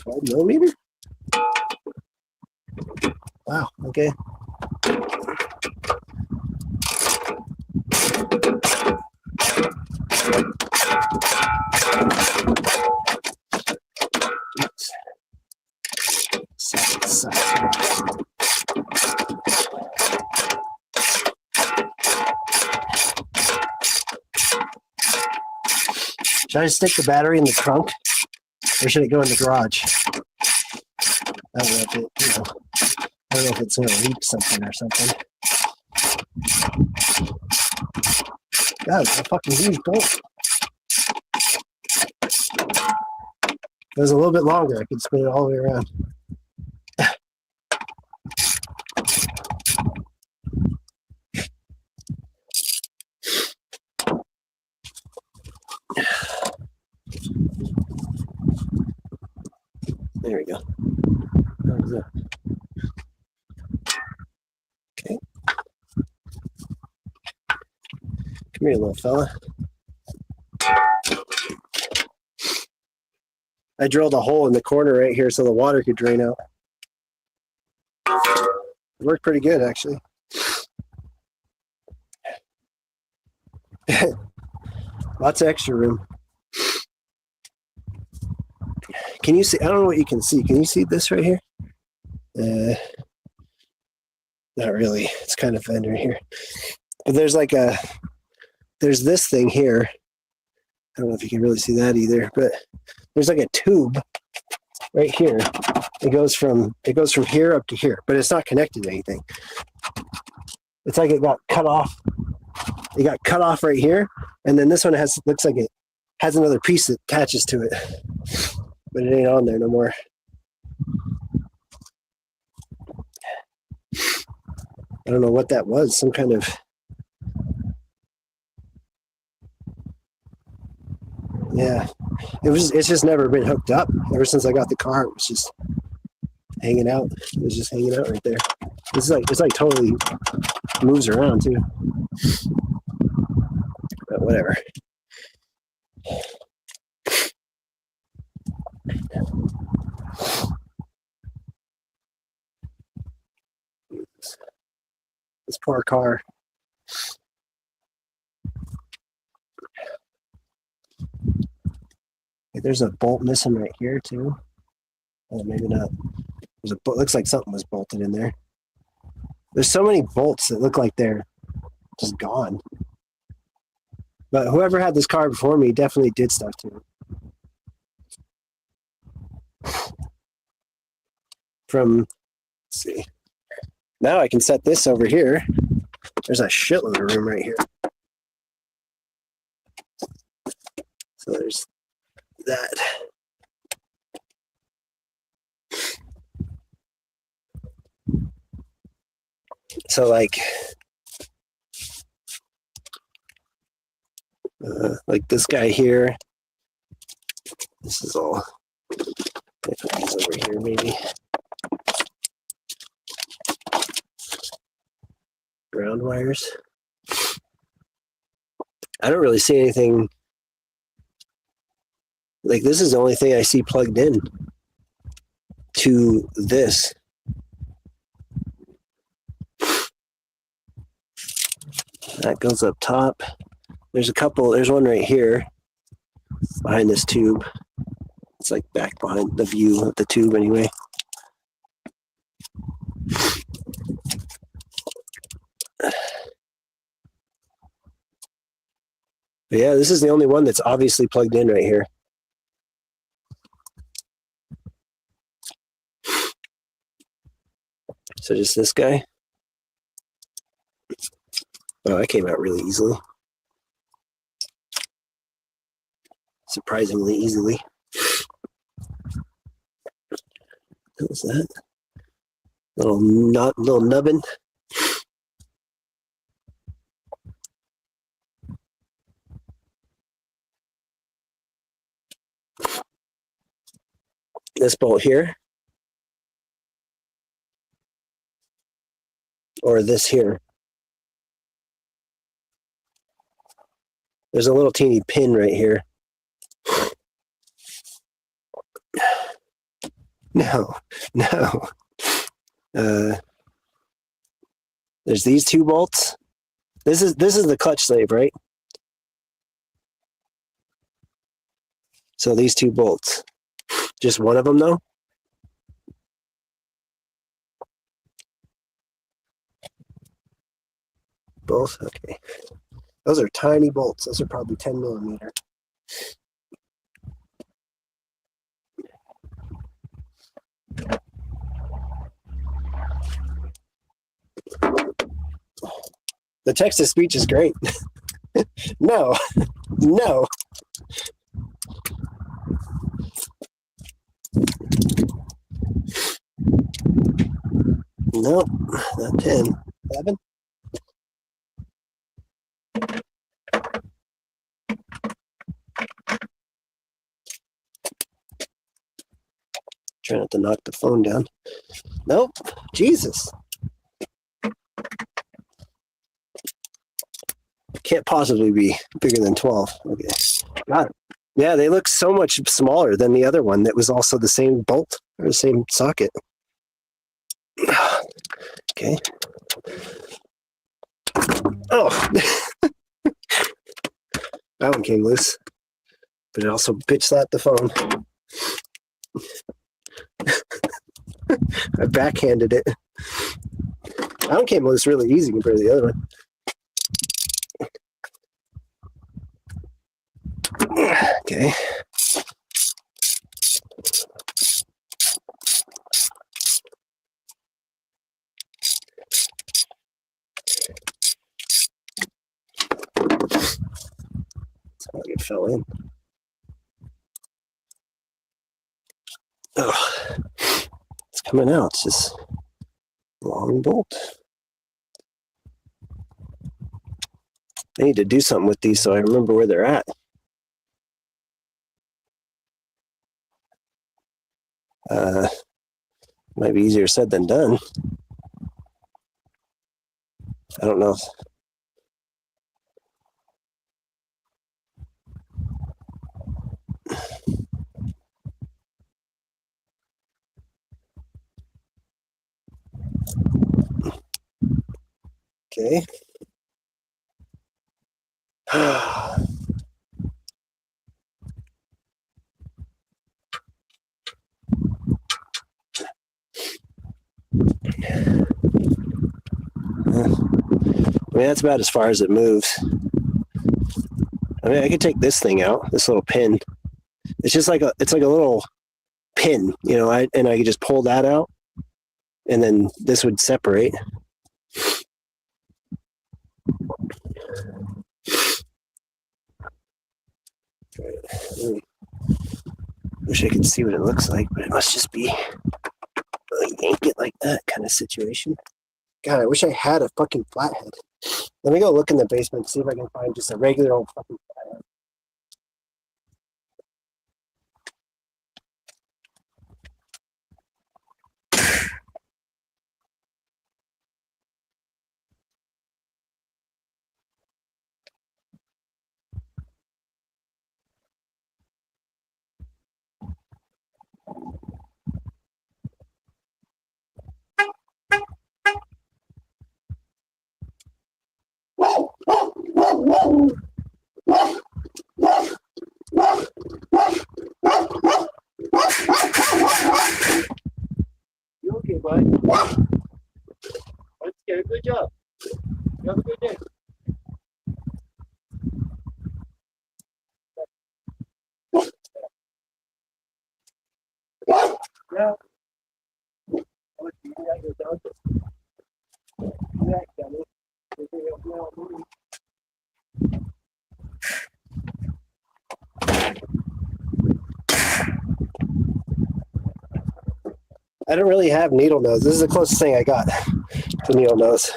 $12mm? Wow, okay. Should I stick the battery in the trunk, or should it go in the garage? I don't know if it, I don't know if it's going to leak something or something. God, it's a fucking huge bolt. If it was a little bit longer, I could spin it all the way around. There we go. Okay. Come here, little fella. I drilled a hole in the corner right here so the water could drain out. It worked pretty good, actually. Lots of extra room. Can you see? I don't know what you can see. Can you see this right here? Not really. It's kind of under here. But there's like there's this thing here. I don't know if you can really see that either, but there's like a tube right here. It goes from here up to here, but it's not connected to anything. It's like it got cut off. It got cut off right here, and then this one looks like it has another piece that attaches to it. But it ain't on there no more. I don't know what that was. Some kind of... Yeah. It's just never been hooked up. Ever since I got the car, it was just hanging out. It was just hanging out right there. It's like totally moves around too. But whatever. This poor car. Okay, there's a bolt missing right here too. Oh, maybe not. There's a looks like something was bolted in there. There's so many bolts that look like they're just gone. But whoever had this car before me definitely did stuff to it. Let's see. Now I can set this over here. There's a shitload of room right here. So there's that. So like this guy here. This is all. I put these over here maybe. Ground wires. I don't really see anything. Like this is the only thing I see plugged in to this. That goes up top. There's one right here behind this tube. It's like back behind the view of the tube anyway. But yeah, this is the only one that's obviously plugged in right here. So just this guy. Oh, that came out really easily. Surprisingly easily. What was that? Little nubbin. This bolt here. Or this here. There's a little teeny pin right here. No. There's these two bolts. This is the clutch slave, right? So these two bolts. Just one of them though? Both? Okay. Those are tiny bolts. Those are probably 10 millimeter. The text to speech is great. No. No. Nope. Not 10. 11? Try not to knock the phone down. Nope. Jesus. Can't possibly be bigger than 12. Okay. God. Yeah, they look so much smaller than the other one that was also the same bolt or the same socket. Okay. Oh. That one came loose. But it also bitch slapped the phone. I backhanded it. That one came loose really easy compared to the other one. Okay. That's how it fell in. Oh, it's coming out. It's just a long bolt. I need to do something with these so I remember where they're at. Might be easier said than done. I don't know. Okay. I mean, that's about as far as it moves. I mean, I could take this thing out, this little pin. It's just like a little pin, you know, and I could just pull that out, and then this would separate. Wish I could see what it looks like, but it must just be a yank it like that kind of situation. God, I wish I had a fucking flathead. Let me go look in the basement, see if I can find just a regular old fucking flathead. You okay, bud? Let's get a good job. You have a good day. Yeah. I don't really have needle nose. This is the closest thing I got to needle nose.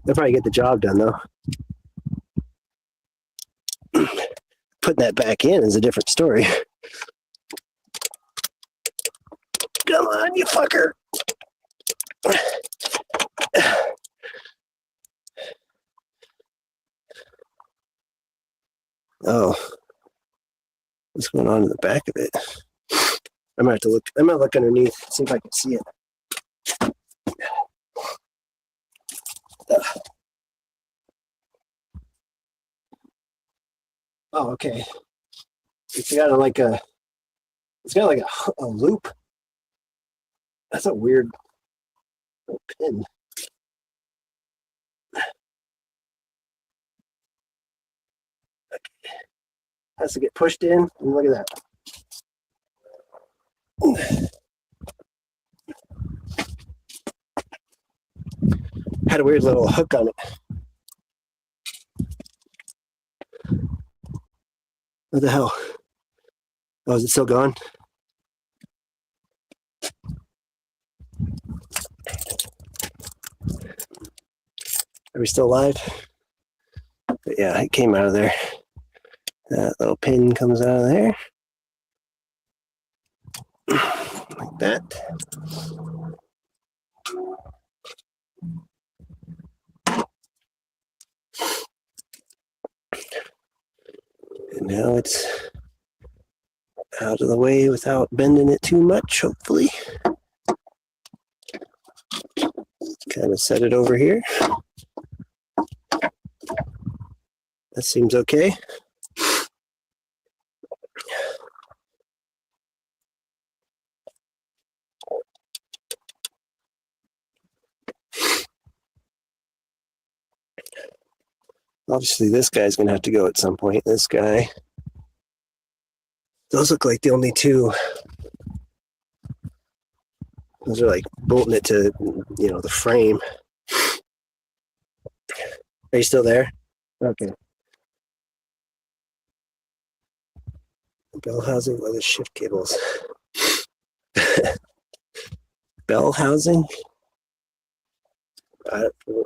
They'll probably get the job done though. Putting that back in is a different story. Come on, you fucker. Oh, what's going on in the back of it? I might have to look. I might look underneath, see if I can see it. Oh, okay. It's got like a. It's got like a loop. That's a weird pin. Okay. Has to get pushed in. And look at that. Had a weird little hook on it. What the hell? Oh, is it still gone? Are we still alive? But yeah, it came out of there. That little pin comes out of there. Like that. And now it's out of the way without bending it too much, hopefully. Kind of set it over here. That seems okay. Obviously, this guy's going to have to go at some point. This guy. Those look like the only two. Those are like bolting it to, the frame. Are you still there? Okay. Bell housing, leather shift cables. Bell housing?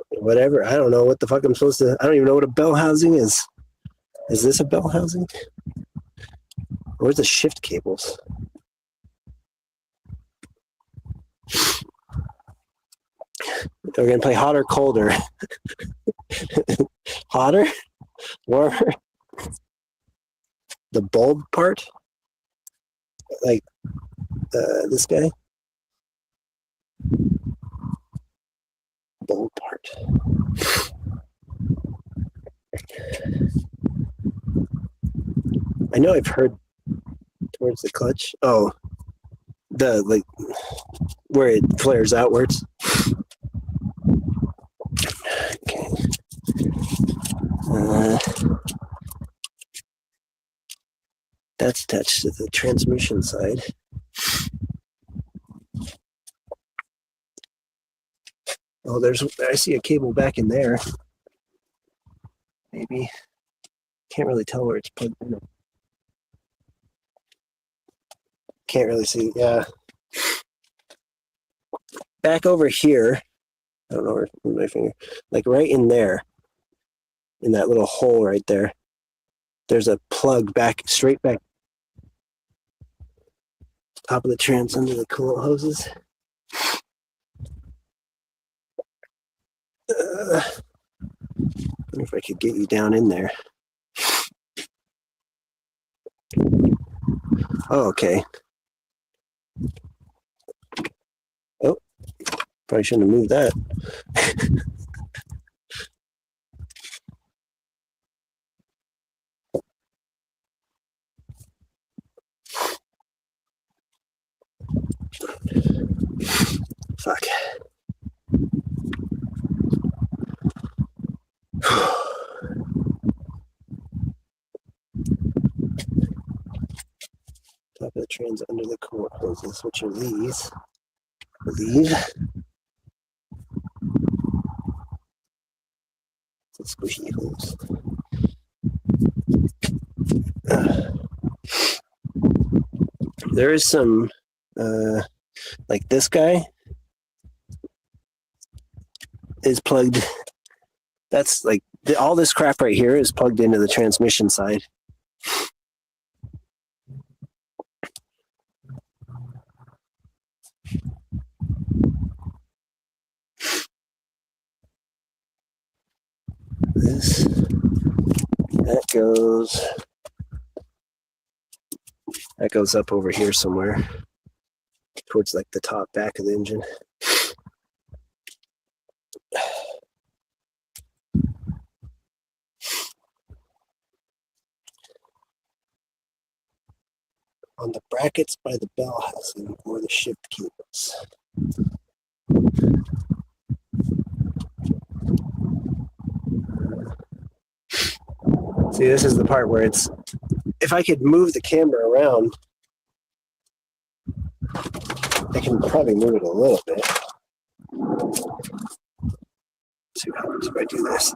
Whatever. I don't know what the fuck I'm supposed to. I don't even know what a bell housing is. Is this a bell housing? Where's the shift cables? We're gonna play hot or colder. Hotter? Warmer? The bulb part? Like this guy? Bulb part. I know I've heard towards the clutch. Oh, where it flares outwards. Okay. That's attached to the transmission side. Oh, I see a cable back in there. Maybe. Can't really tell where it's plugged in. Can't really see. Yeah. Back over here. I don't know where with my finger. Like right in there. In that little hole right there. There's a plug straight back. Top of the trans under the coolant hoses. I wonder if I could get you down in there. Oh, okay. Oh, probably shouldn't have moved that. Fuck. Top of the strands under the cord hoses, which are these, I believe. The squishy hose. There is some, like this guy is plugged. That's like all this crap right here is plugged into the transmission side. This, that goes up over here somewhere towards like the top back of the engine. On the brackets by the bell housing or the shift cables. See, this is the part where it's, if I could move the camera around, I can probably move it a little bit. Let's see what happens if I do this.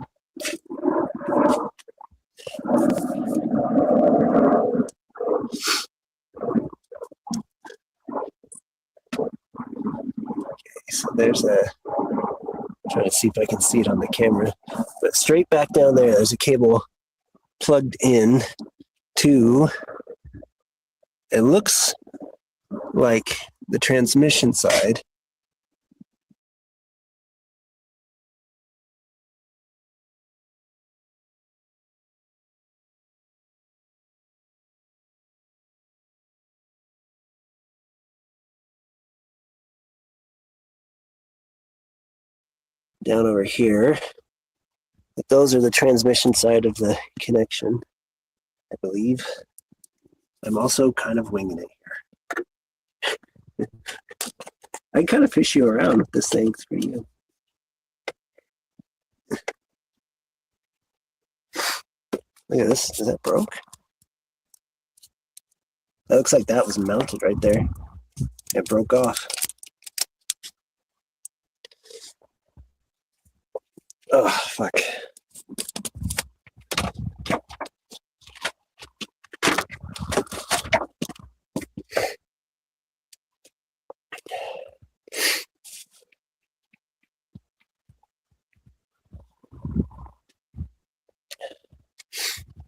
Okay, so there's a, I'm trying to see if I can see it on the camera, but straight back down there, there's a cable plugged in to, it looks like the transmission side. Down over here. But those are the transmission side of the connection, I believe. I'm also kind of winging it here. I kind of fish you around with this thing for you. Look at this. Is that broke? That looks like that was mounted right there. It broke off. Oh, fuck.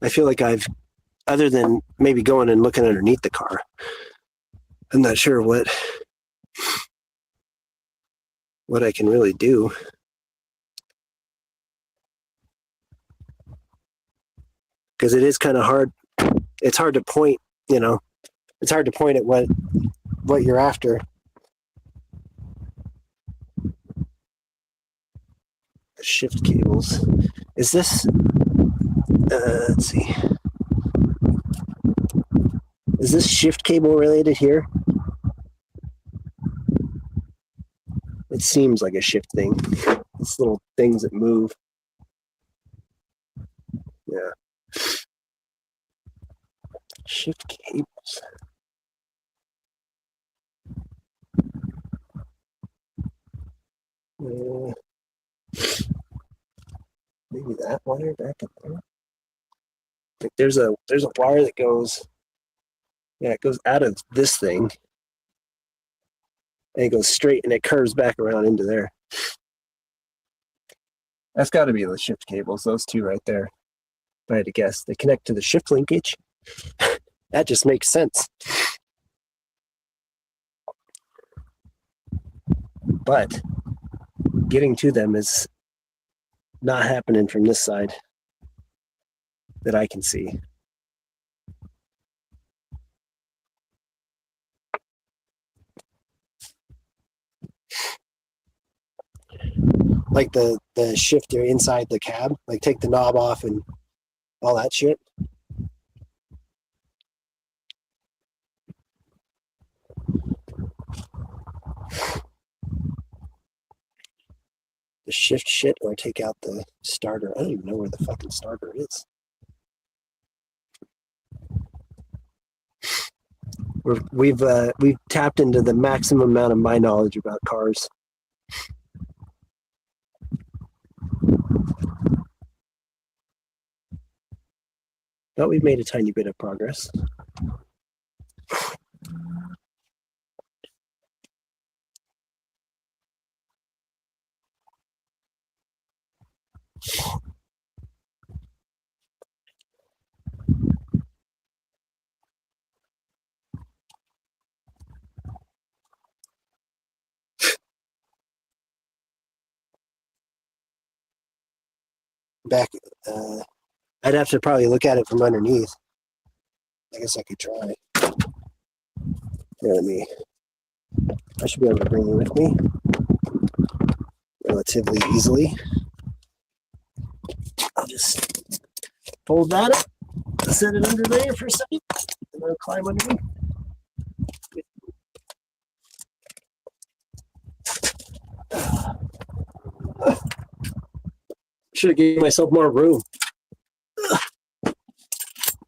I feel like I've, other than maybe going and looking underneath the car, I'm not sure what I can really do. Because it is kind of hard. It's hard to point, you know, it's hard to point at what you're after. Shift cables. Is this, let's see. Is this shift cable related here? It seems like a shift thing. It's little things that move. Yeah. Shift cables. Maybe that wire back up there. Like there's a wire that goes, yeah, it goes out of this thing and it goes straight and it curves back around into there. That's got to be the shift cables, those two right there. If I had to guess, they connect to the shift linkage. That just makes sense. But getting to them is not happening from this side that I can see. Like the shifter inside the cab, like take the knob off and all that shit. The shift shit or take out the starter. I don't even know where the fucking starter is. We've tapped into the maximum amount of my knowledge about cars. But we've made a tiny bit of progress. Back, I'd have to probably look at it from underneath. I guess I could try. Here, I should be able to bring it with me relatively easily. I'll just fold that up, set it under there for a second, and I'll climb underneath. Should have given myself more room.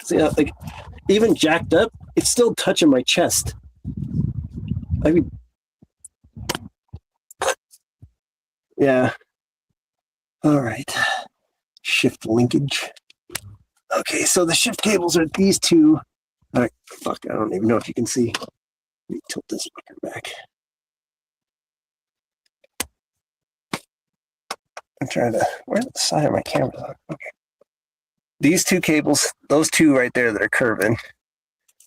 See, like, even jacked up, it's still touching my chest. I mean, yeah. All right. Shift linkage. Okay, so the shift cables are these two. All right, fuck, I don't even know if you can see. Let me tilt this fucker back. I'm trying to, where's the side of my camera? Okay. These two cables, those two right there that are curving,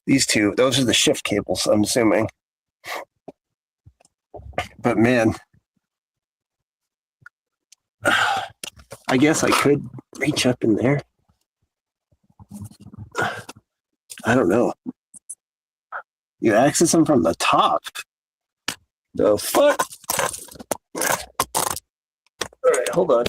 these two, those are the shift cables, I'm assuming. But man, I guess I could reach up in there. I don't know. You access them from the top. The fuck? All right, hold on.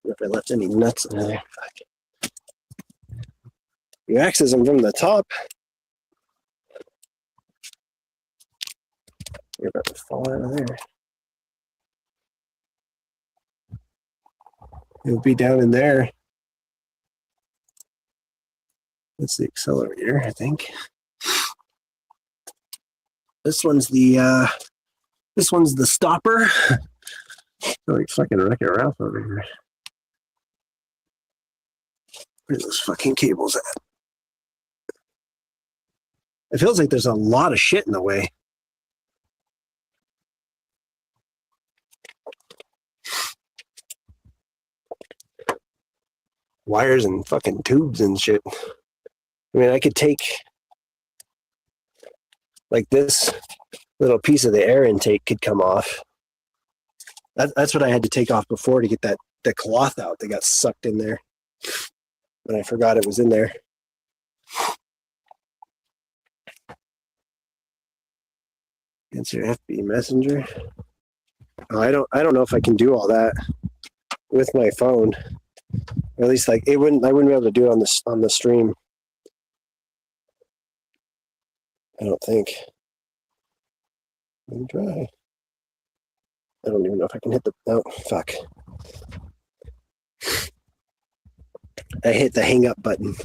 If I left any nuts in there. You access them from the top. You're about to fall out of there. It'll be down in there. That's the accelerator, I think. This one's the stopper. Like fucking Wreck-It Ralph over here. Where's those fucking cables at? It feels like there's a lot of shit in the way. Wires and fucking tubes and shit. I mean, I could take like this little piece of the air intake could come off. That's what I had to take off before to get the cloth out that got sucked in there. But I forgot it was in there. Answer FB Messenger. Oh, I don't know if I can do all that with my phone. Or at least like I wouldn't be able to do it on the stream. I don't think. Let me try. I don't even know if I can hit the fuck. I hit the hang up button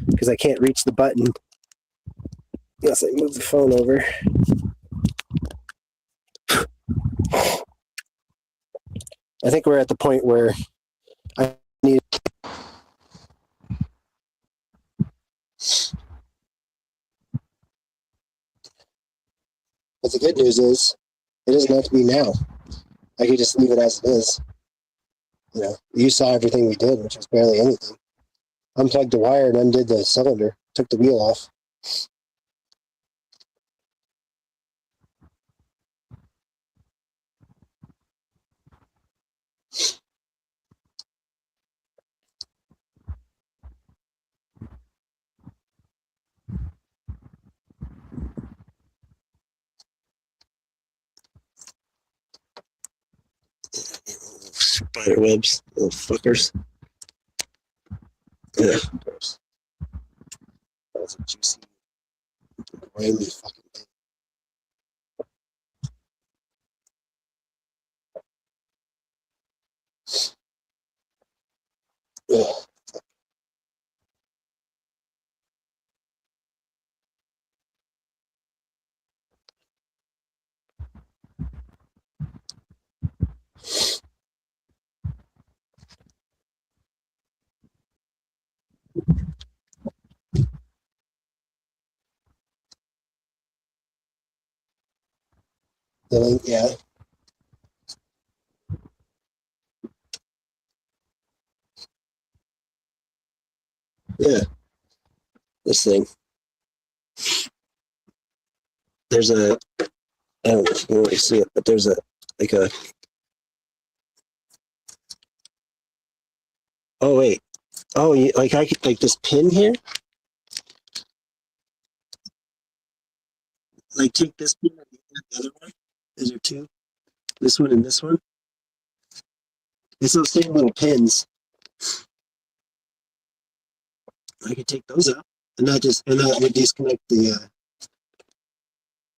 because I can't reach the button. Yes, I move the phone over. I think we're at the point where I need. But the good news is, it doesn't have to be now. I could just leave it as it is. You know, you saw everything we did, which was barely anything. Unplugged the wire and undid the cylinder, took the wheel off. Spider webs, little fuckers. Yeah, gross. That was a juicy, grimy fucking thing. The link, yeah. Yeah, this thing. There's a, I don't know if you can really see it, but there's a, like a, oh wait. Oh, like I could, like this pin here? Like take this pin and the other one. Is there two? This one and this one? It's those same little pins. I could take those out. And that would disconnect the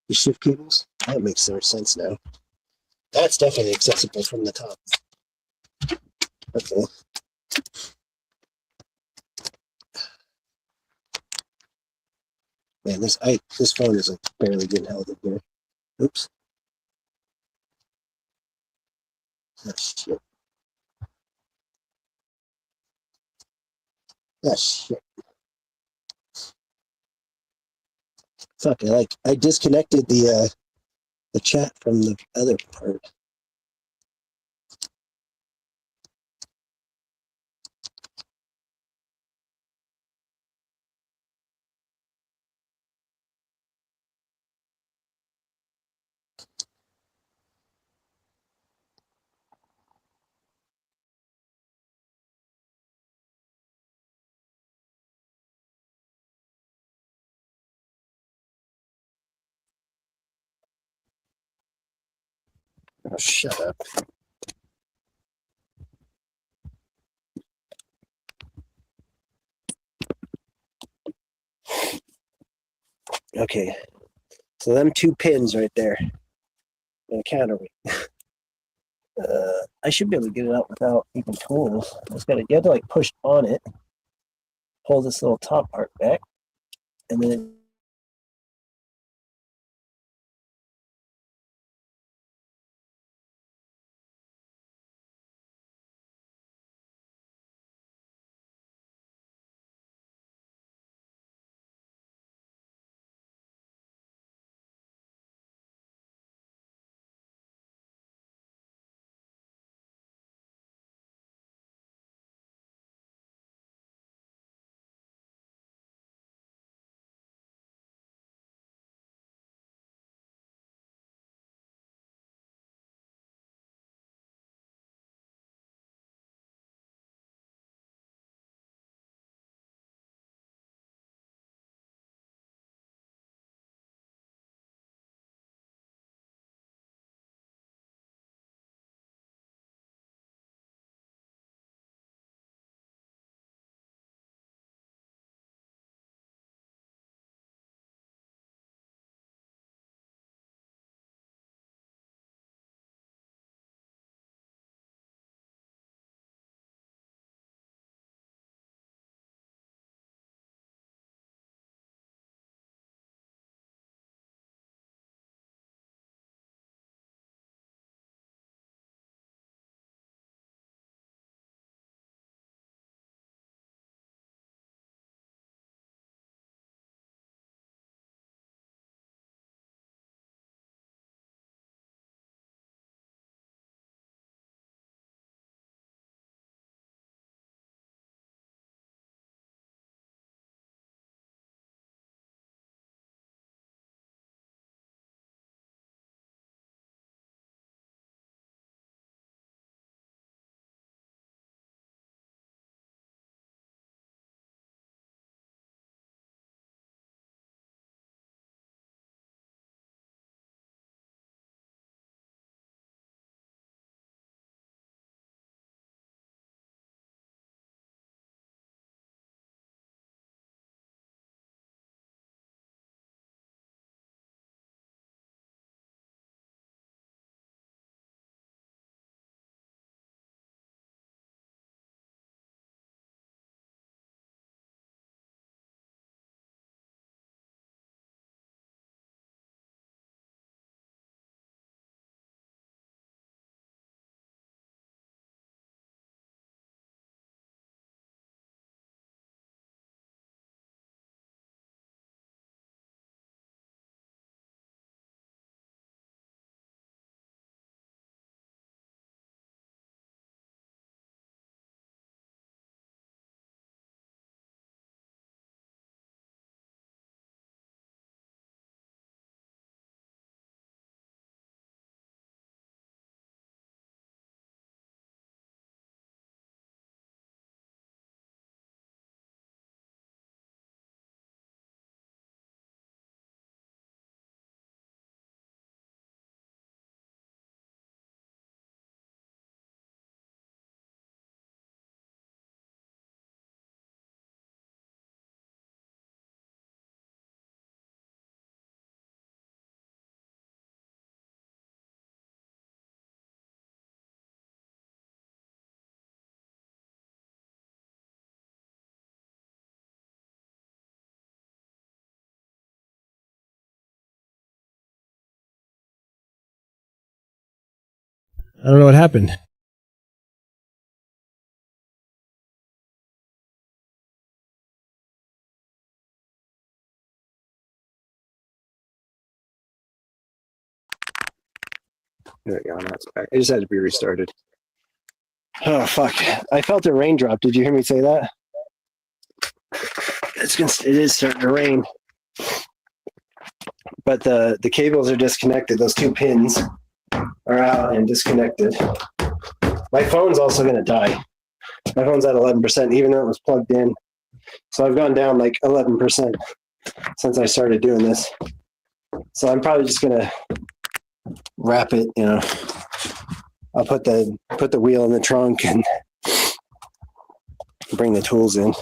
shift cables. That makes more sense now. That's definitely accessible from the top. Okay. Man, this phone is like barely getting held in here. Oops. Oh shit. Oh shit. Fuck, I disconnected the chat from the other part. Oh, shut up. Okay. So them two pins right there. And a counterweight. I should be able to get it out without even tools. You have to like push on it, hold this little top part back, and then I don't know what happened. There we go. Now it's back. It just had to be restarted. Oh fuck! I felt a raindrop. Did you hear me say that? It is starting to rain, but the cables are disconnected. Those two pins are out and disconnected. My phone's also gonna die. My phone's at 11%, even though it was plugged in. So I've gone down like 11% since I started doing this. So I'm probably just gonna wrap it. You know, I'll put the wheel in the trunk and bring the tools in.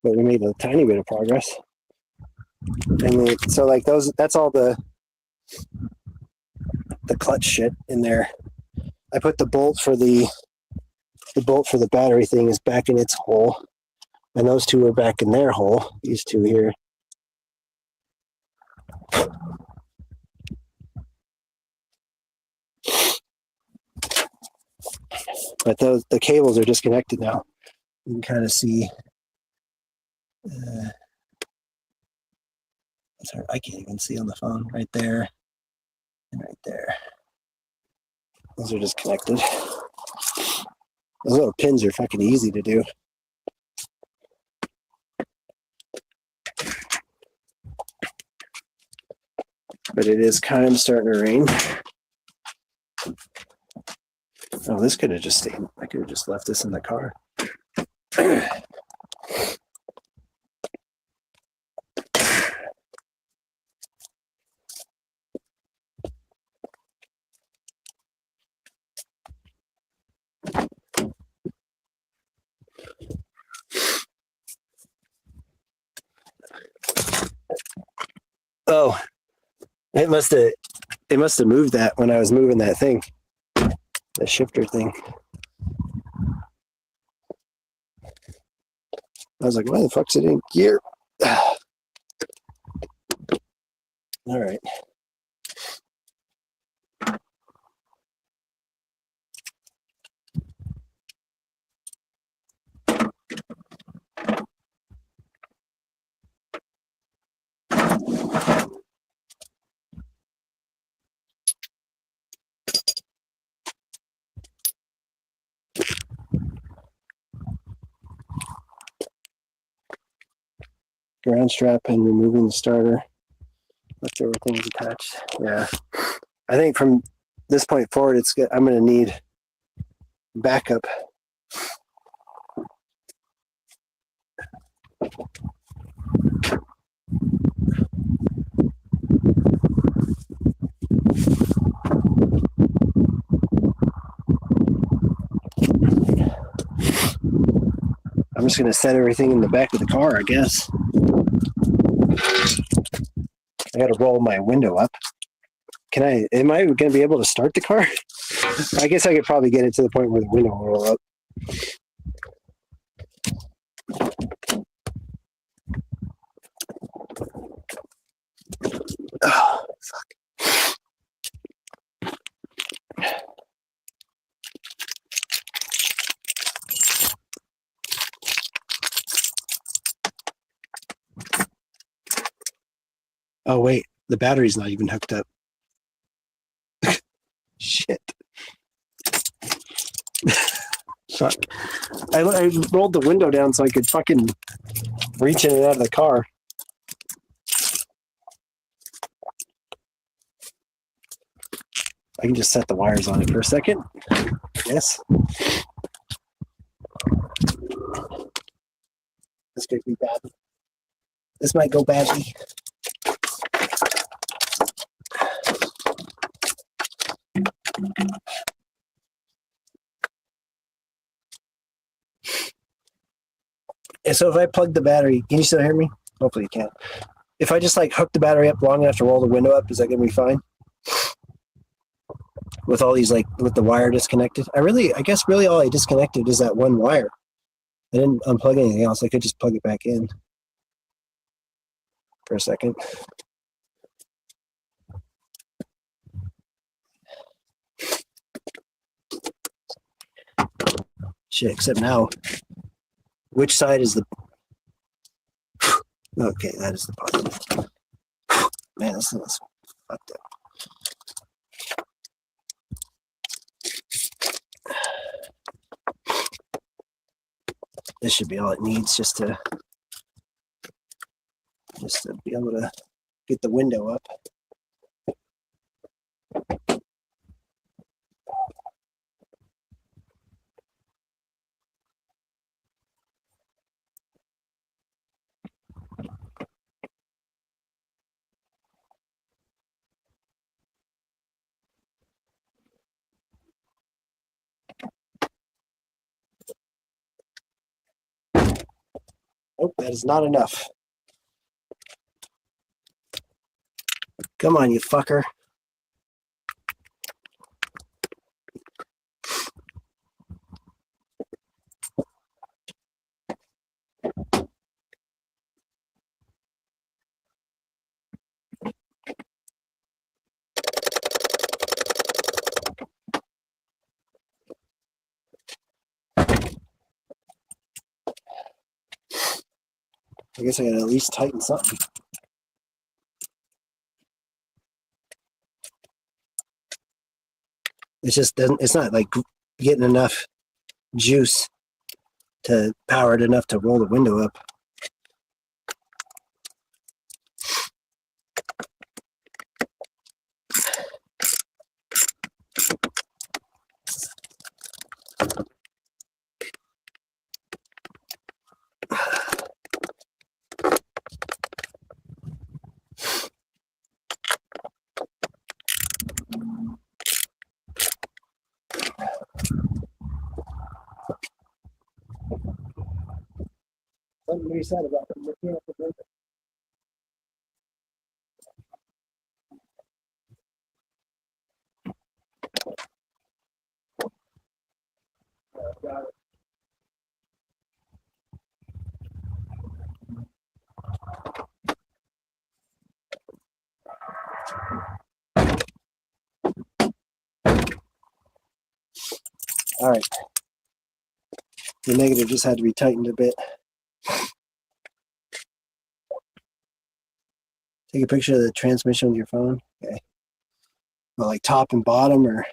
But we made a tiny bit of progress. And so like that's all the clutch shit in there. I put the bolt for the battery thing is back in its hole, and those two are back in their hole. These two here. But the cables are disconnected now. You can kind of see. It's hard. I can't even see on the phone. Right there and right there. Those are disconnected. Those little pins are fucking easy to do. But it is kind of starting to rain. Oh, this could have just stayed. I could have just left this in the car. Oh, it must have moved that when I was moving that thing, the shifter thing. I was like, why the fuck's it in gear? All right. Ground strap and removing the starter. Leftover things attached. Yeah. I think from this point forward, I'm going to need backup. I'm just going to set everything in the back of the car, I guess. I got to roll my window up. Am I going to be able to start the car? I guess I could probably get it to the point where the window will roll up. Oh, fuck. Oh, wait. The battery's not even hooked up. Shit. Fuck. I rolled the window down so I could fucking reach in and out of the car. I can just set the wires on it for a second. Yes. This could be bad. This might go badly. So if I plug the battery, can you still hear me? Hopefully you can. If I just like hook the battery up long enough to roll the window up, is that gonna be fine? With all these with the wire disconnected? I guess really all I disconnected is that one wire. I didn't unplug anything else. I could just plug it back in for a second. Shit, except now, which side is the... Okay, that is the positive. Man, this thing is fucked up. This should be all it needs just to be able to get the window up. Oh, that is not enough. Come on, you fucker. I guess I gotta at least tighten something. It just doesn't, it's not like getting enough juice to power it enough to roll the window up. Something to be said about looking at the window. Got it. All right. The negative just had to be tightened a bit. Take a picture of the transmission with your phone. Okay. Well, like top and bottom, or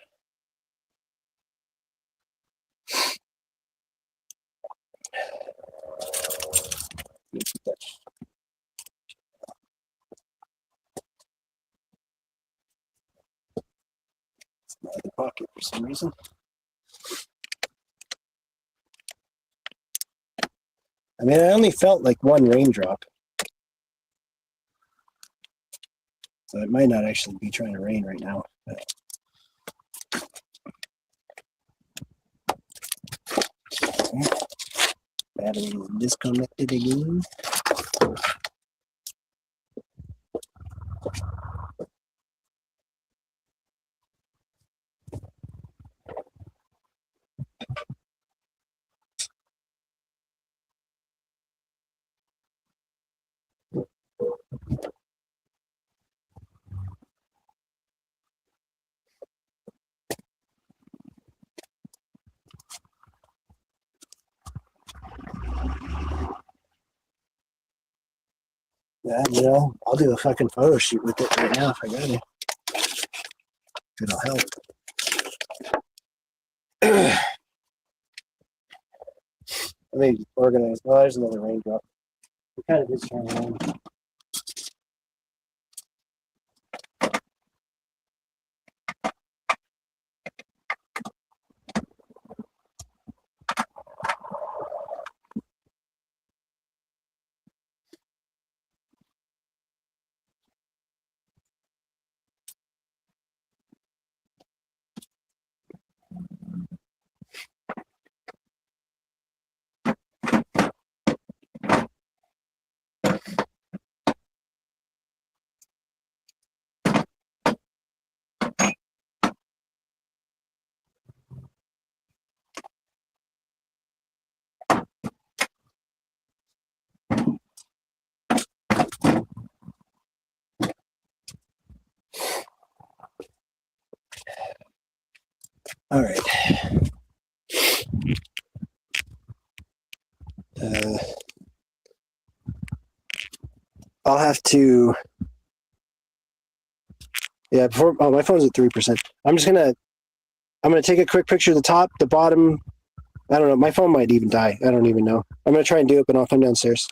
it's in my other pocket for some reason. I mean, I only felt like one raindrop. So it might not actually be trying to rain right now. But battery is disconnected again. Yeah, you know, I'll do a fucking photo shoot with it right now if I got it. If it'll help. Let me organize. Oh, there's another raindrop. It kind of is trying to rain. All right. I'll have to. Yeah, before. Oh, my phone's at 3%. I'm gonna take a quick picture of the top, the bottom. I don't know. My phone might even die. I don't even know. I'm gonna try and do it, but I'll come downstairs.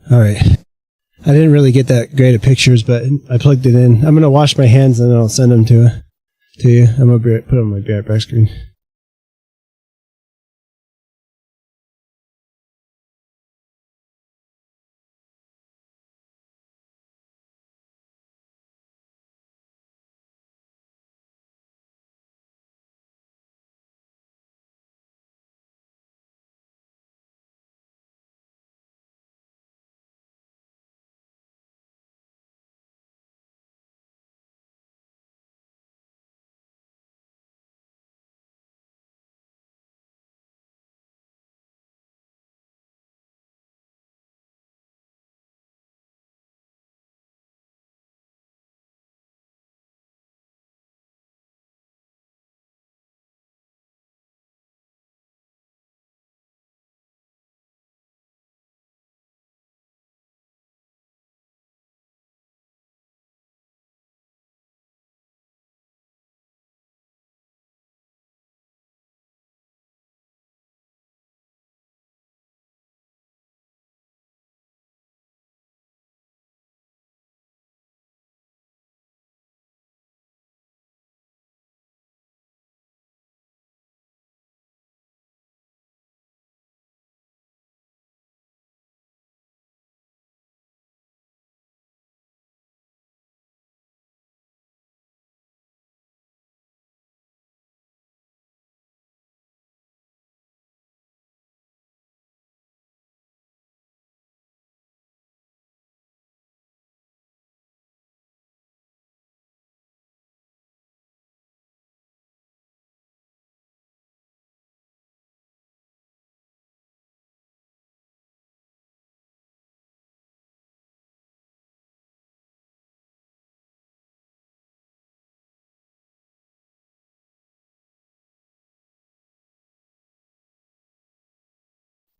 All right. I didn't really get that great of pictures, but I plugged it in. I'm gonna wash my hands and then I'll send them to you. I'm gonna put them on my back screen.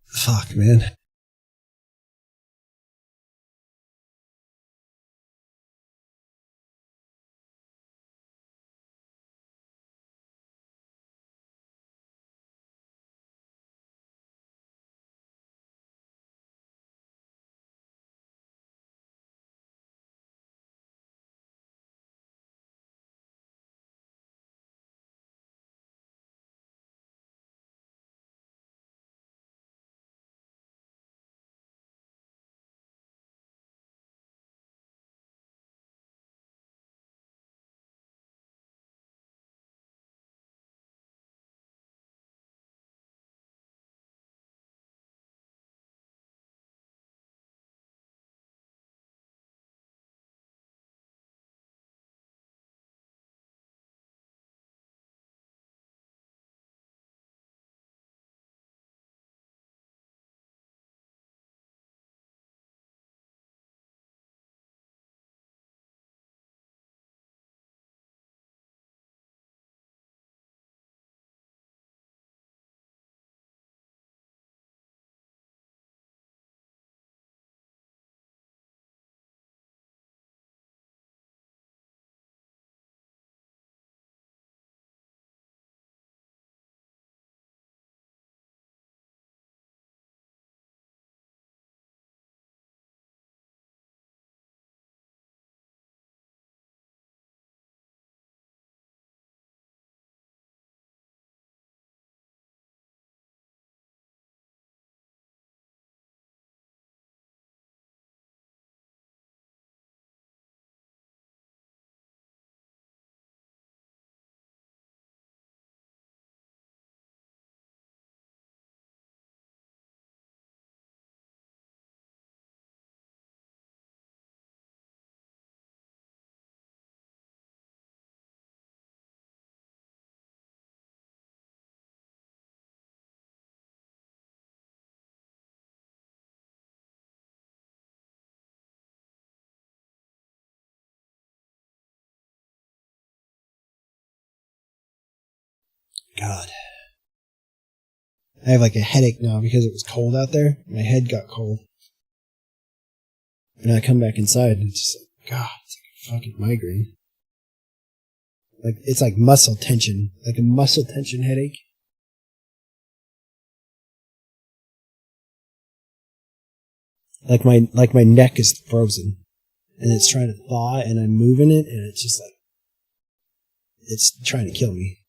Fuck, man. God. I have like a headache now because it was cold out there. My head got cold. And I come back inside and it's just like, God, it's like a fucking migraine. Like, it's like muscle tension. Like a muscle tension headache. Like my neck is frozen. And it's trying to thaw and I'm moving it and it's just like, it's trying to kill me.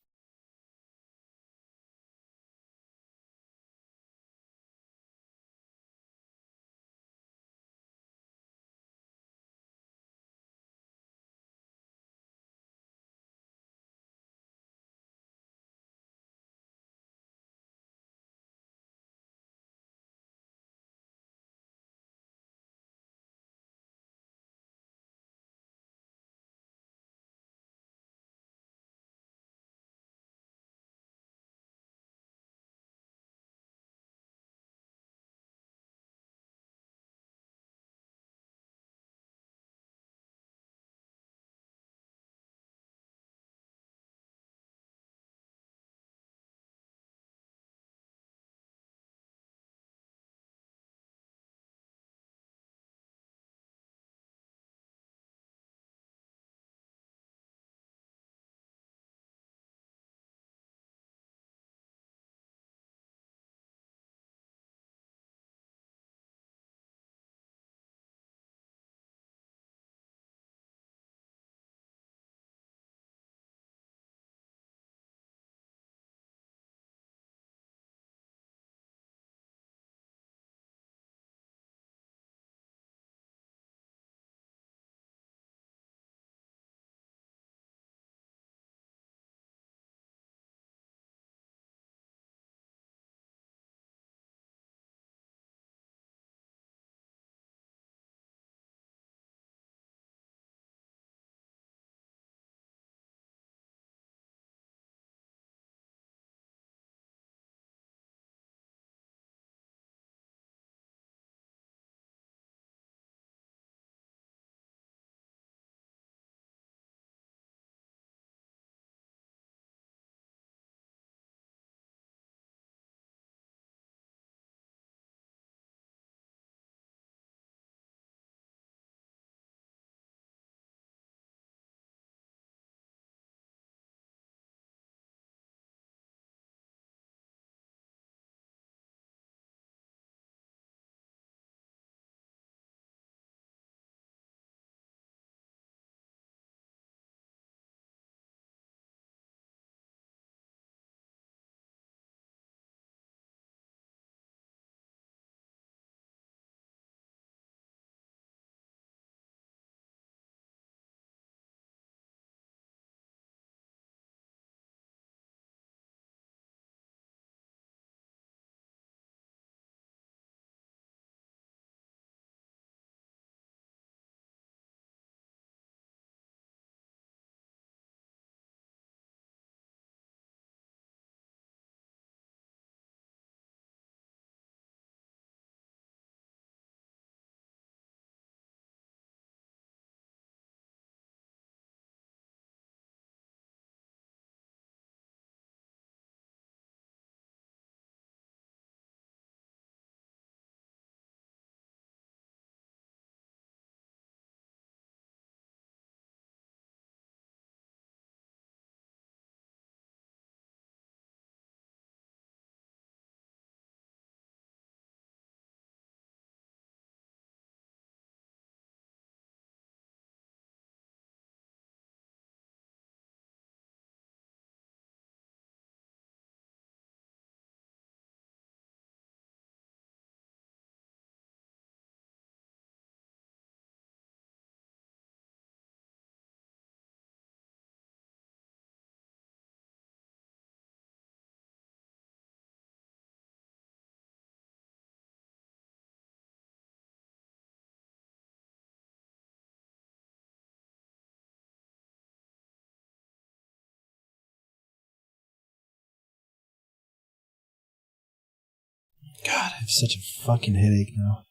God, I have such a fucking headache now.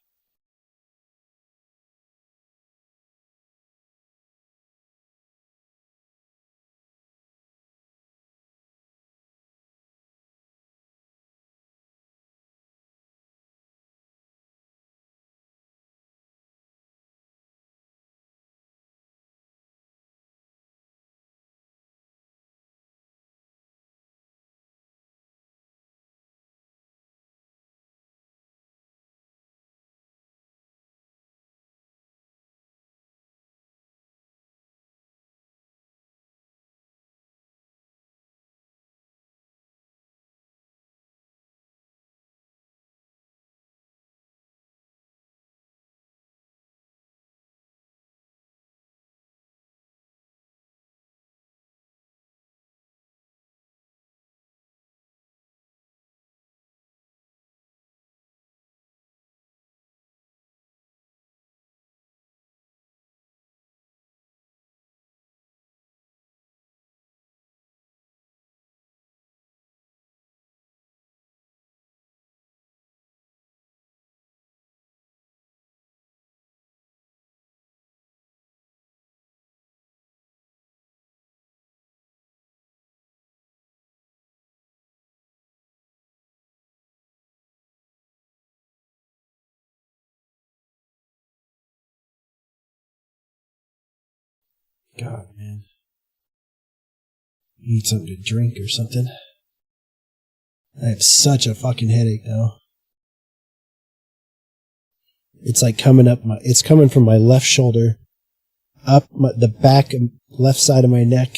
God, man. Need something to drink or something. I have such a fucking headache now. It's like it's coming from my left shoulder, up the back and left side of my neck,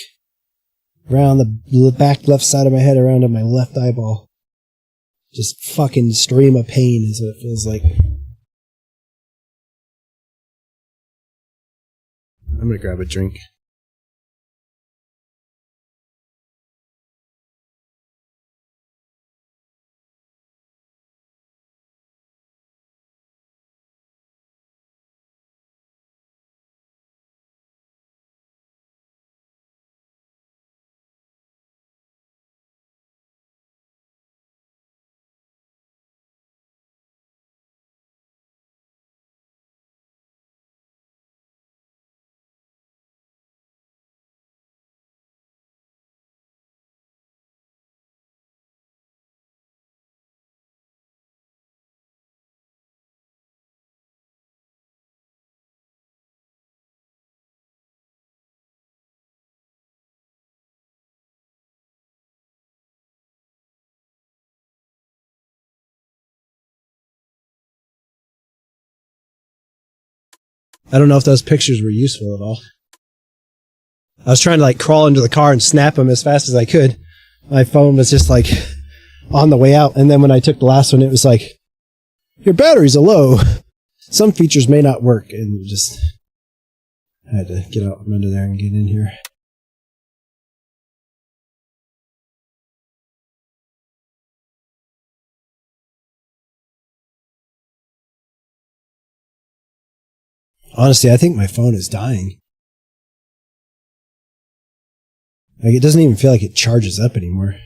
around the back left side of my head, around to my left eyeball. Just fucking stream of pain is what it feels like. I'm gonna grab a drink. I don't know if those pictures were useful at all. I was trying to like crawl into the car and snap them as fast as I could. My phone was just like on the way out. And then when I took the last one, it was like, your batteries are low. Some features may not work. And just, I had to get out from under there and get in here. Honestly, I think my phone is dying. Like, it doesn't even feel like it charges up anymore.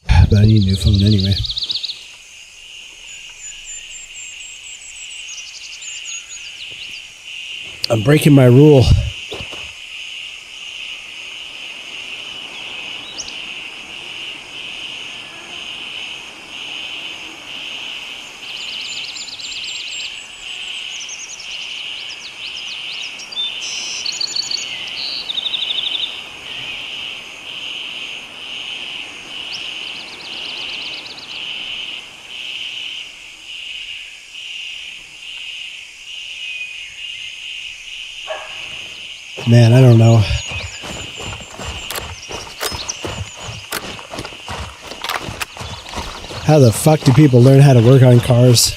But I need a new phone anyway. I'm breaking my rule. Man, I don't know. How the fuck do people learn how to work on cars?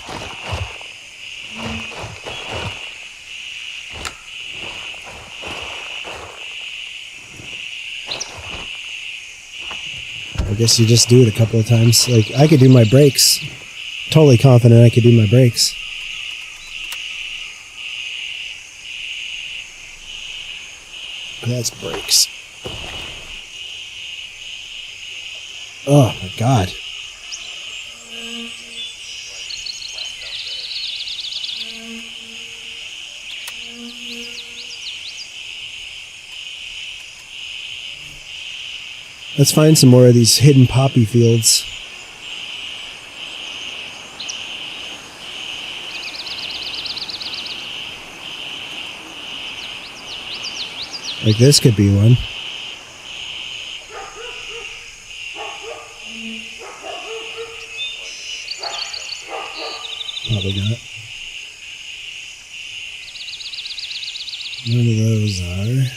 I guess you just do it a couple of times. Like, I could do my brakes. Totally confident I could do my brakes. That's brakes. Oh my god. Let's find some more of these hidden poppy fields. Like this could be one. Probably not. None of those are.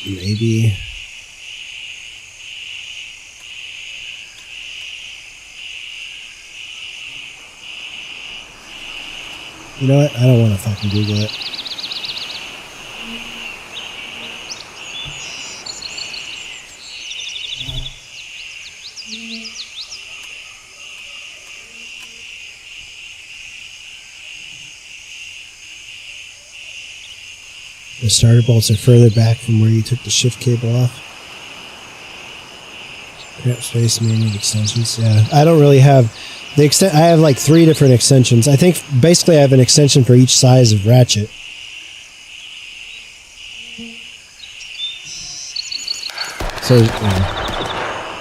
Maybe. You know what? I don't want to fucking Google it. The starter bolts are further back from where you took the shift cable off. Crap space manual extensions. Yeah, I don't really have the extent. I have like 3 different extensions. I think basically I have an extension for each size of ratchet. So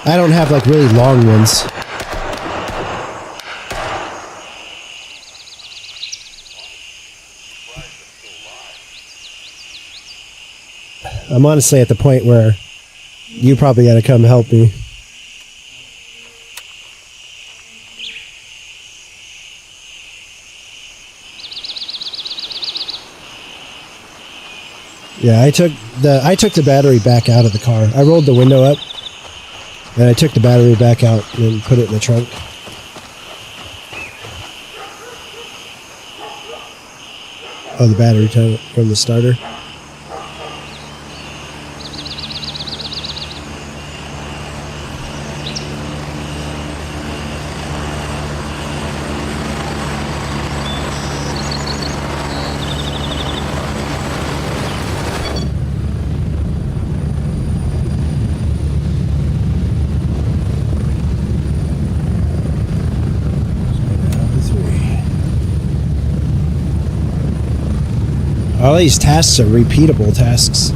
I don't have like really long ones. I'm honestly at the point where you probably got to come help me. Yeah, I took the battery back out of the car. I rolled the window up, and I took the battery back out and put it in the trunk. Oh, the battery from the starter. All these tasks are repeatable tasks.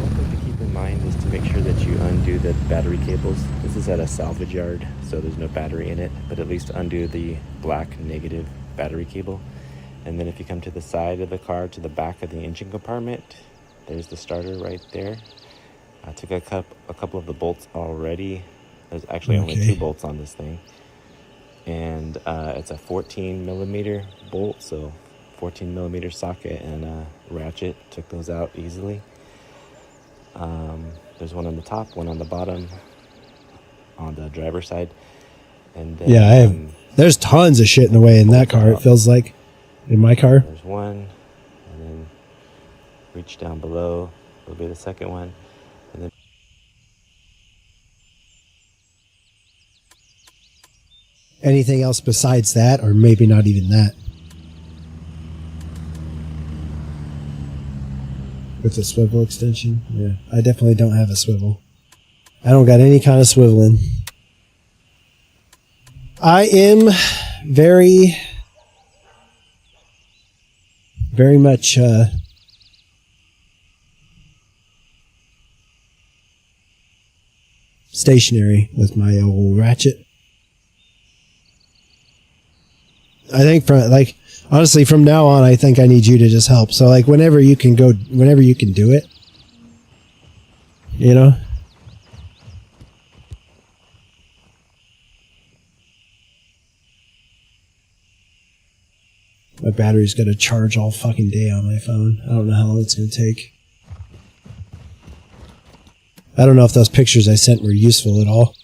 One thing to keep in mind is to make sure that you undo the battery cables. This is at a salvage yard, so there's no battery in it, but at least undo the black negative battery cable. And then if you come to the side of the car, to the back of the engine compartment, there's the starter right there. I took a couple of the bolts already. There's actually only 2 bolts on this thing. And it's a 14 millimeter bolt, so 14 millimeter socket and a ratchet. Took those out easily. There's one on the top, one on the bottom, on the driver's side. And then, yeah, there's tons of shit in the way in that car, it feels like. In my car. There's one, and then reach down below. Will be the second one. And then anything else besides that, or maybe not even that? With the swivel extension? Yeah, I definitely don't have a swivel. I don't got any kind of swiveling. I am very much stationary with my old ratchet. I think honestly, from now on, I think I need you to just help. So like whenever you can do it, you know? My battery's got to charge all fucking day on my phone. I don't know how long it's going to take. I don't know if those pictures I sent were useful at all.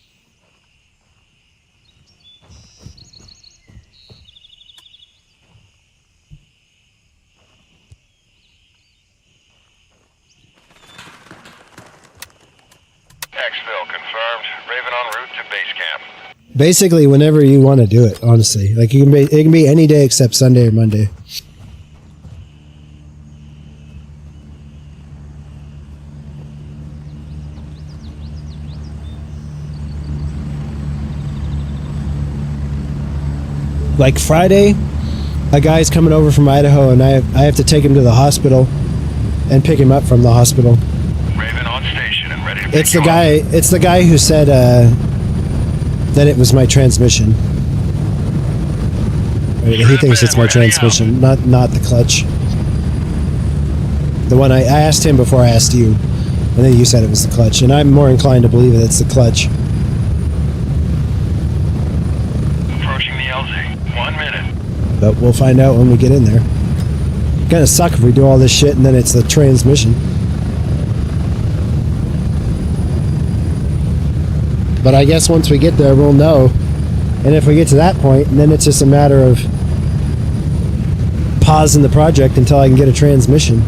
Exfil confirmed. Raven en route to base camp. Basically, whenever you want to do it, honestly. Like, it can be any day except Sunday or Monday. Like Friday, a guy's coming over from Idaho, and I have to take him to the hospital and pick him up from the hospital. Raven on station and ready to It's pick the you guy. It's the guy who said that it was my transmission. Right, he thinks it's my transmission, not the clutch. The one I asked him before I asked you, and then you said it was the clutch, and I'm more inclined to believe that it's the clutch. Approaching the LZ. 1 minute. But we'll find out when we get in there. Gonna suck if we do all this shit and then it's the transmission. But I guess once we get there, we'll know. And if we get to that point, then it's just a matter of pausing the project until I can get a transmission.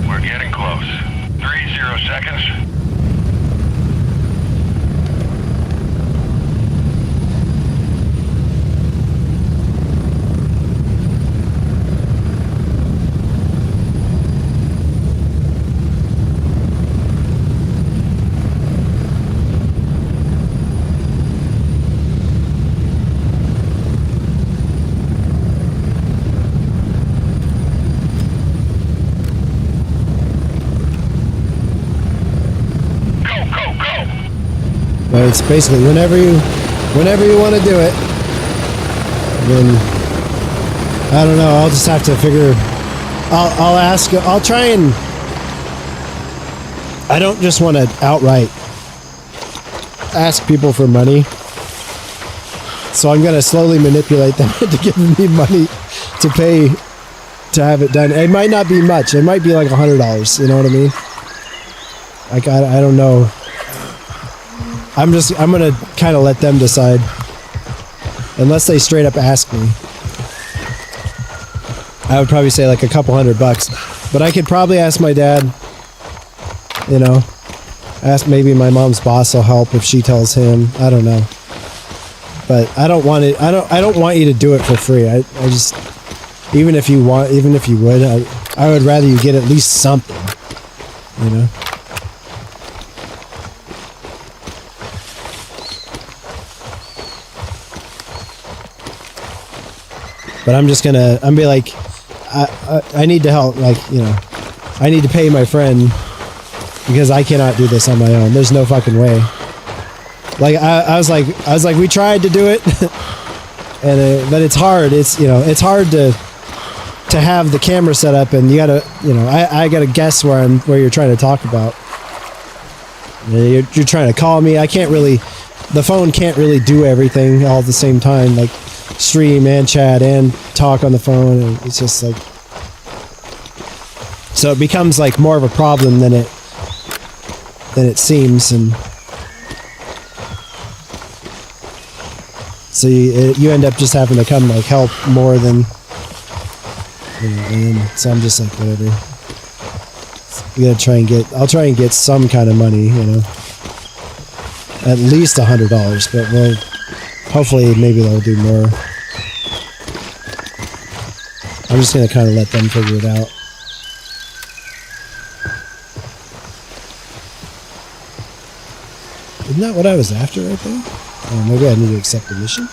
We're getting close. 30 seconds. But it's basically whenever you want to do it. Then I don't know. I'll just have to figure. I'll ask. I'll try and. I don't just want to outright ask people for money. So I'm gonna slowly manipulate them into giving me money to pay to have it done. It might not be much. It might be like $100. You know what I mean? Like I don't know. I'm gonna kind of let them decide, unless they straight up ask me. I would probably say like a couple $100, but I could probably ask my dad. You know, ask maybe my mom's boss will help if she tells him. I don't know, but I don't want it. I don't want you to do it for free. I just even if you would, I would rather you get at least something. You know. But I'm be like, I need to help, like, you know, I need to pay my friend because I cannot do this on my own. There's no fucking way. Like, I was like, we tried to do it, and but it's hard. It's, you know, it's hard to have the camera set up, and you gotta, you know, I gotta guess where you're trying to talk about. You're trying to call me. I can't really, the phone can't really do everything all at the same time, like stream and chat and talk on the phone, and it's just like, so it becomes like more of a problem than it seems, and so you end up just having to come like help more than, you know, and then, so I'm just like, whatever. I'll try and get some kind of money, you know, at least $100, but we'll hopefully maybe they'll do more. I'm just gonna kind of let them figure it out. Isn't that what I was after right there? Oh, maybe I need to accept the mission?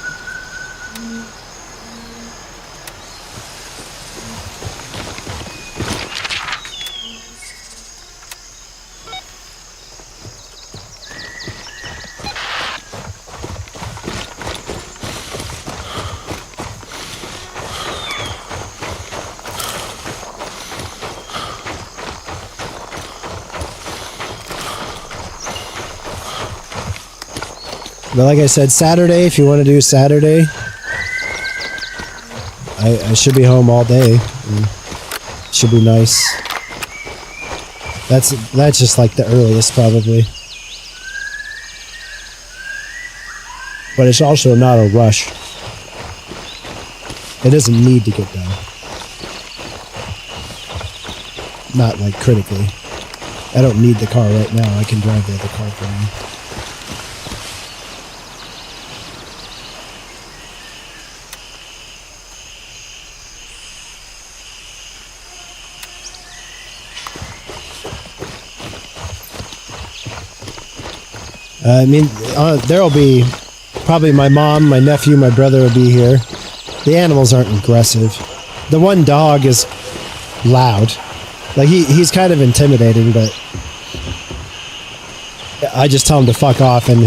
But like I said, Saturday, if you want to do Saturday, I should be home all day. Should be nice. That's just like the earliest probably. But it's also not a rush. It doesn't need to get done. Not like critically. I don't need the car right now. I can drive the other car for me. I mean, there'll be probably my mom, my nephew, my brother will be here. The animals aren't aggressive. The one dog is loud. Like, he's kind of intimidating, but I just tell him to fuck off and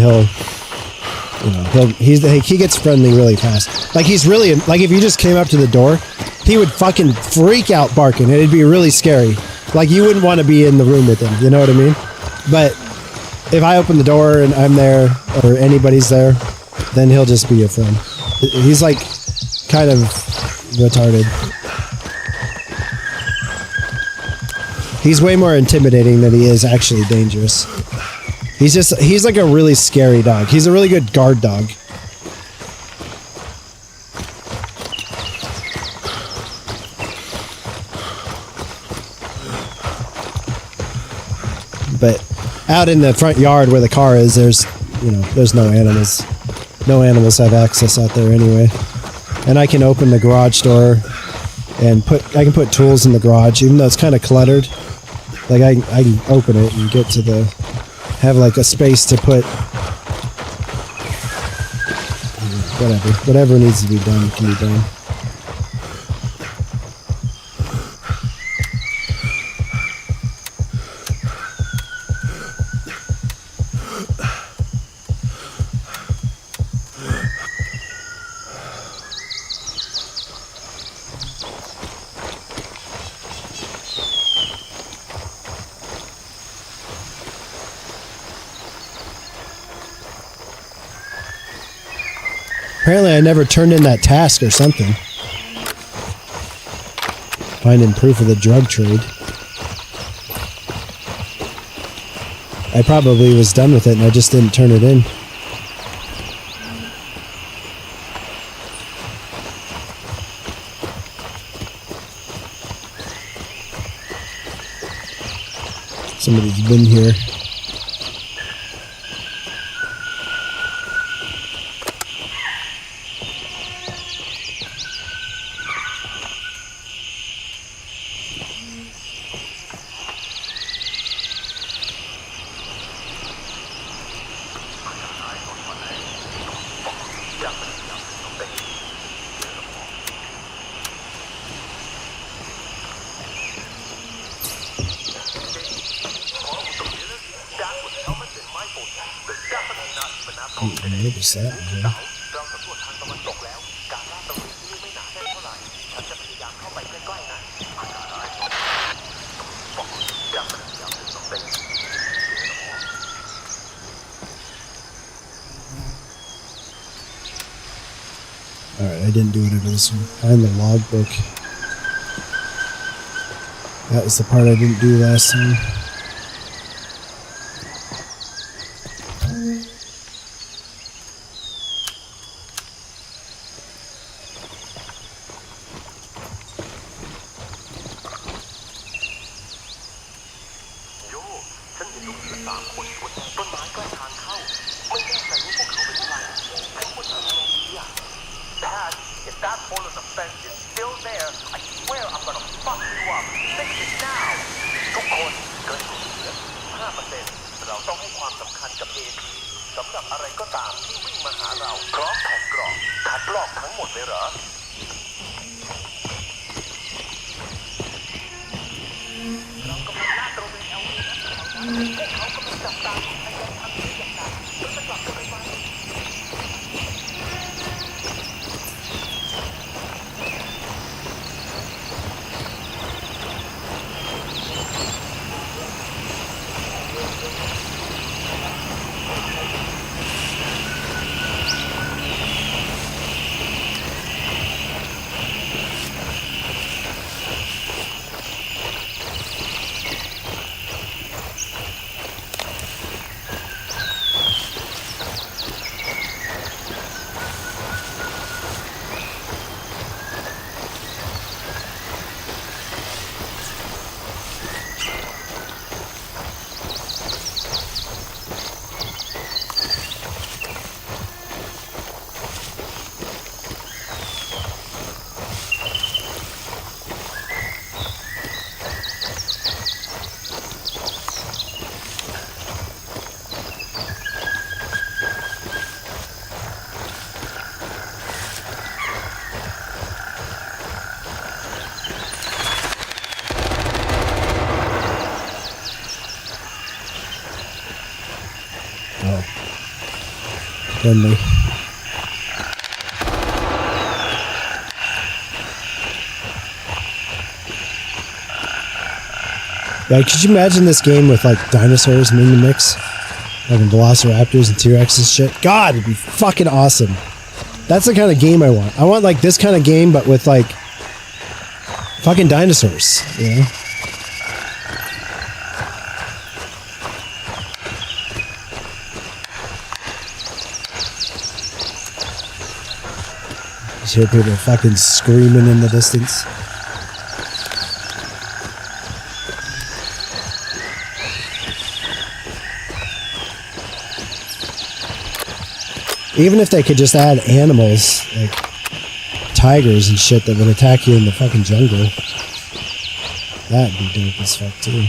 he gets friendly really fast. Like, he's really, like, if you just came up to the door, he would fucking freak out barking. It'd be really scary. Like, you wouldn't want to be in the room with him, you know what I mean? But if I open the door and I'm there, or anybody's there, then he'll just be your friend. He's like kind of retarded. He's way more intimidating than he is actually dangerous. He's like a really scary dog. He's a really good guard dog. But out in the front yard where the car is, there's no animals. No animals have access out there anyway. And I can open the garage door and I can put tools in the garage, even though it's kind of cluttered. Like, I can open it and get to have like a space to put whatever needs to be done can be done. Apparently I never turned in that task or something. Finding proof of the drug trade. I probably was done with it and I just didn't turn it in. Somebody's been here. Notice that one, huh? Alright, I didn't do whatever this one. Find the logbook. That was the part I didn't do last time. friendly. Yeah, could you imagine this game with like dinosaurs in the mix? Like velociraptors and T-Rex shit? God, it'd be fucking awesome. That's the kind of game I want. I want like this kind of game, but with like fucking dinosaurs, you know? Just hear people fucking screaming in the distance. Even if they could just add animals, like tigers and shit that would attack you in the fucking jungle, that'd be dope as fuck too.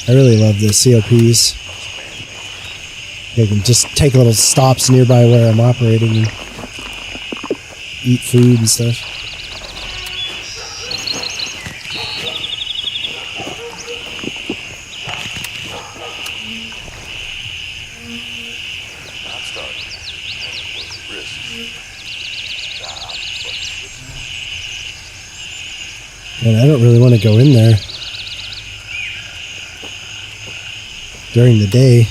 I really love the COPs. They can just take little stops nearby where I'm operating and eat food and stuff. And I don't really want to go in there during the day.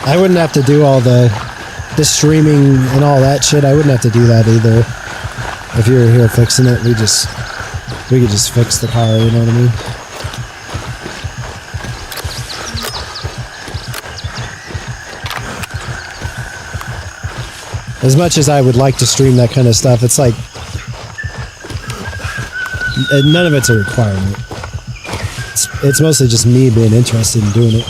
I wouldn't have to do all the streaming and all that shit. I wouldn't have to do that either. If you were here fixing it, we could just fix the car, you know what I mean? As much as I would like to stream that kind of stuff, it's like none of it's a requirement. It's mostly just me being interested in doing it.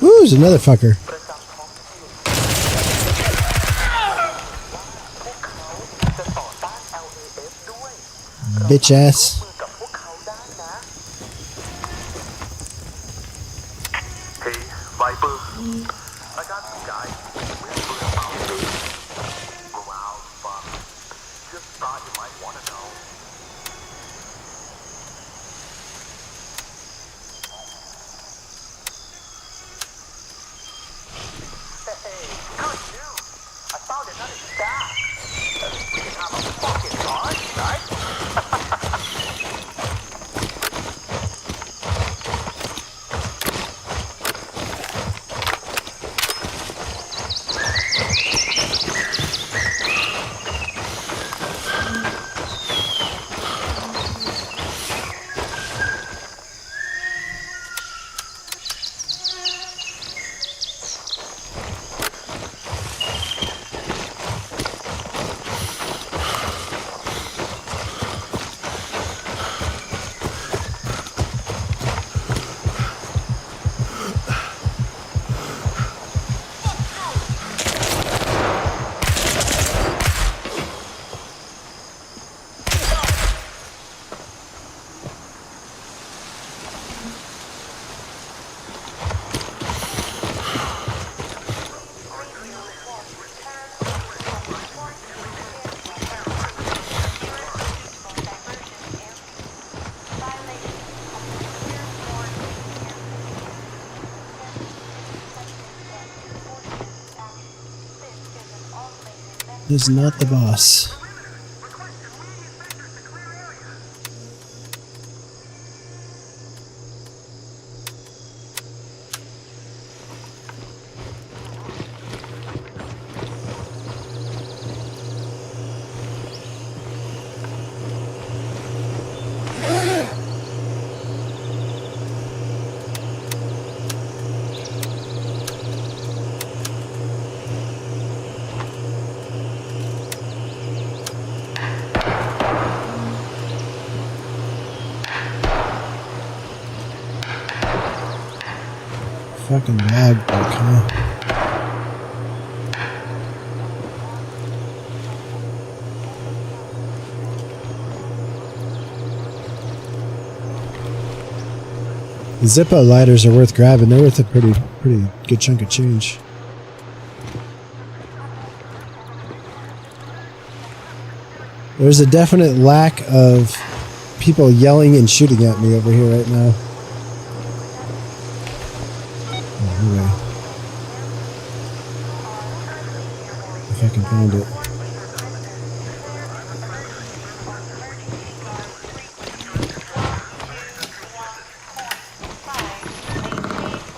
Ooh, there's another fucker. Bitch ass. Hey, Viper. I got some guys. Go out, fun. Just thought you might want to know. Hey, good news. I found another stash. We can have a fucking party, right? is not the boss. Fucking log book, huh? The Zippo lighters are worth grabbing. They're worth a pretty good chunk of change. There's a definite lack of people yelling and shooting at me over here right now. Anyway, if I can find it.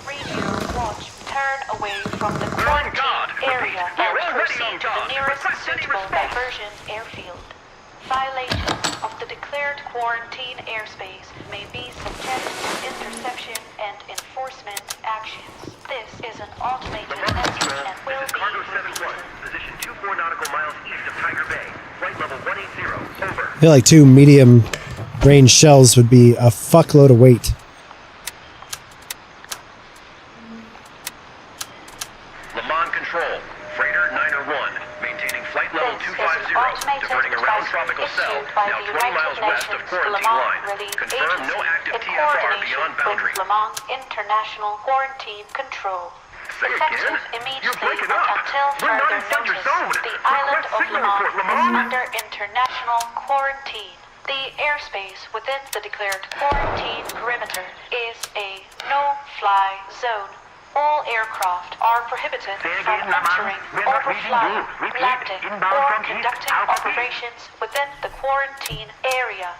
Radio watch. Turn away from the quarantine area and proceed to the nearest suitable diversion airfield. Violations of the declared quarantine airspace may be subject to interception and enforcement actions. This is an automated message and will be Cargo 71, repeated. position 24 nautical miles east of Tiger Bay. Flight level 180, over. I feel like 2 medium range shells would be a fuckload of weight. Le Mans Control, Freighter 901, maintaining flight level This is an 250, automated diverting around advisory Tropical Cell, issued by now the 20 miles United west of Nations quarantine Le Mans line. Relief Confirm Agency no active in TFR coordination beyond with boundary. Le Mans International Quarantine Control. Say Effective again? immediately You're breaking and up. until We're not further inside your notice, zone. the island Request of Le signal Mans report, Le is Mans. under international quarantine. The airspace within the declared quarantine perimeter is a no-fly zone. All aircraft are prohibited Say from again, Le Mans. entering, We're not reading overflying, you. Repeat. landing, Inbound or from east. conducting Alpha P. operations within the quarantine area.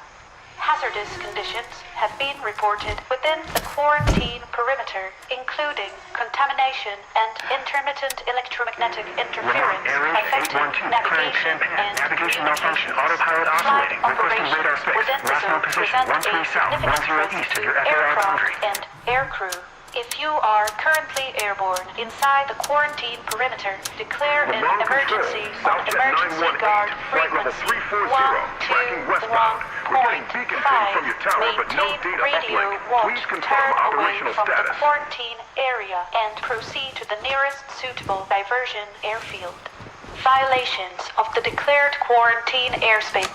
Hazardous conditions have been reported within the quarantine perimeter, including contamination and intermittent electromagnetic interference Air affecting 812, navigation and navigation malfunction, communications. autopilot oscillating, Flight requesting radar operations fix. within the Last known zone position, present 13 a south, significant 10 risk east of to your FAR aircraft boundary. and aircrew. If you are currently airborne inside the quarantine perimeter, declare an Le Mans emergency Control, on Southjet emergency 918, guard flight level frequency 340, tracking westbound. We're getting beacon ping from your tower, but no Maintain data radio uplink. watch. Please confirm Turn away operational from the status. quarantine area and proceed to the nearest suitable diversion airfield. Violations of the declared quarantine airspace.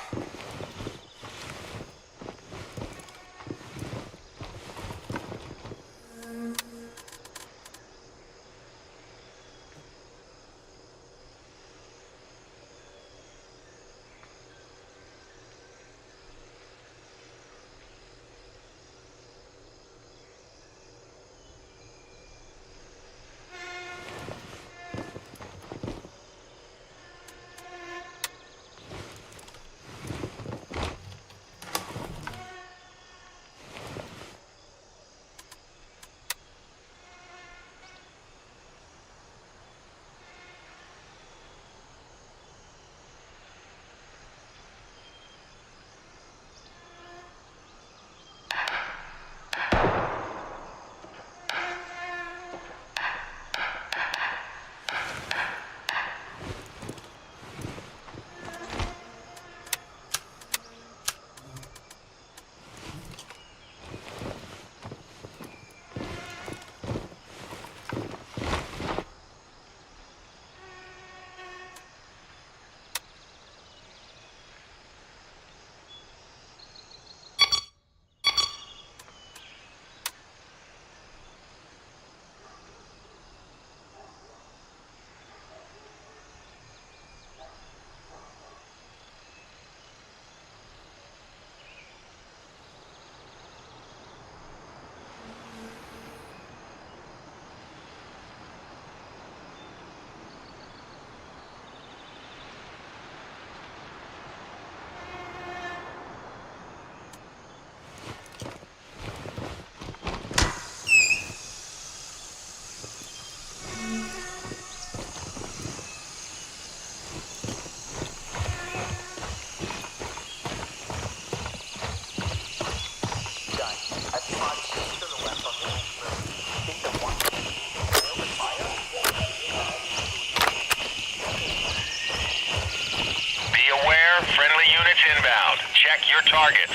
Check your targets.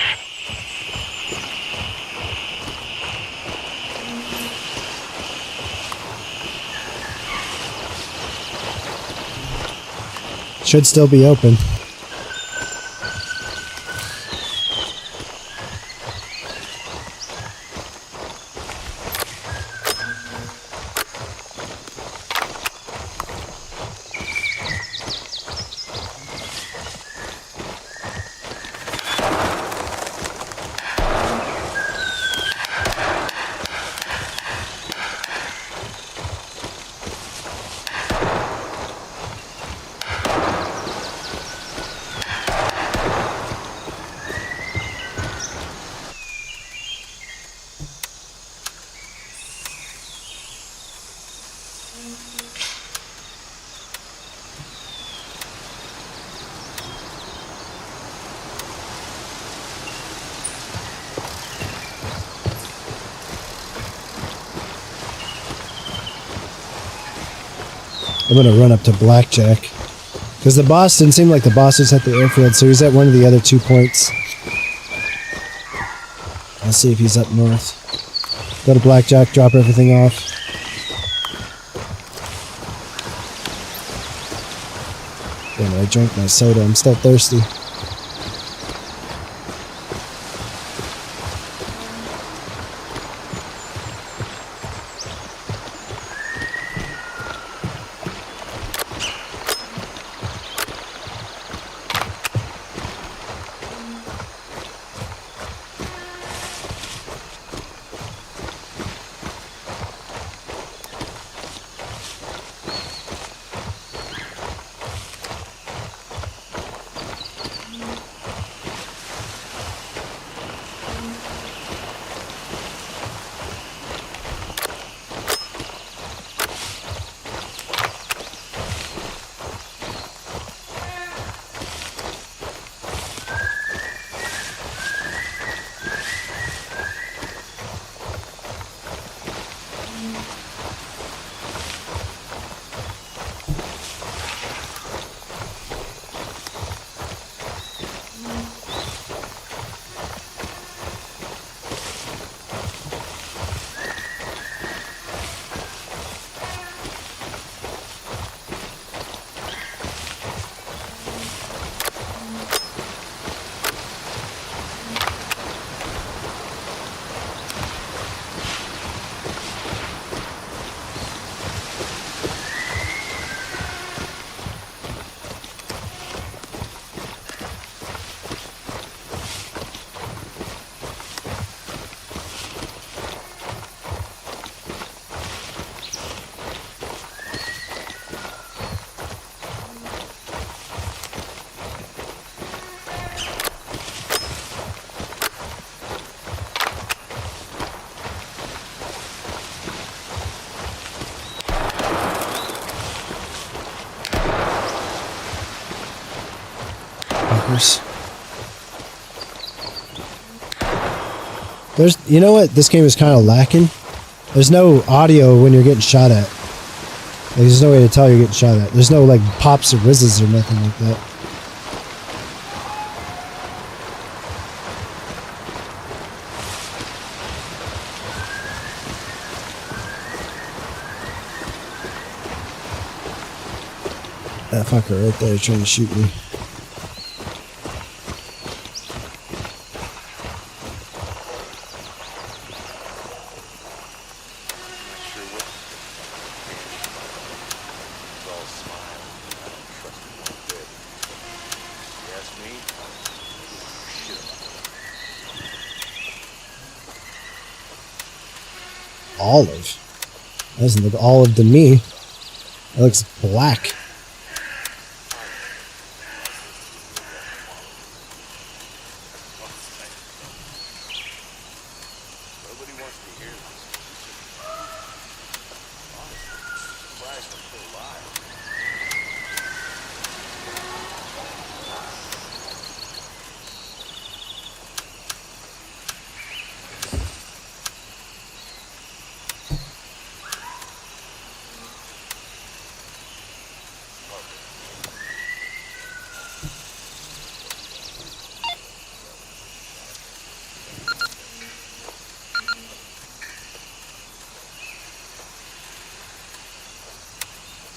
Should still be open. I'm gonna run up to Blackjack. Because the boss didn't seem like the boss was at the airfield, so he's at one of the other 2 points. I'll see if he's up north. Go to Blackjack, drop everything off. Damn it, I drank my soda. I'm still thirsty. There's, you know what, this game is kind of lacking? There's no audio when you're getting shot at. Like, there's no way to tell you're getting shot at. There's no, like, pops or whizzes or nothing like that. That fucker right there trying to shoot me. Olive? That doesn't look olive to me. It looks black.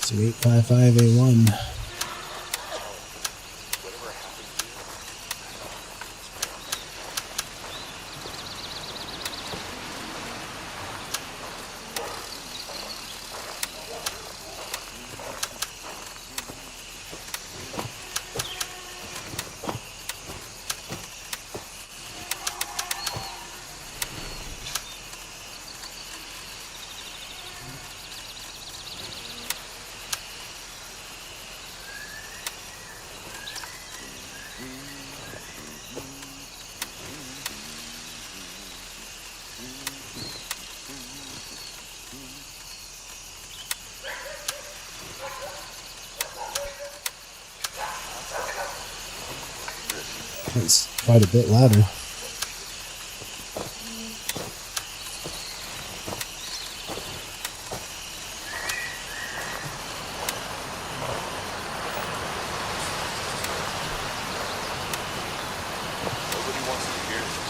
So 855A1. It's quite a bit louder. Nobody wants to hear this.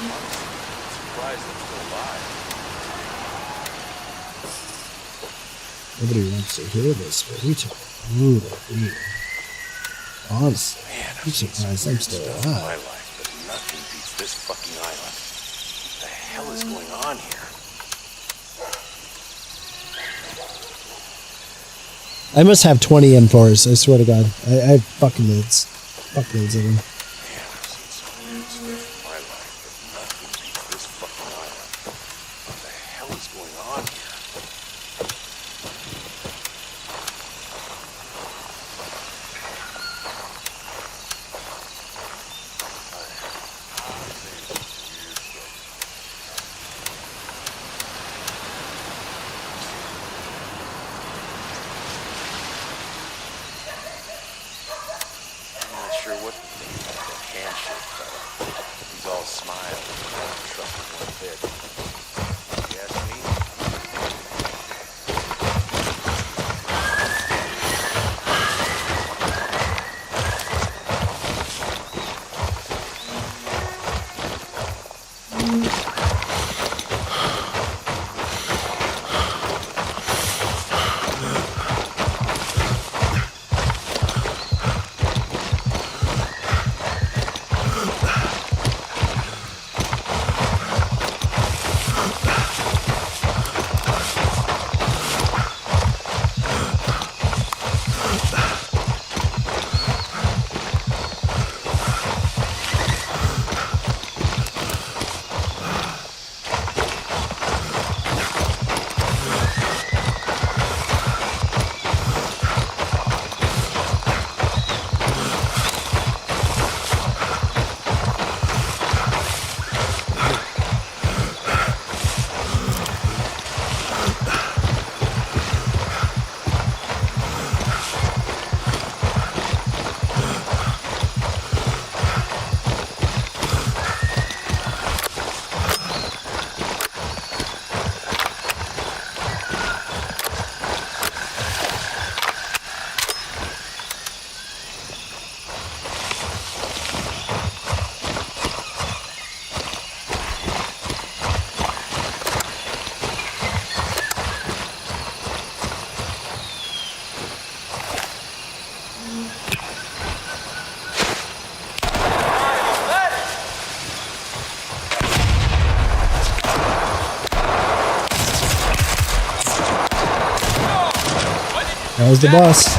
Honestly, I'm surprised I'm still alive. Nobody wants to hear this, but we took a brutal beat. Honestly, Man, I'm surprised I'm still stuff in my alive. life, but nothing beats this fucking island. What the hell is going on here? I must have 20 M4s, I swear to God. I have fucking loads. Fuck loads of them. Man, I've seen some weird stuff in my life, but nothing beats this fucking island. What the hell is going on here? I'm not sure what to think about that handshake fella. He's all smile and don't trust him one bit. You ask me? That was the boss.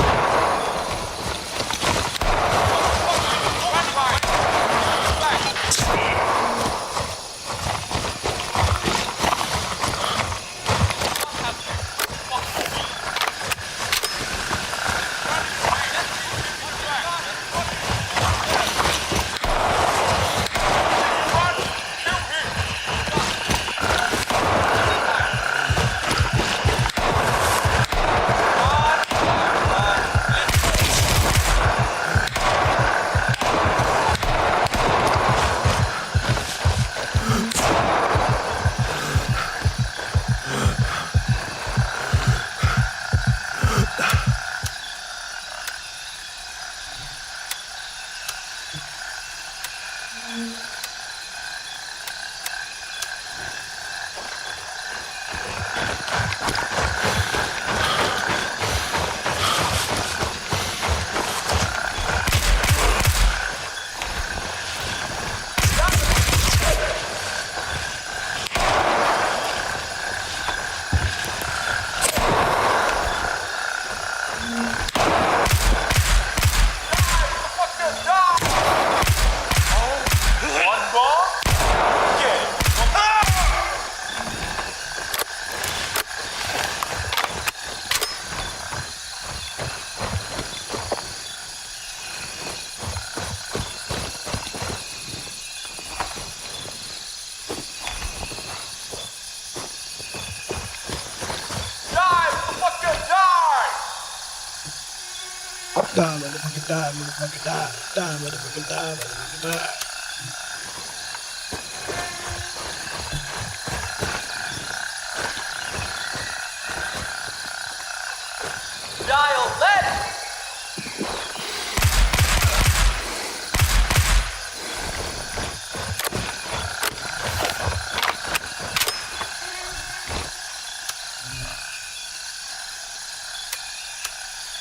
Die, motherfucker, die, motherfucker, die. Die, motherfucker, die, motherfucker, die. Dial lead!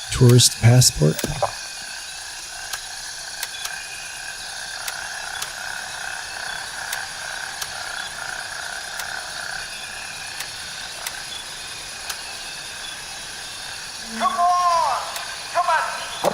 Tourist passport. Come on! Come at me!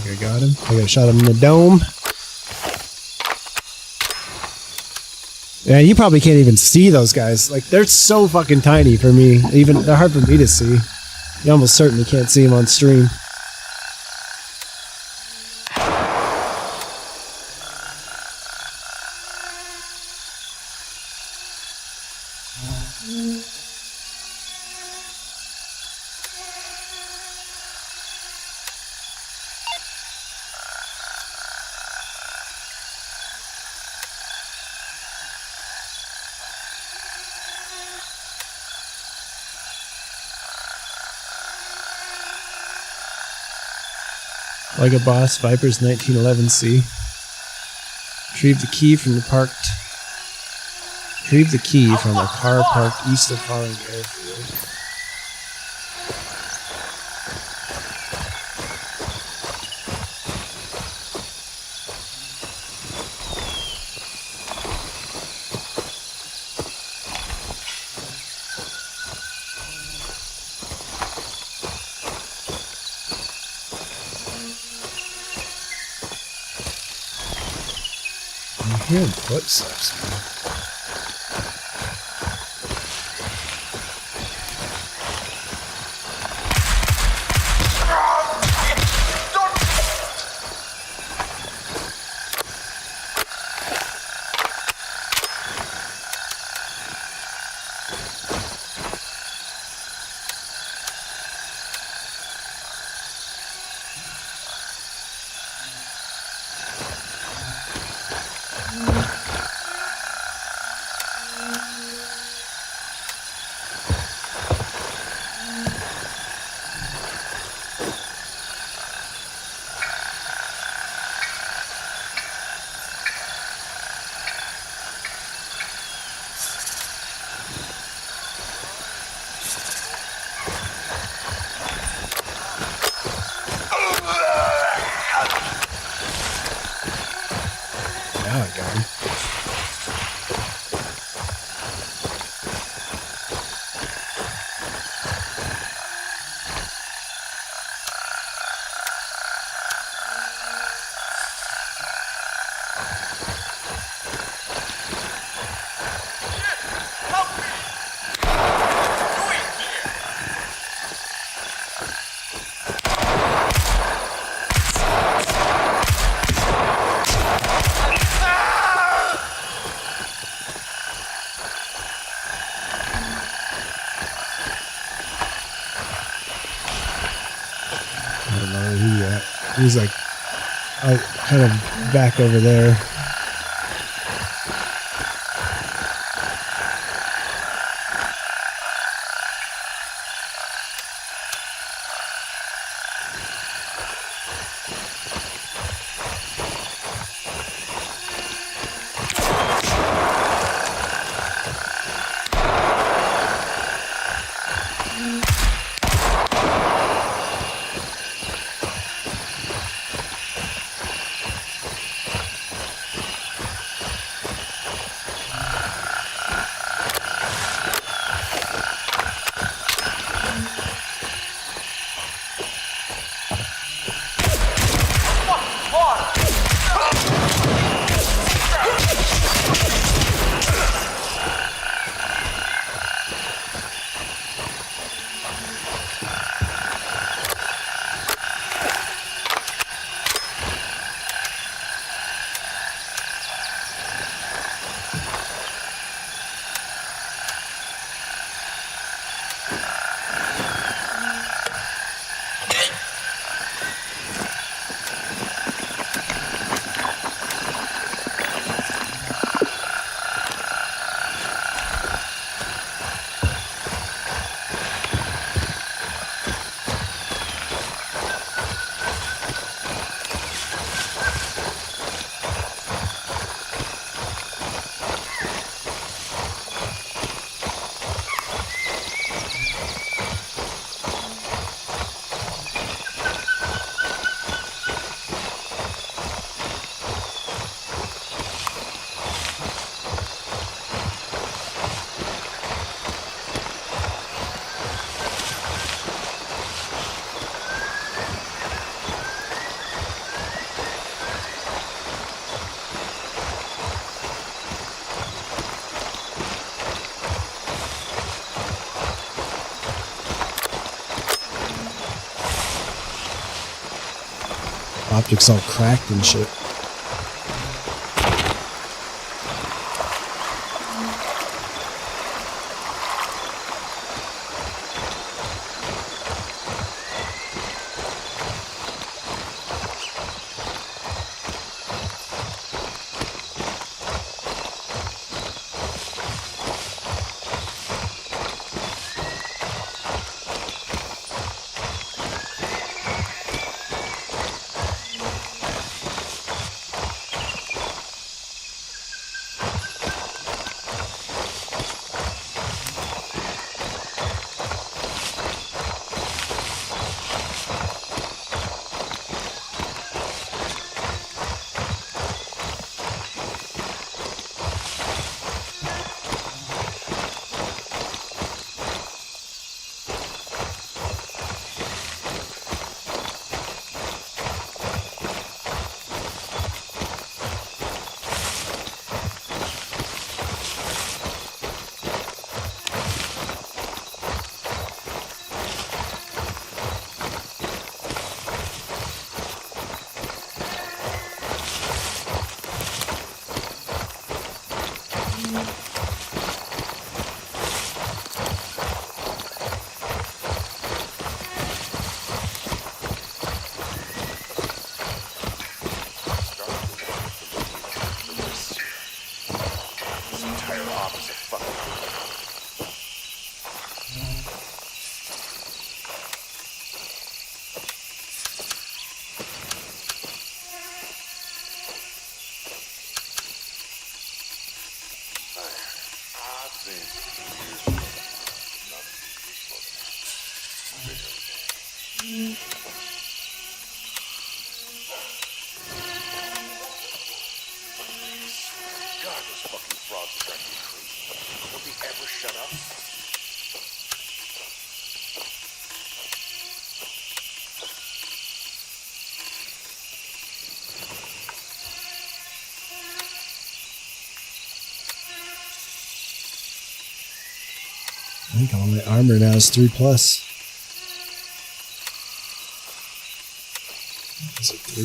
I got him. I got a shot him in the dome. Yeah, you probably can't even see those guys. Like, they're so fucking tiny for me. Even they're hard for me to see. You almost certainly can't see them on stream. Like a Boss, Vipers 1911C. Retrieve the key from the parked. Retrieve the key from a car parked east of Holland Airfield. I'm hearing footsteps. Now I got him. I don't know where he at. He's like out, kind of back over there. Optics all cracked and shit. God, those fucking frogs are driving me crazy. Will they ever shut up? I think all my armor now is 3+. Is it 3?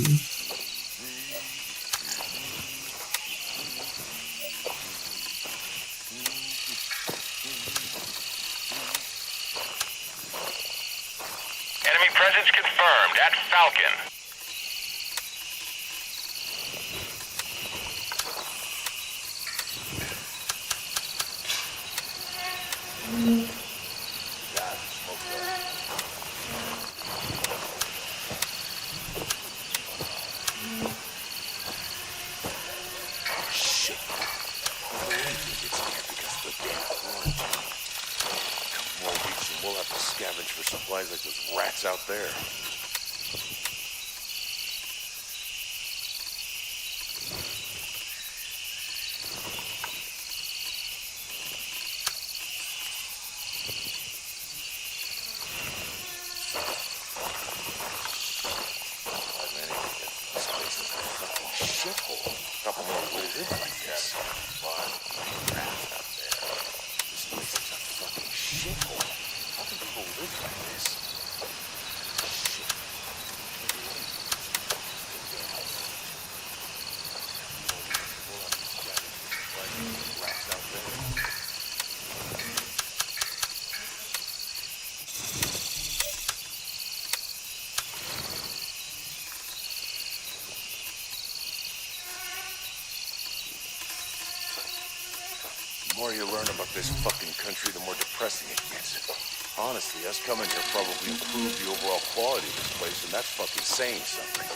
Enemy presence confirmed at Falcon. We'll have to scavenge for supplies like those rats out there. This place is a fucking shithole. A couple more lizards like this. One rat out there. This place is a fucking shithole. How can people live like this? Shit. Rats out there. The more you learn about this fucking country, the more depressing it gets. Honestly, us coming here probably improved the overall quality of this place, and that's fucking saying something.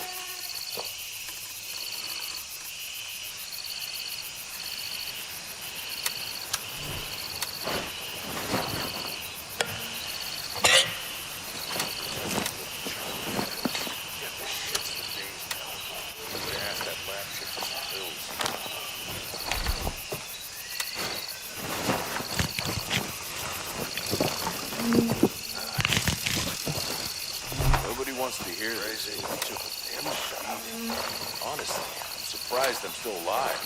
Get this shit's for days now. I'm gonna ask that lab chick for some pills. Nobody wants to hear this. I took him shot. Honestly, I'm surprised I'm still alive.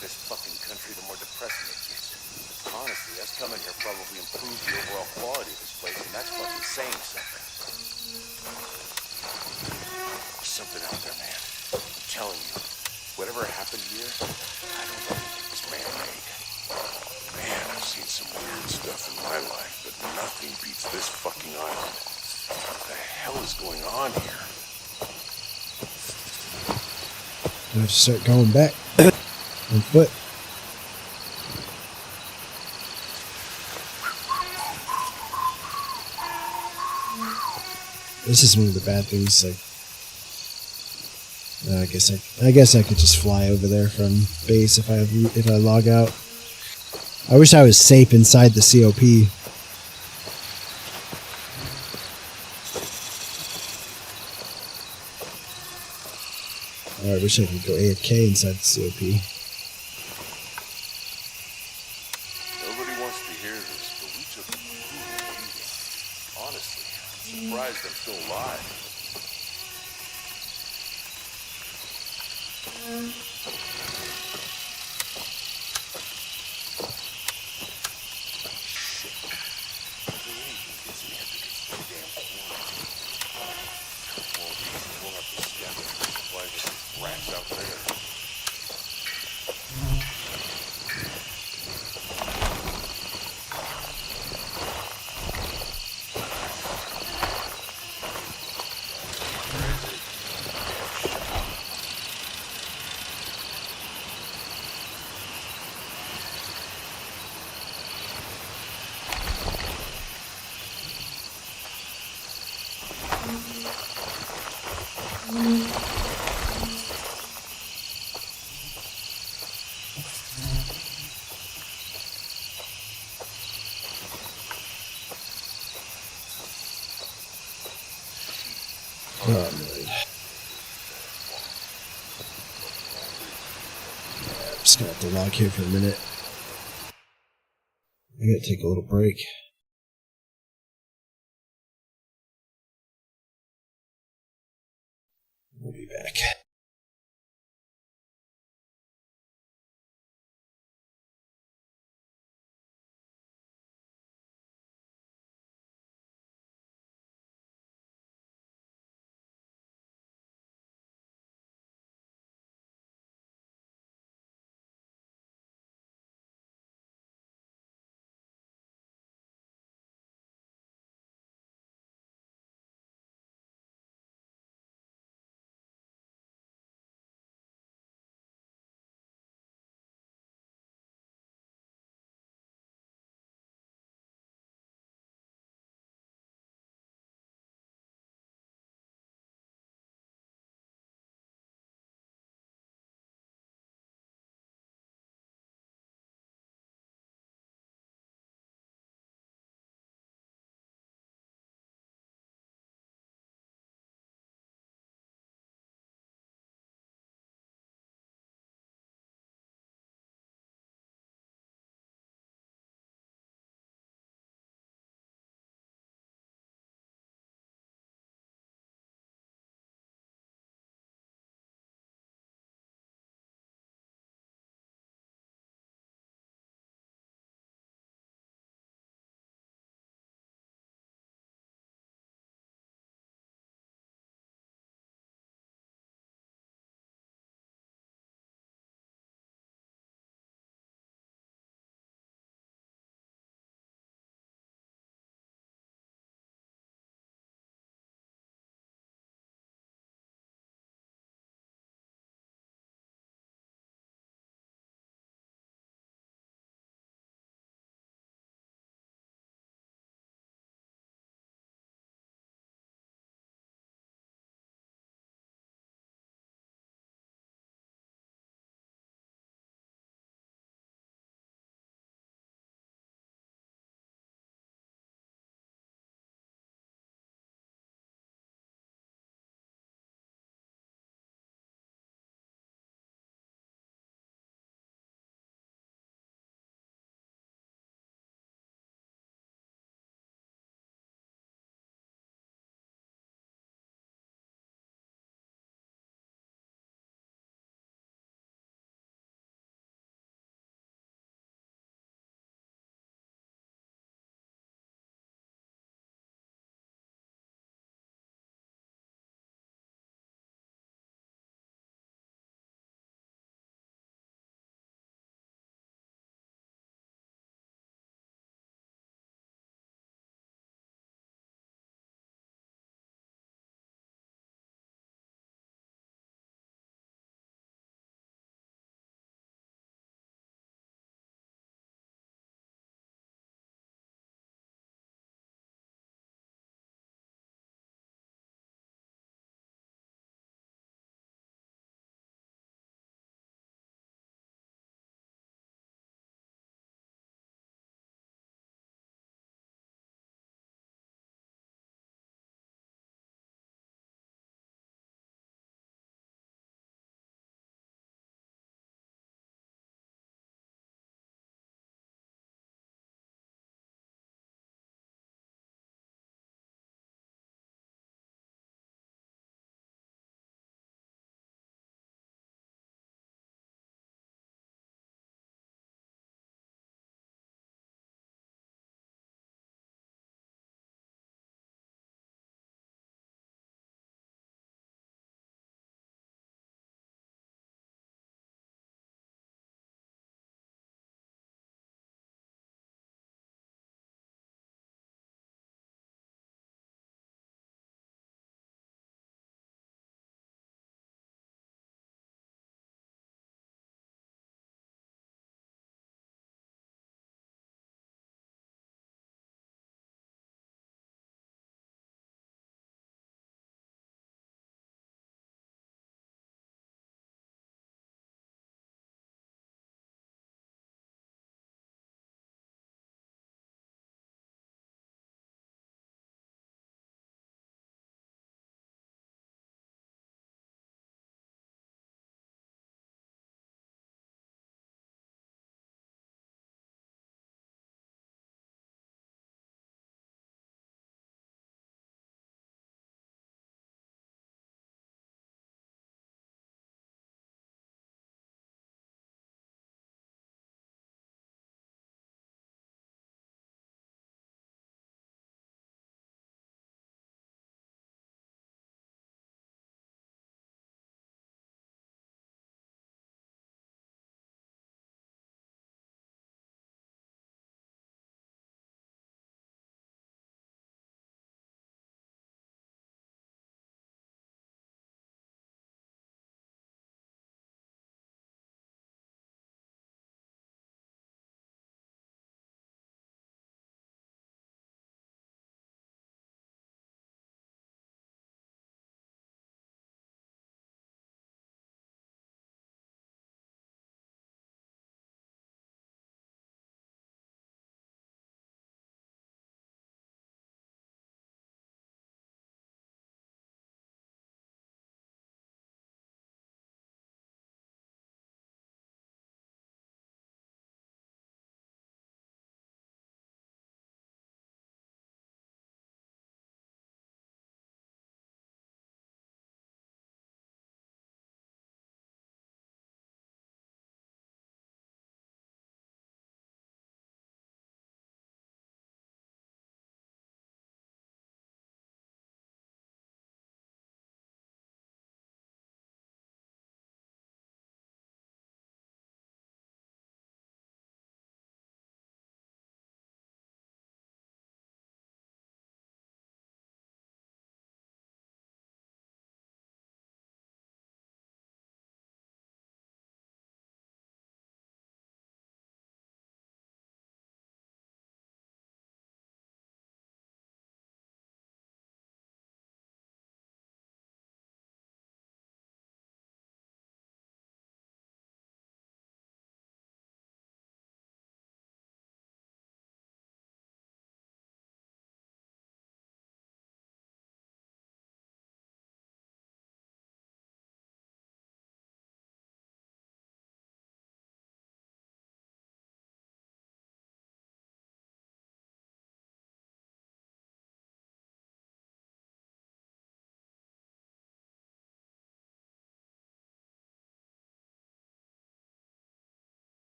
this fucking country, the more depressing it gets. Honestly, us coming here probably improved the overall quality of this place, and that's fucking saying something. There's something out there, man. I'm telling you. Whatever happened here, I don't think it was man-made. Man, I've seen some weird stuff in my life, but nothing beats this fucking island. What the hell is going on here? I have to start going back on foot. This is one of the bad things. Like, I guess I could just fly over there from base if I log out. I wish I was safe inside the COP. Or I wish I could go AFK inside the COP. Nobody wants to hear this, but we took a brutal beating. Honestly, I'm surprised I'm still alive. Oh, man. I'm just gonna have to log here for a minute. I gotta take a little break. We'll be back.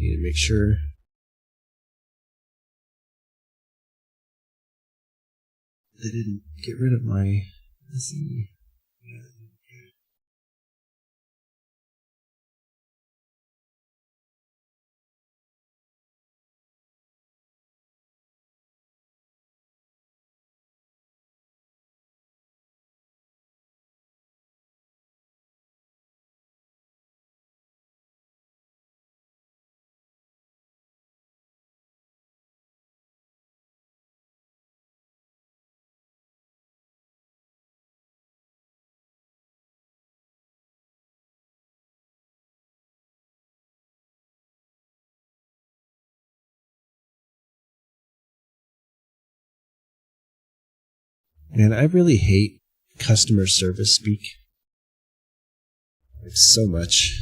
Need to make sure. They didn't get rid of my SE. Man, I really hate customer service speak. Like, so much.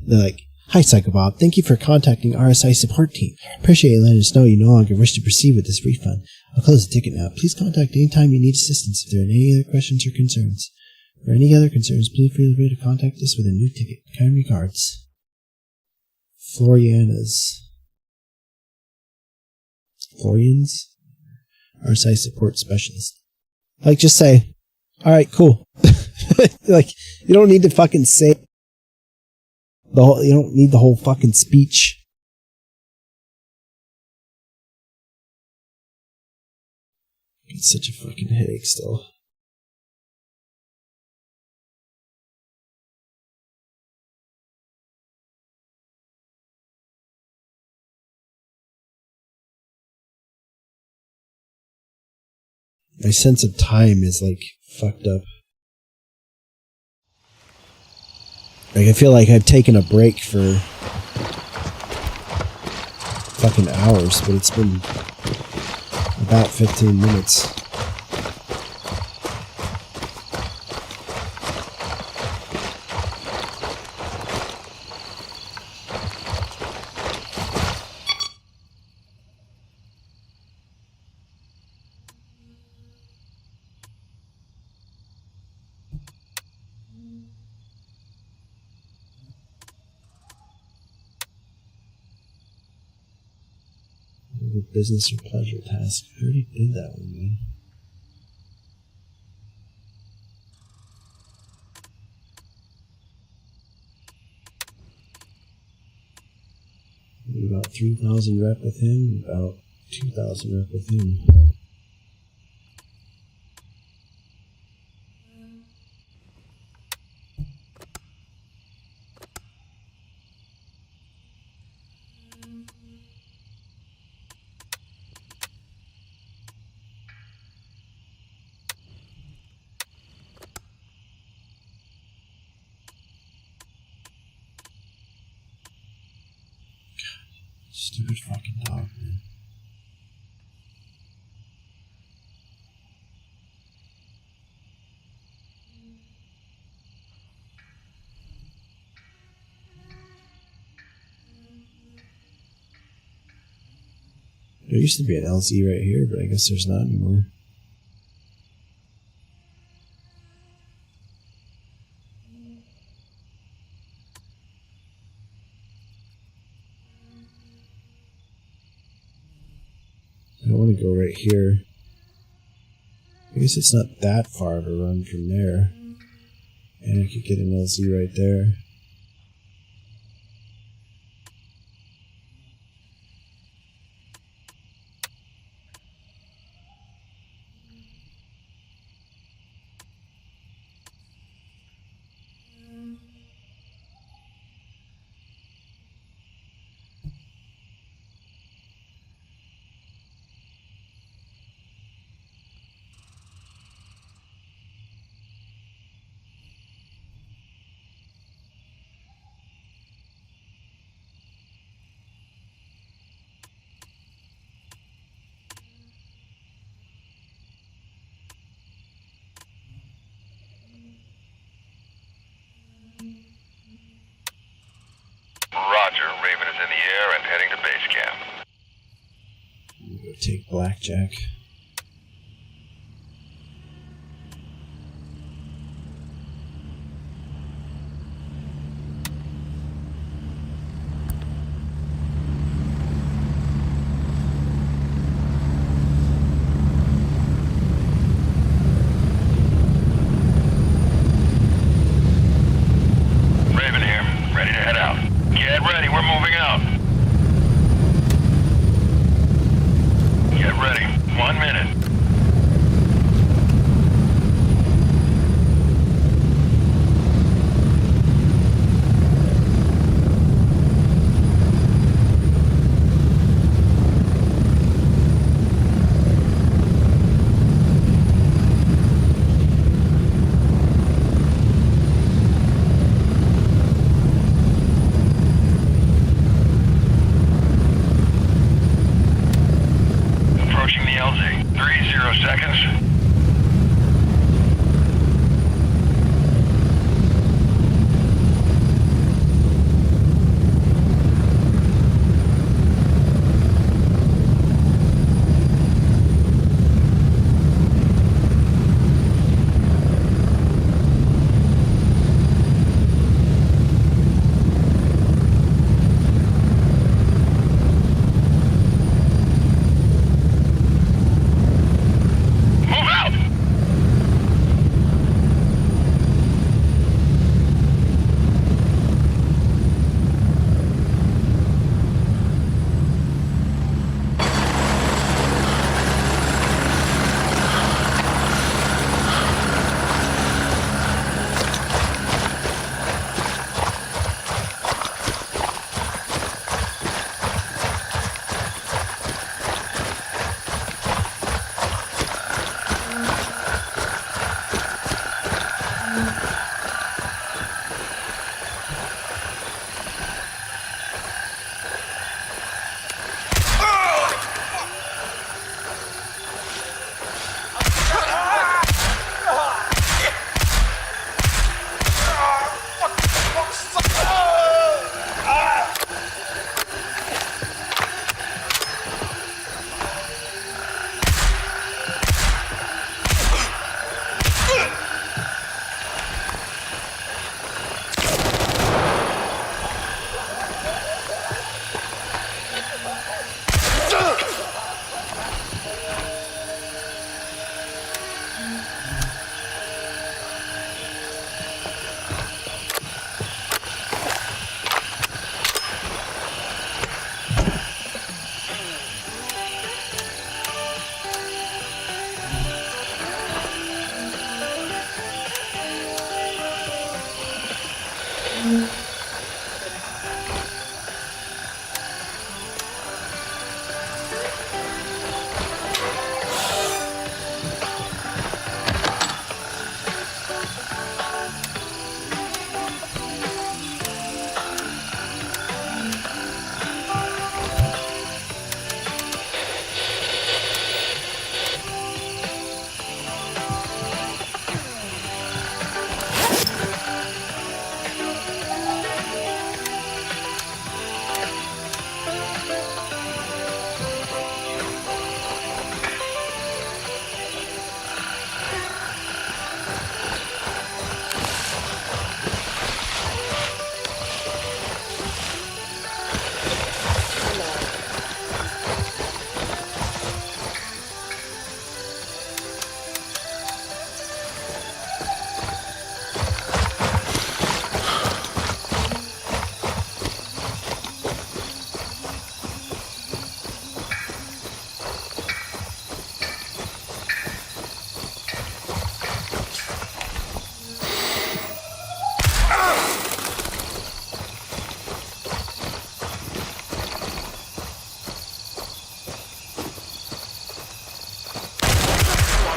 They're like, "Hi, Psycho Bob. Thank you for contacting RSI support team. Appreciate you letting us know you no longer wish to proceed with this refund. I'll close the ticket now. Please contact anytime you need assistance if there are any other questions or concerns. For any other concerns, please feel free to contact us with a new ticket. Kind regards. Florian's RSI support specialist." Like, just say, "Alright, cool." Like, you don't need to fucking say you don't need the whole fucking speech. It's such a fucking headache still. My sense of time is like fucked up. Like, I feel like I've taken a break for fucking hours, but it's been about 15 minutes. Business or pleasure task. I already did that one, man. About 3,000 rep with him, about 2,000 rep with him. Stupid fucking dog, man. There used to be an LZ right here, but I guess there's not anymore. I want to go right here. I guess it's not that far of a run from there. And I could get an LZ right there. Roger, Raven is in the air and heading to base camp. I'm gonna go take Blackjack. ready to head out. Get ready, we're moving out. Get ready. 1 minute. Approaching the LZ. 30 seconds. Move out!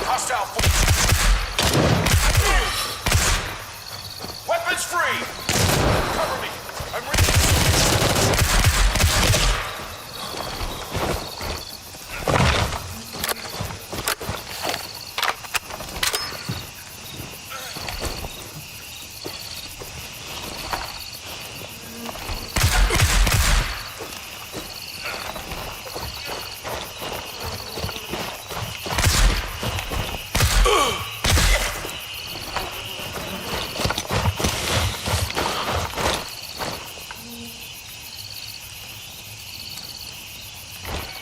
Hostile weapons free! Cover me! I'm ready.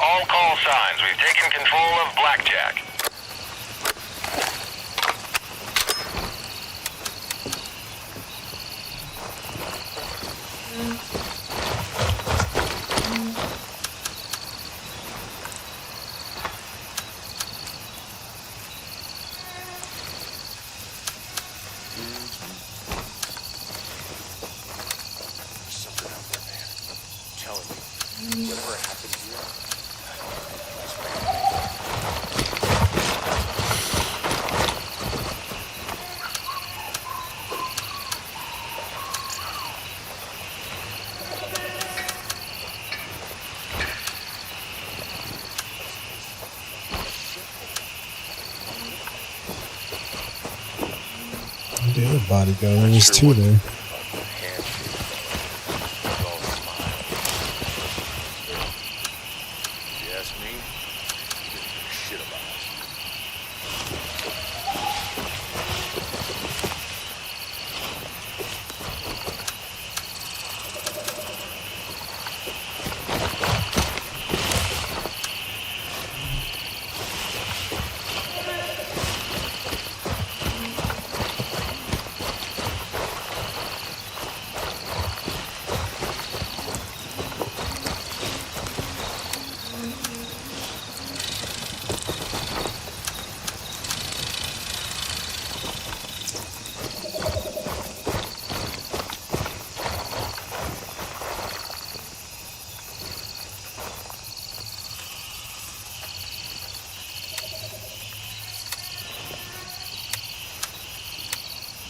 All call signs. We've taken control of Blackjack. There's something out there, man. I'm telling you. Whatever happened here. Where'd the other body go? There was two there.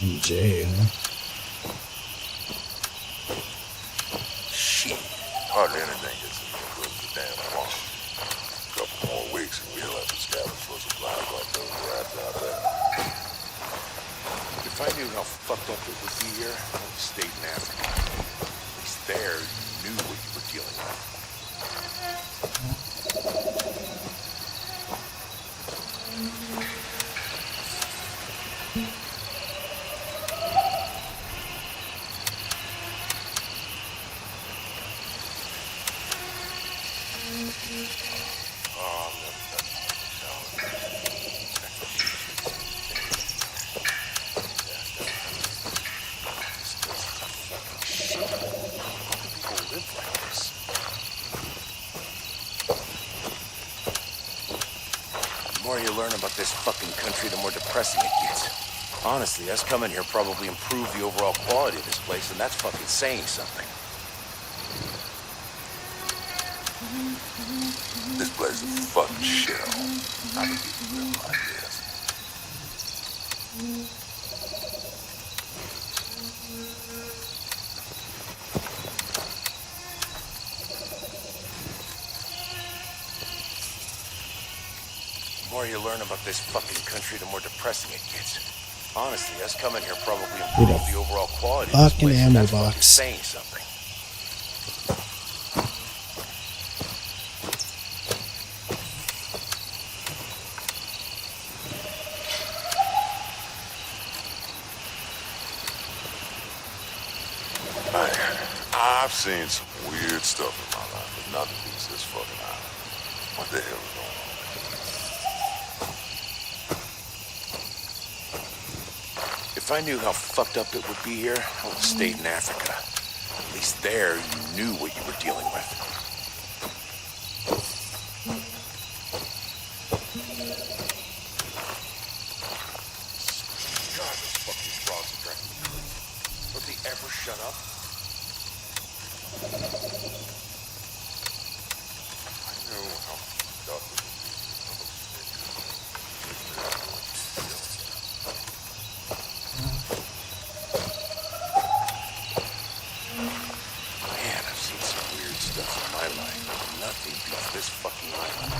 MJ, huh? Shit. Hardly anything gets improved the damn farm. A couple more weeks and we'll have to scavenge for supplies like those rats out there. If I knew how fucked up it would be here, I would have stayed in Africa. At least there, you knew what you were dealing with. The more you learn about this fucking country, the more depressing it gets. Honestly, us coming here probably improved the overall quality of this place, and that's fucking saying something. This place is a fucking shithole. I can give you real ideas. The more you learn about this fucking country, the more depressing it gets. Honestly, us coming here probably improved the overall quality of this Fucking place, and ammo that's fucking box. saying something. I've seen some weird stuff in my life, but nothing beats this fucking island. What the hell is going on? If I knew how fucked up it would be here, I would have stayed in Africa. At least there, you knew what you were dealing with. God, those fucking frogs are drinking. Would they ever shut up? I knew how fucked up it would Man, I've seen some weird stuff in my life, but nothing beats this fucking island.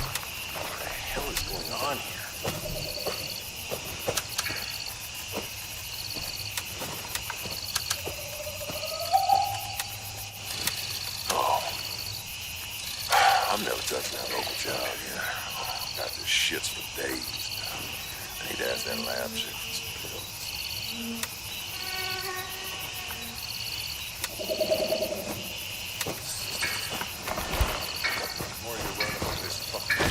What the hell is going on here? I'm never touching that local job again. Got the shits for days now. I need to ask that lab chick for some pills. The more you learn about this fucking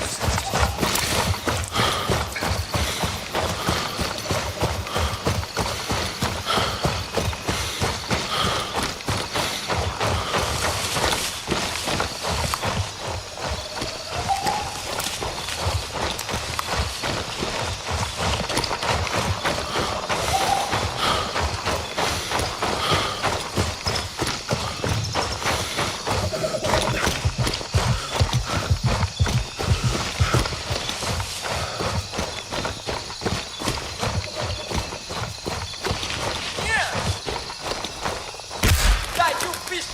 Die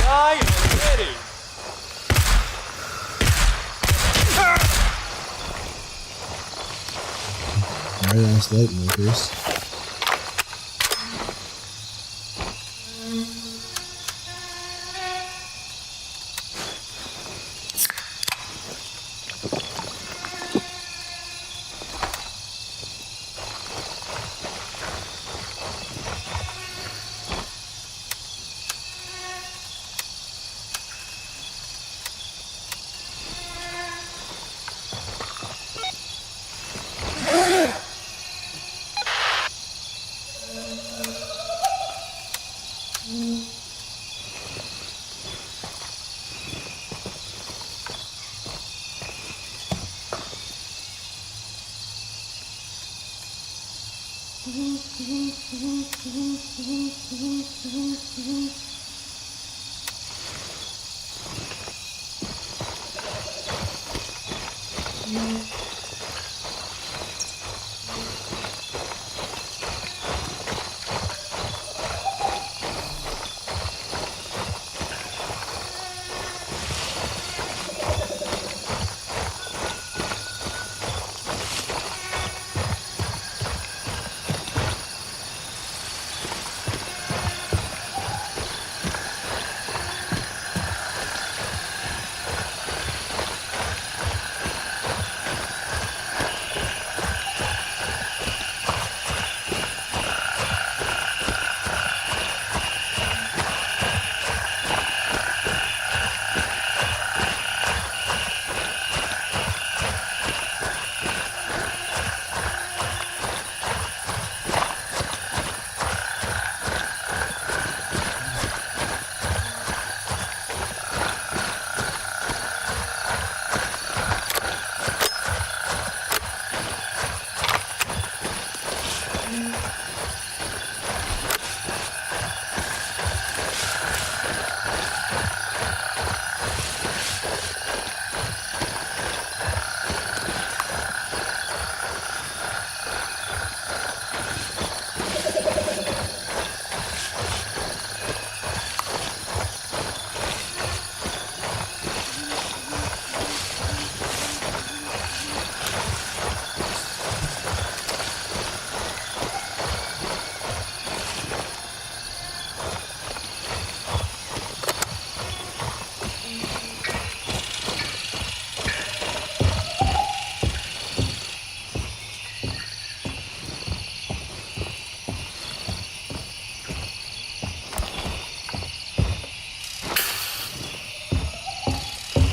already! Very nice light makers.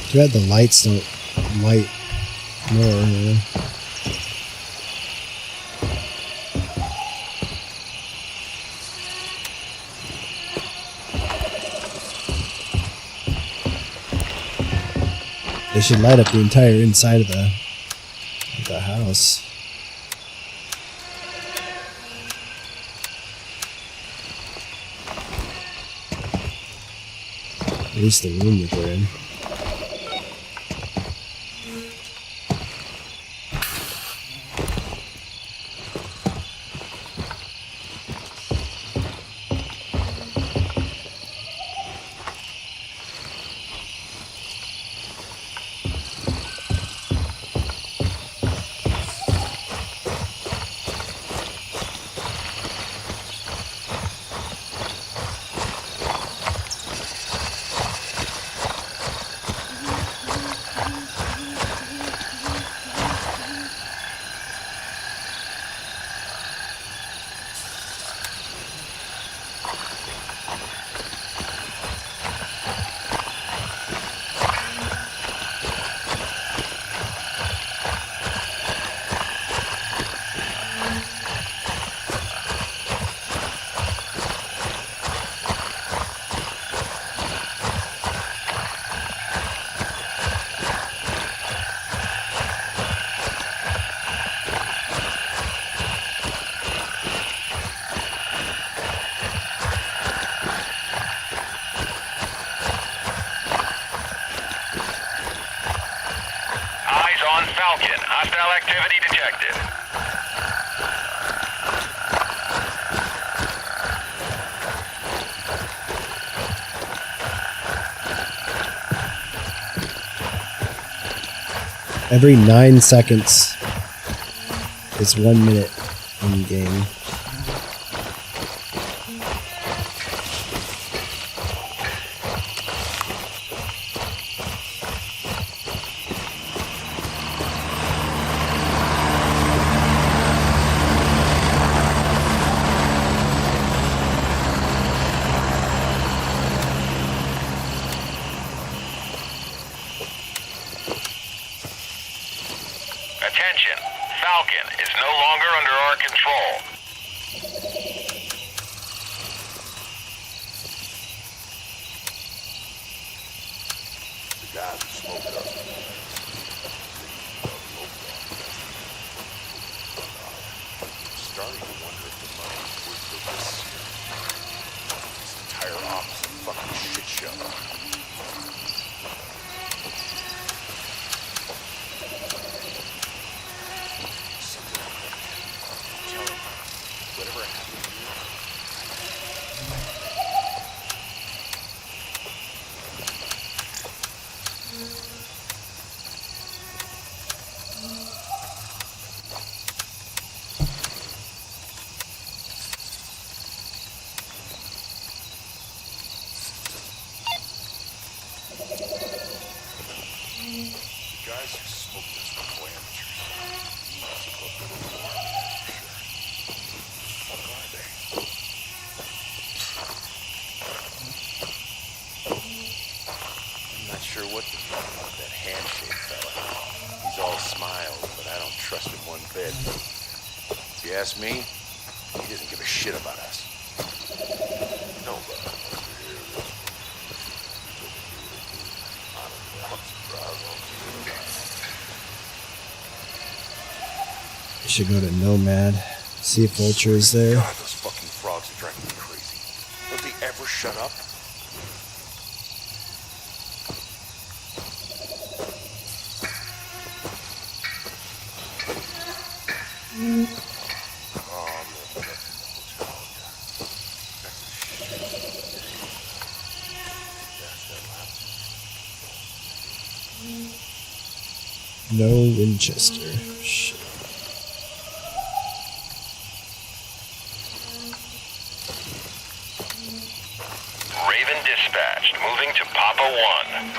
Too bad the lights don't light more. You know? They should light up the entire inside of the house. At least the room that they're in. Eyes on Falcon. Hostile activity detected. Every 9 seconds is 1 minute in game. Attention, Falcon is no longer under our control. The guys who smoked us. Starting to wonder if the money was worth the risk here. This entire office a fucking shit show. Whatever happened here. The guys who smoked us were amateurs. Not supposed to be more, sure. What are they? I'm not sure what to think about that handshake fella. He's all smiles, but I don't trust him one bit. If you ask me, he doesn't give a shit about us. No, but We should go to Nomad. See if Vulture is there. God, those fucking frogs are driving me crazy. Don't they ever shut up? No Winchester. Shit. Raven dispatched, moving to Papa 1.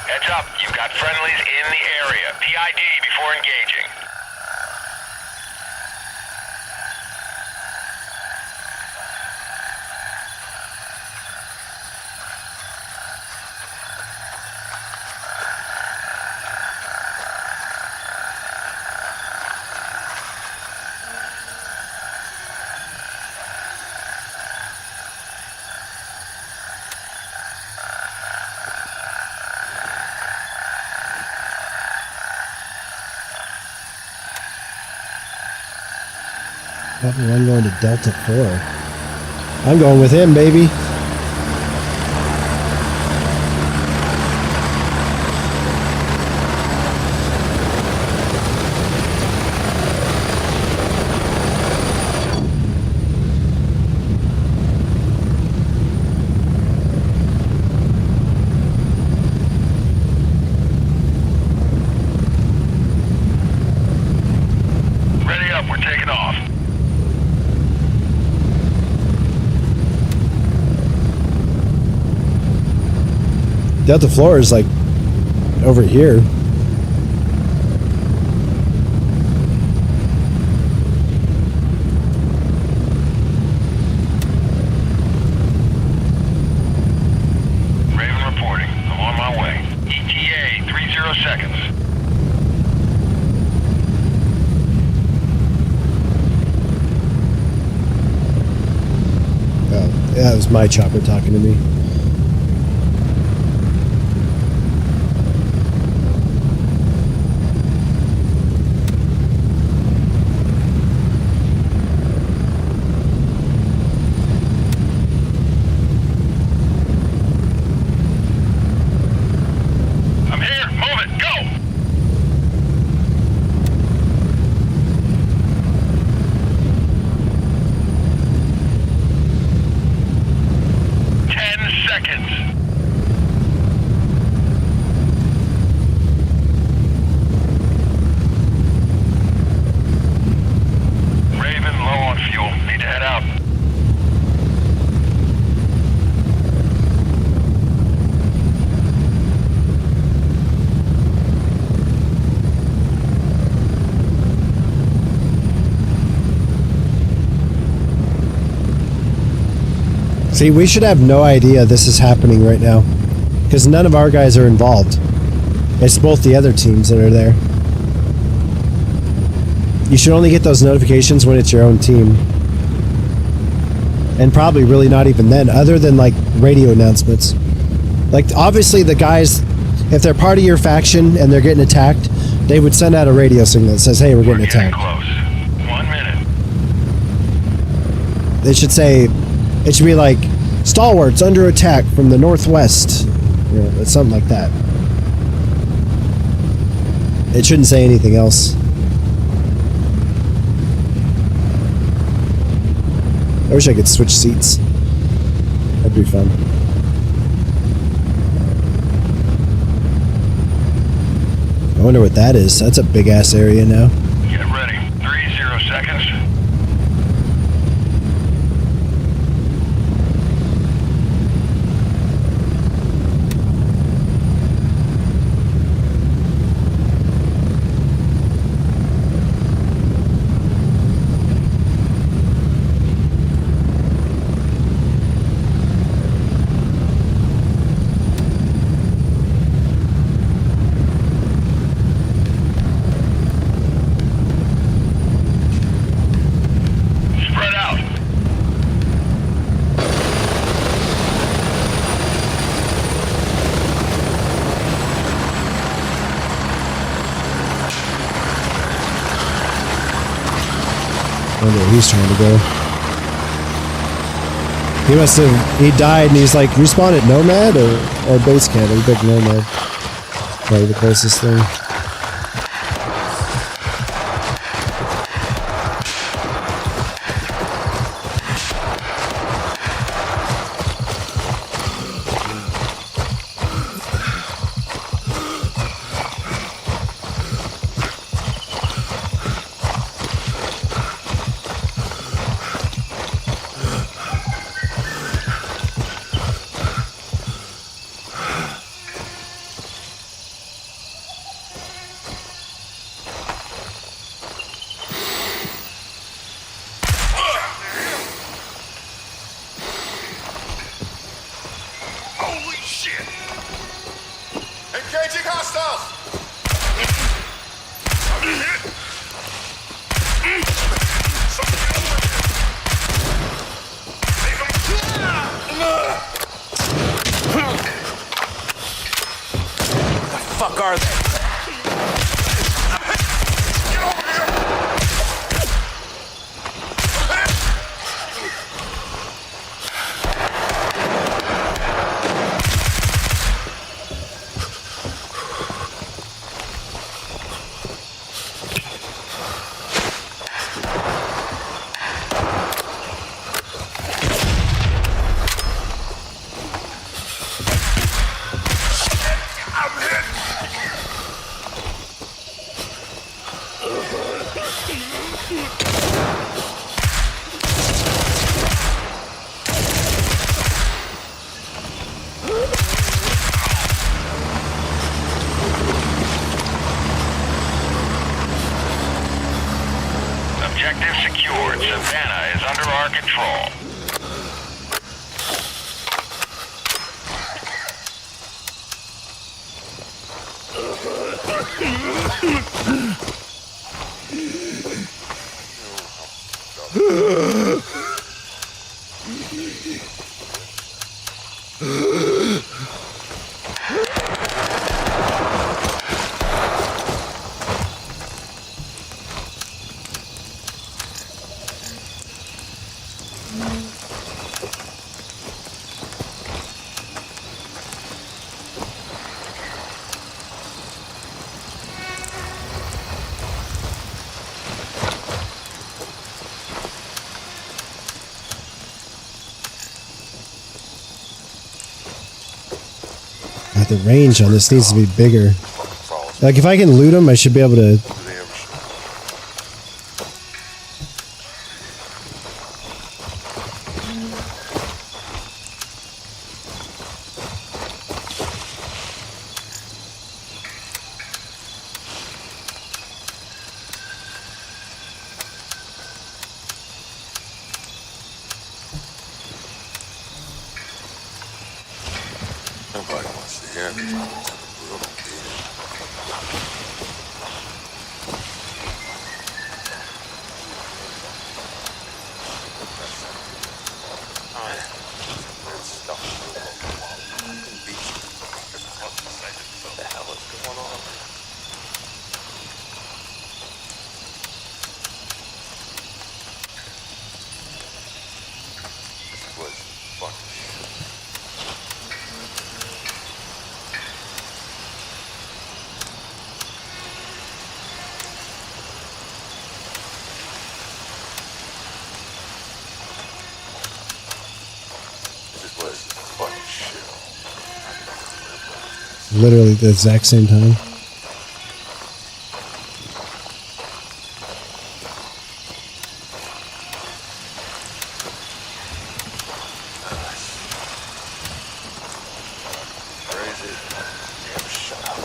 Heads up, you've got friendlies in the area. PID before engaging. Papa 1 going to Delta 4. I'm going with him, baby. Ready up, we're taking off. Delta 4 is like over here. Raven reporting. I'm on my way. ETA, 30 seconds. Oh, yeah, it was my chopper talking to me. I'm here. Move it. Go. Seconds. Raven, low on fuel. Need to head out. See, we should have no idea this is happening right now, because none of our guys are involved. It's both the other teams that are there. You should only get those notifications when it's your own team. And probably really not even then, other than like radio announcements. Like, obviously the guys, if they're part of your faction and they're getting attacked, they would send out a radio signal that says, hey, we're getting attacked. Close. 1 minute. They should say, it should be like, stalwarts under attack from the northwest. You know, something like that. It shouldn't say anything else. I wish I could switch seats. That'd be fun. I wonder what that is. That's a big ass area now. Get ready. 30 seconds. I wonder where he's trying to go. He must have... He died and he's like, respawn at Nomad or base camp? He picked Nomad. Probably the closest thing. Fuck are they? Objective secured. Savannah is under our control. The range on this needs to be bigger. Like if I can loot them, I should be able to. Nobody wants to hear me. What the hell is going on? This was fucking shit. This was fucking shit. Literally at the exact same time. Crazy. Damn, shut up.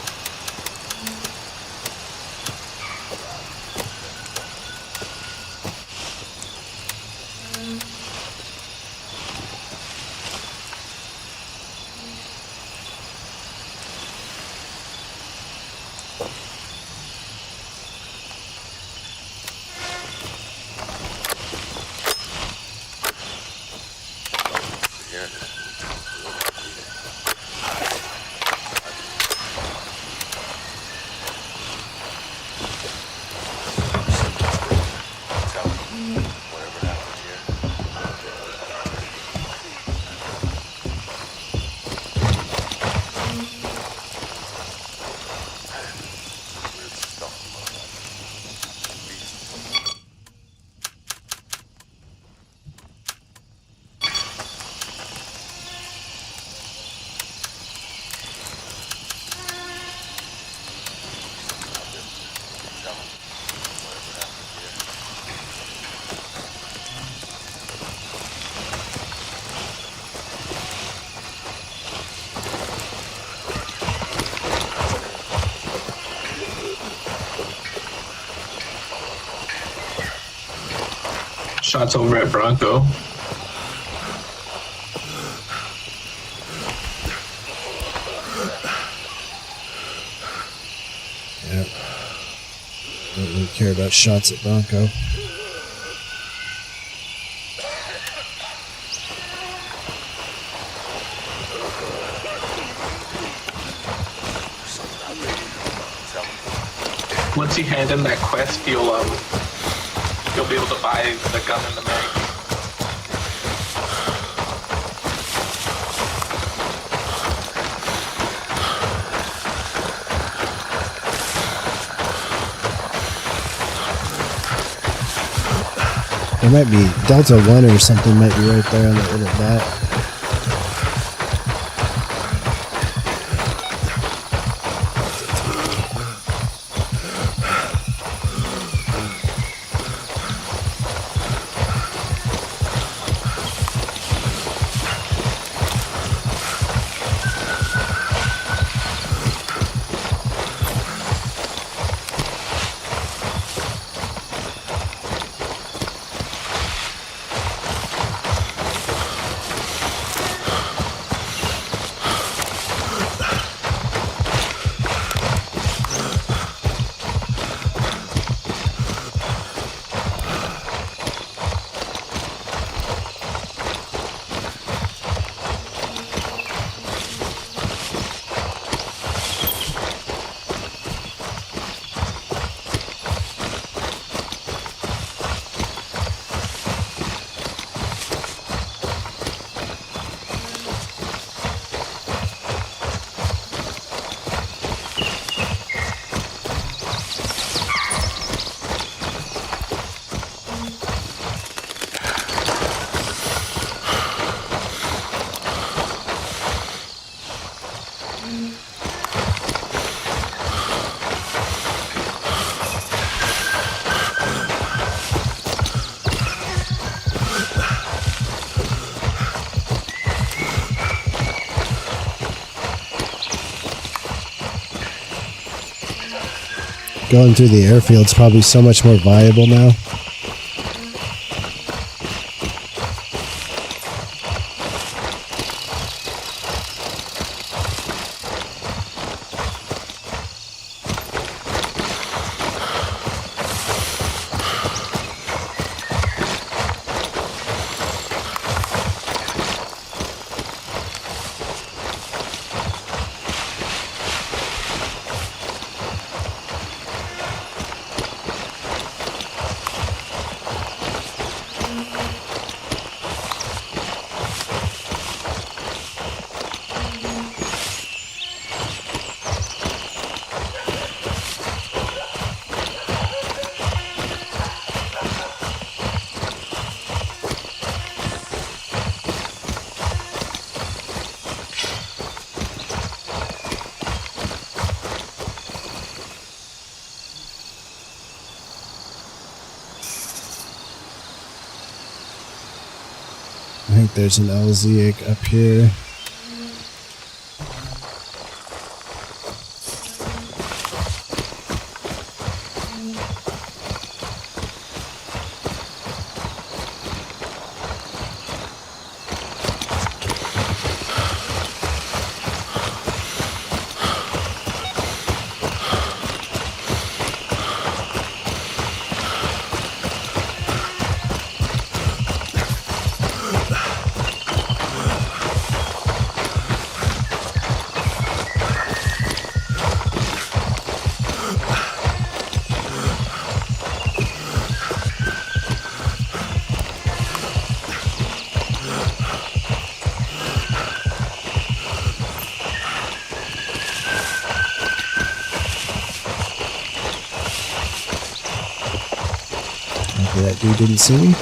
Shots over at Bronco. Yep. Don't really care about shots at Bronco. Once you hand him that quest, you'll be able to buy the gun and the mag. There might be Delta 1 or something might be right there on that little dot. Going through the airfield's probably so much more viable now. I think there's an LZ up here. Hopefully that dude didn't see me.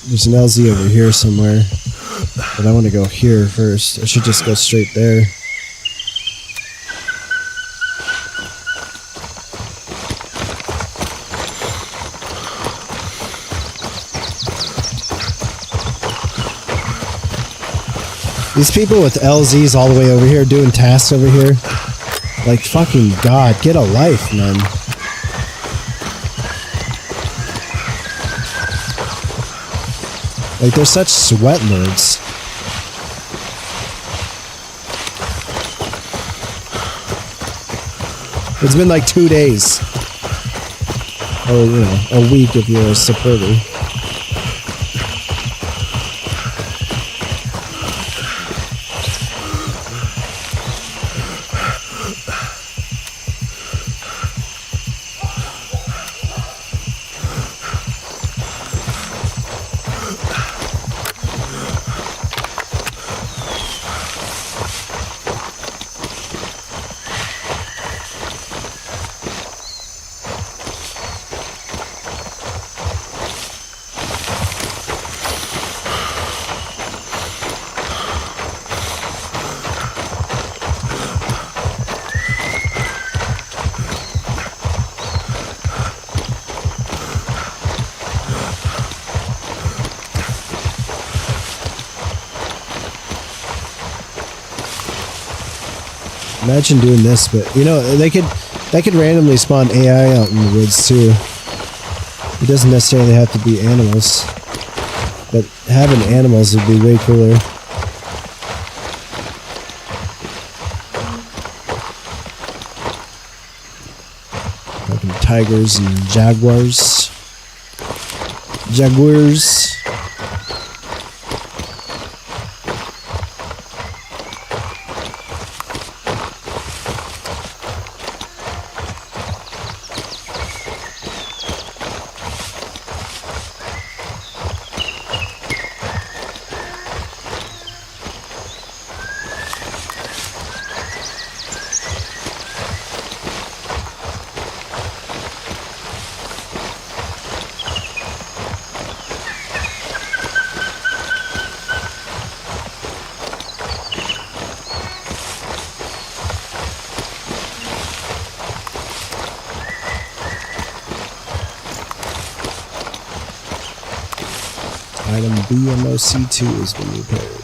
There's an LZ over here somewhere, but I want to go here first. I should just go straight there. These people with LZs all the way over here doing tasks over here, like fucking God, get a life, man. Like, they're such sweat lords. It's been like 2 days. Or, you know, a week if you're a supporter. Imagine doing this, but you know, they could randomly spawn AI out in the woods too. It doesn't necessarily have to be animals, but having animals would be way cooler. Fucking tigers and jaguars. Jaguars. Item BMOC2 has been repaired.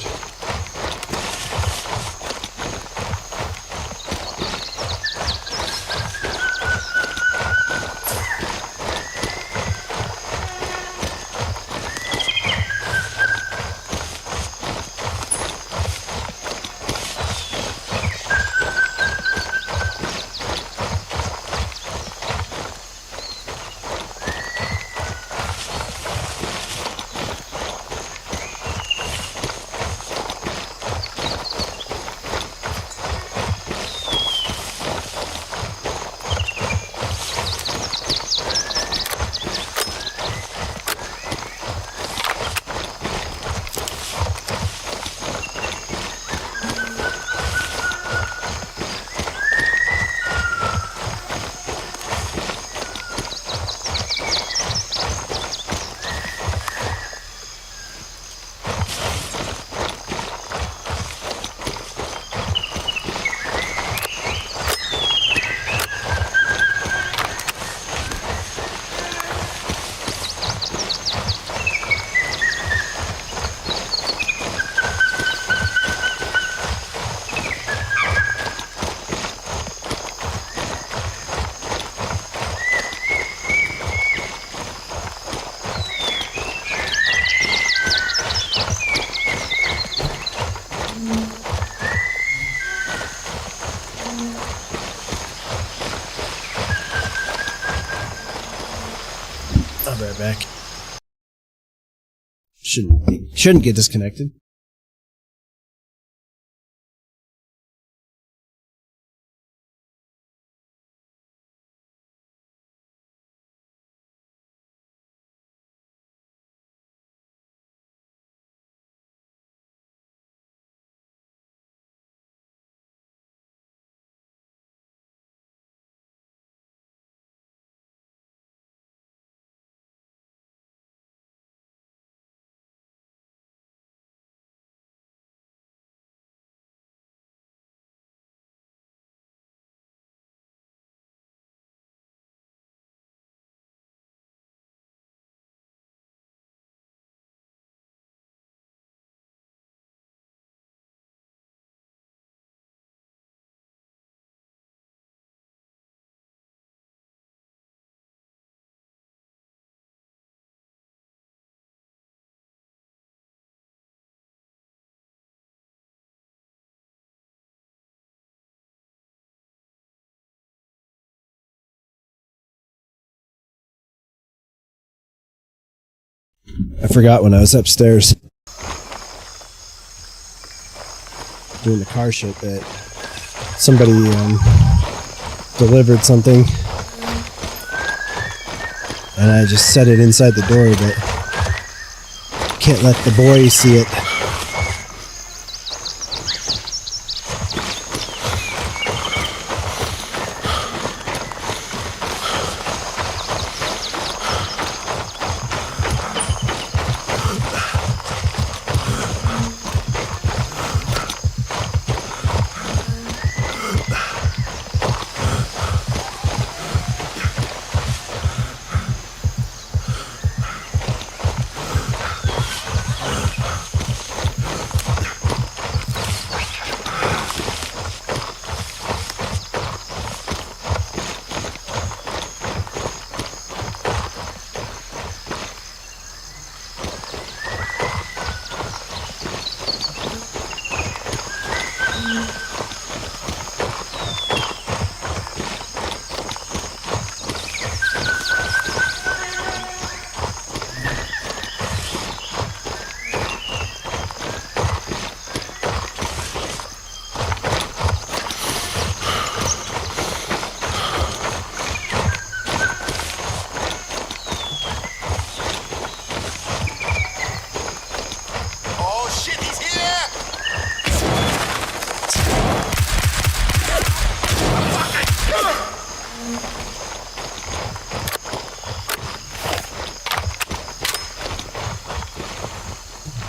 I'll be right back. Shouldn't get disconnected. I forgot when I was upstairs doing the car shit that somebody delivered something, and I just set it inside the door, but can't let the boy see it.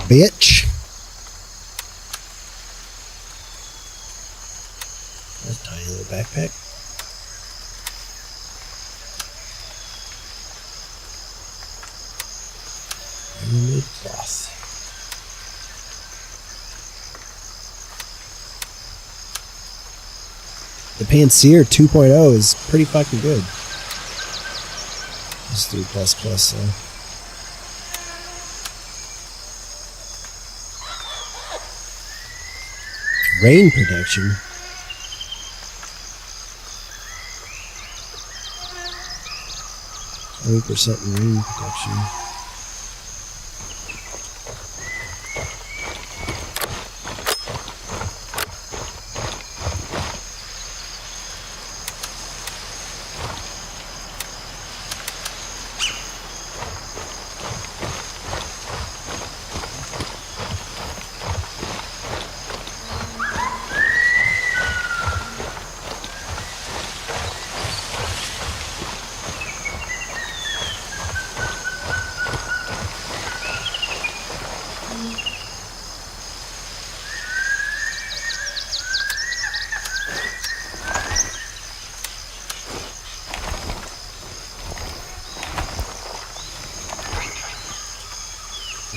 bitch. That's a tiny little backpack. Handmade cloth. The Panseer 2.0 is pretty fucking good. It's 3++, so. Rain protection. %, rain protection.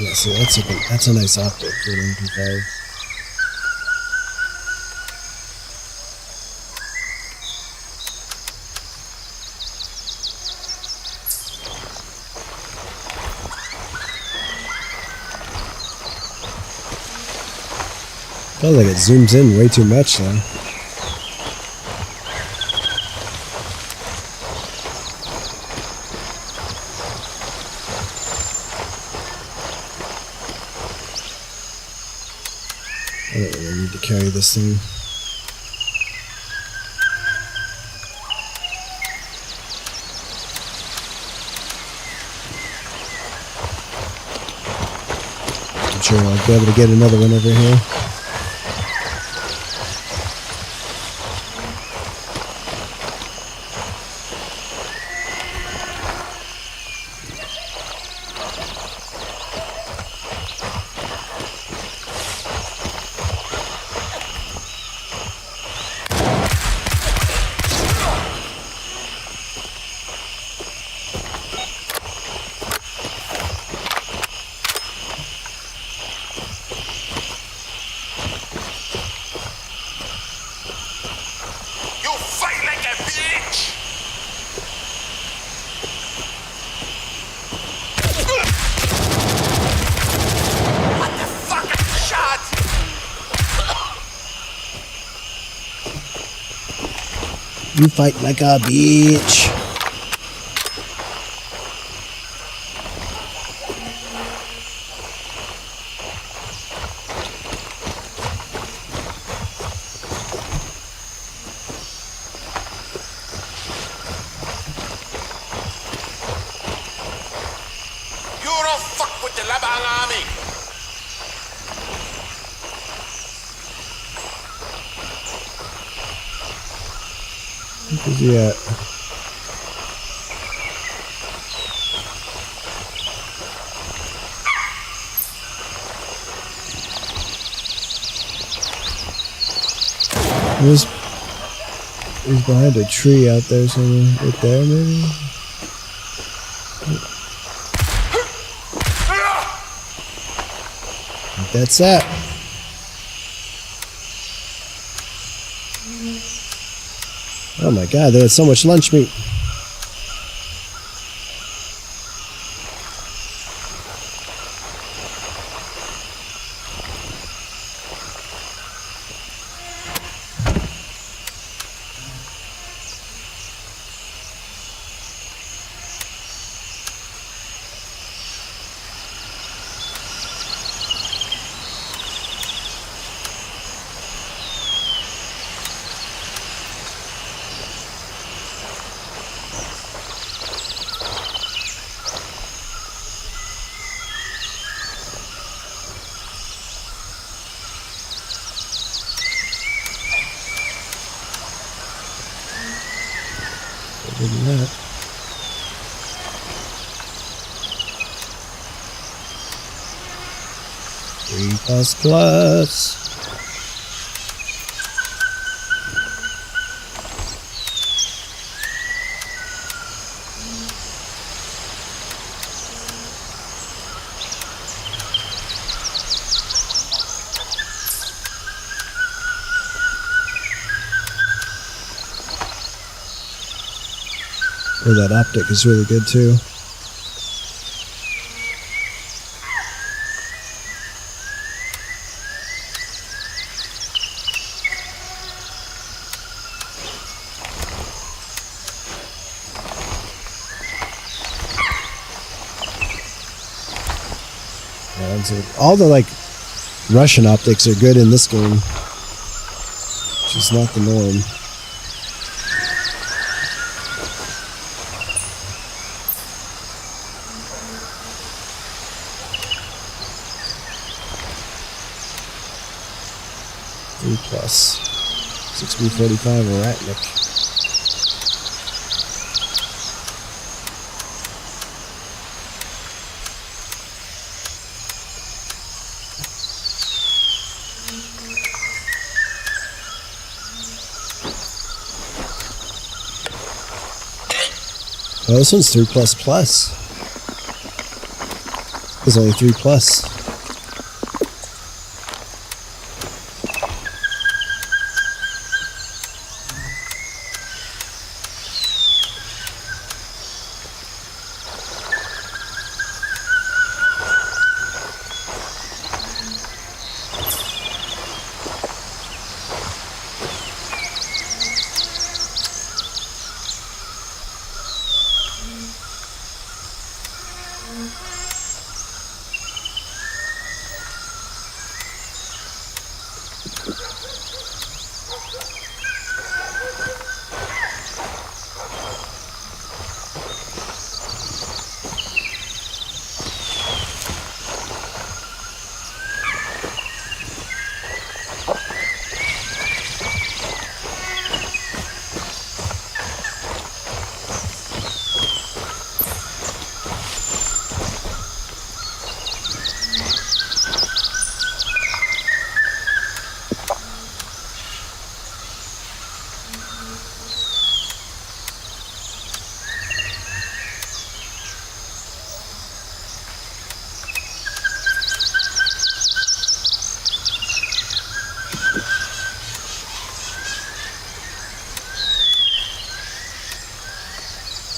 Yeah, so that's a nice optic for an MP5. Feels like it zooms in way too much though. I don't really need to carry this thing. I'm sure I'll be able to get another one over here. You fight like a bitch. You don't fuck with the Labang army. Where's he at? He's behind a tree out there somewhere. Right there, maybe? That's that. Oh my god, they had so much lunch meat. 3++. Oh, that optic is really good too. Yeah, and so all the like Russian optics are good in this game, which is not the norm. Plus 6B45 Aratnik. Oh, this one's 3++. It's only 3+.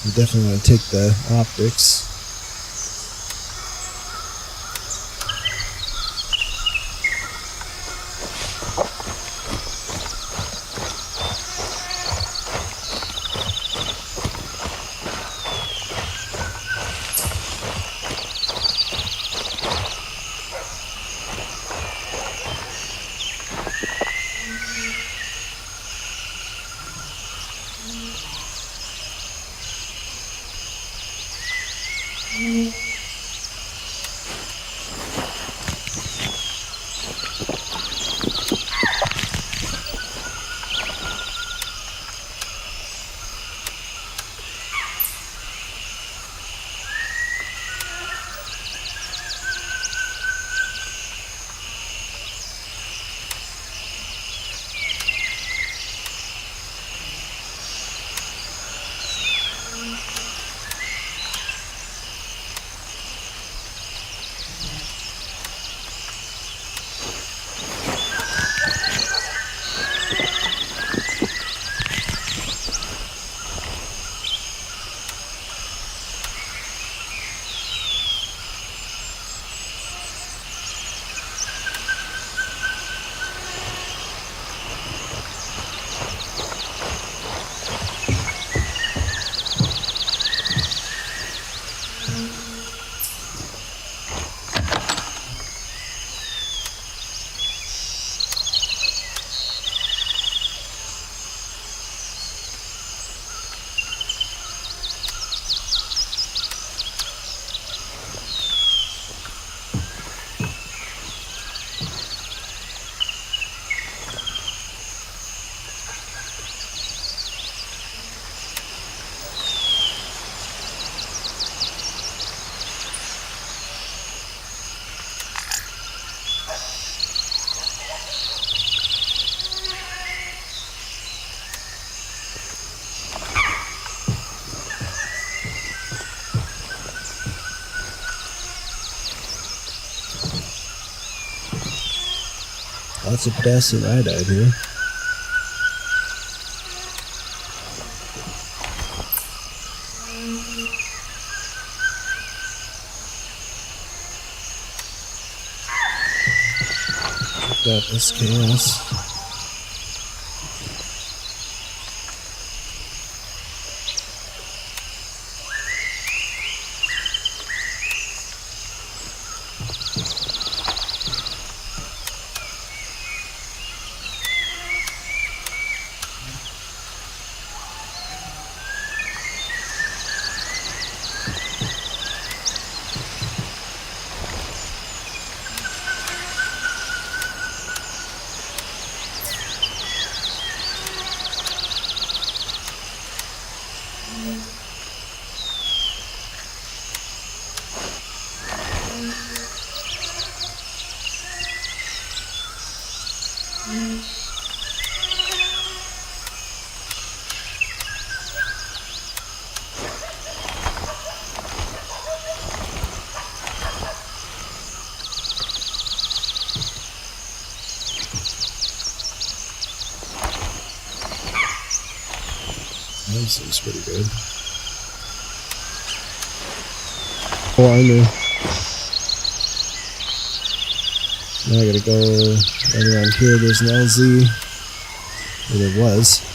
You definitely want to take the optics. Lots of potassium iodide here. Got SKS. That seems pretty good. Oh, I knew. Now I gotta go right around here. There's an LZ. Or there was.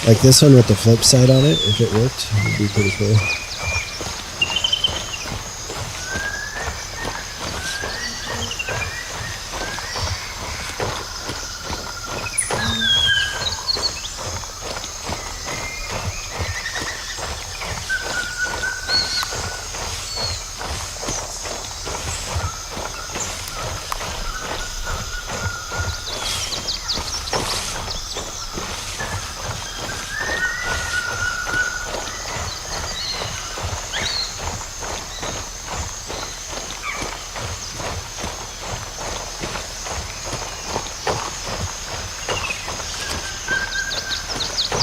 Like this one with the flip side on it, if it worked, it would be pretty cool.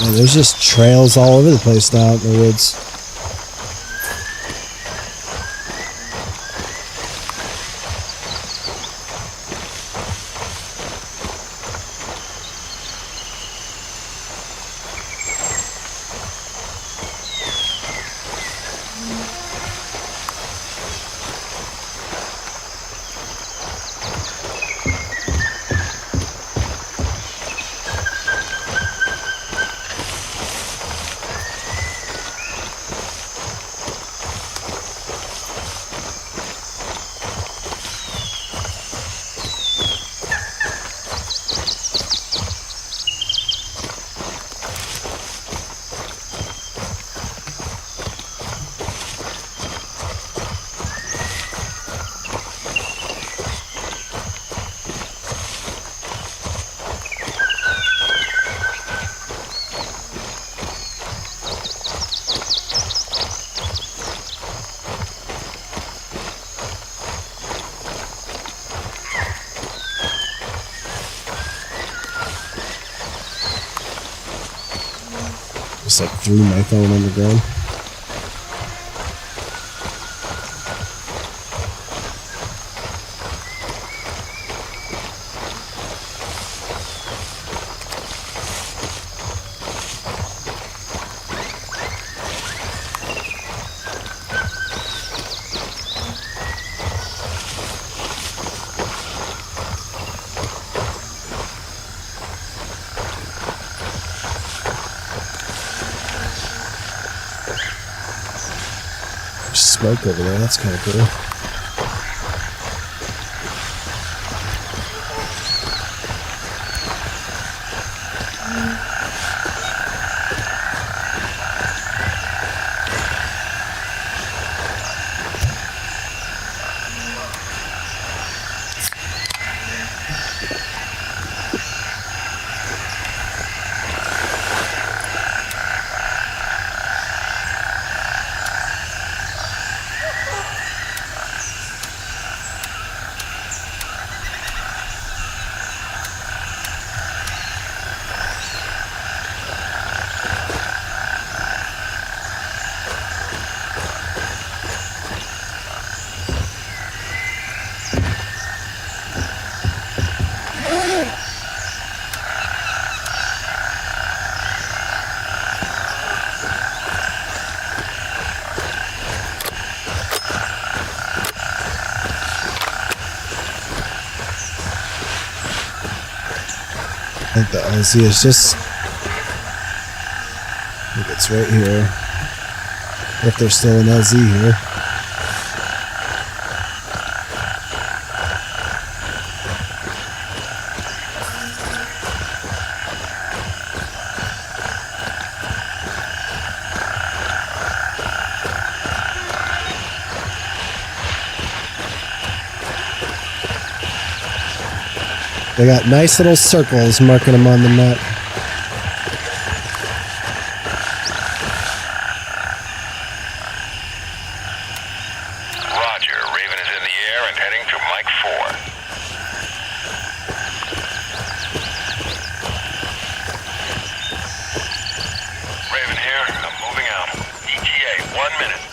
Man, there's just trails all over the place now out in the woods. just like threw my phone on the ground. Smoke over there, that's kind of cool. I think the LZ is just, I think it's right here. If there's still an LZ here. They got nice little circles marking them on the map. Roger. Raven is in the air and heading to Mike 4. Raven here. I'm moving out. ETA, 1 minute.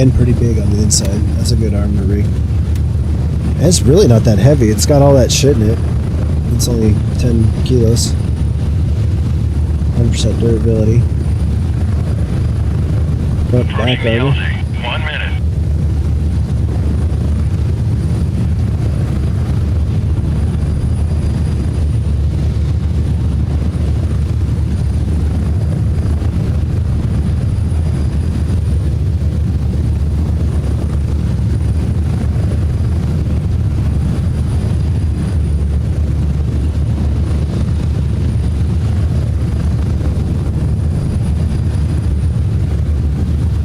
and pretty big on the inside. That's a good armor rig. And it's really not that heavy. It's got all that shit in it. It's only 10 kilos. 100% durability. Front back armor. 1 minute.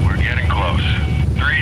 We're getting close. 3,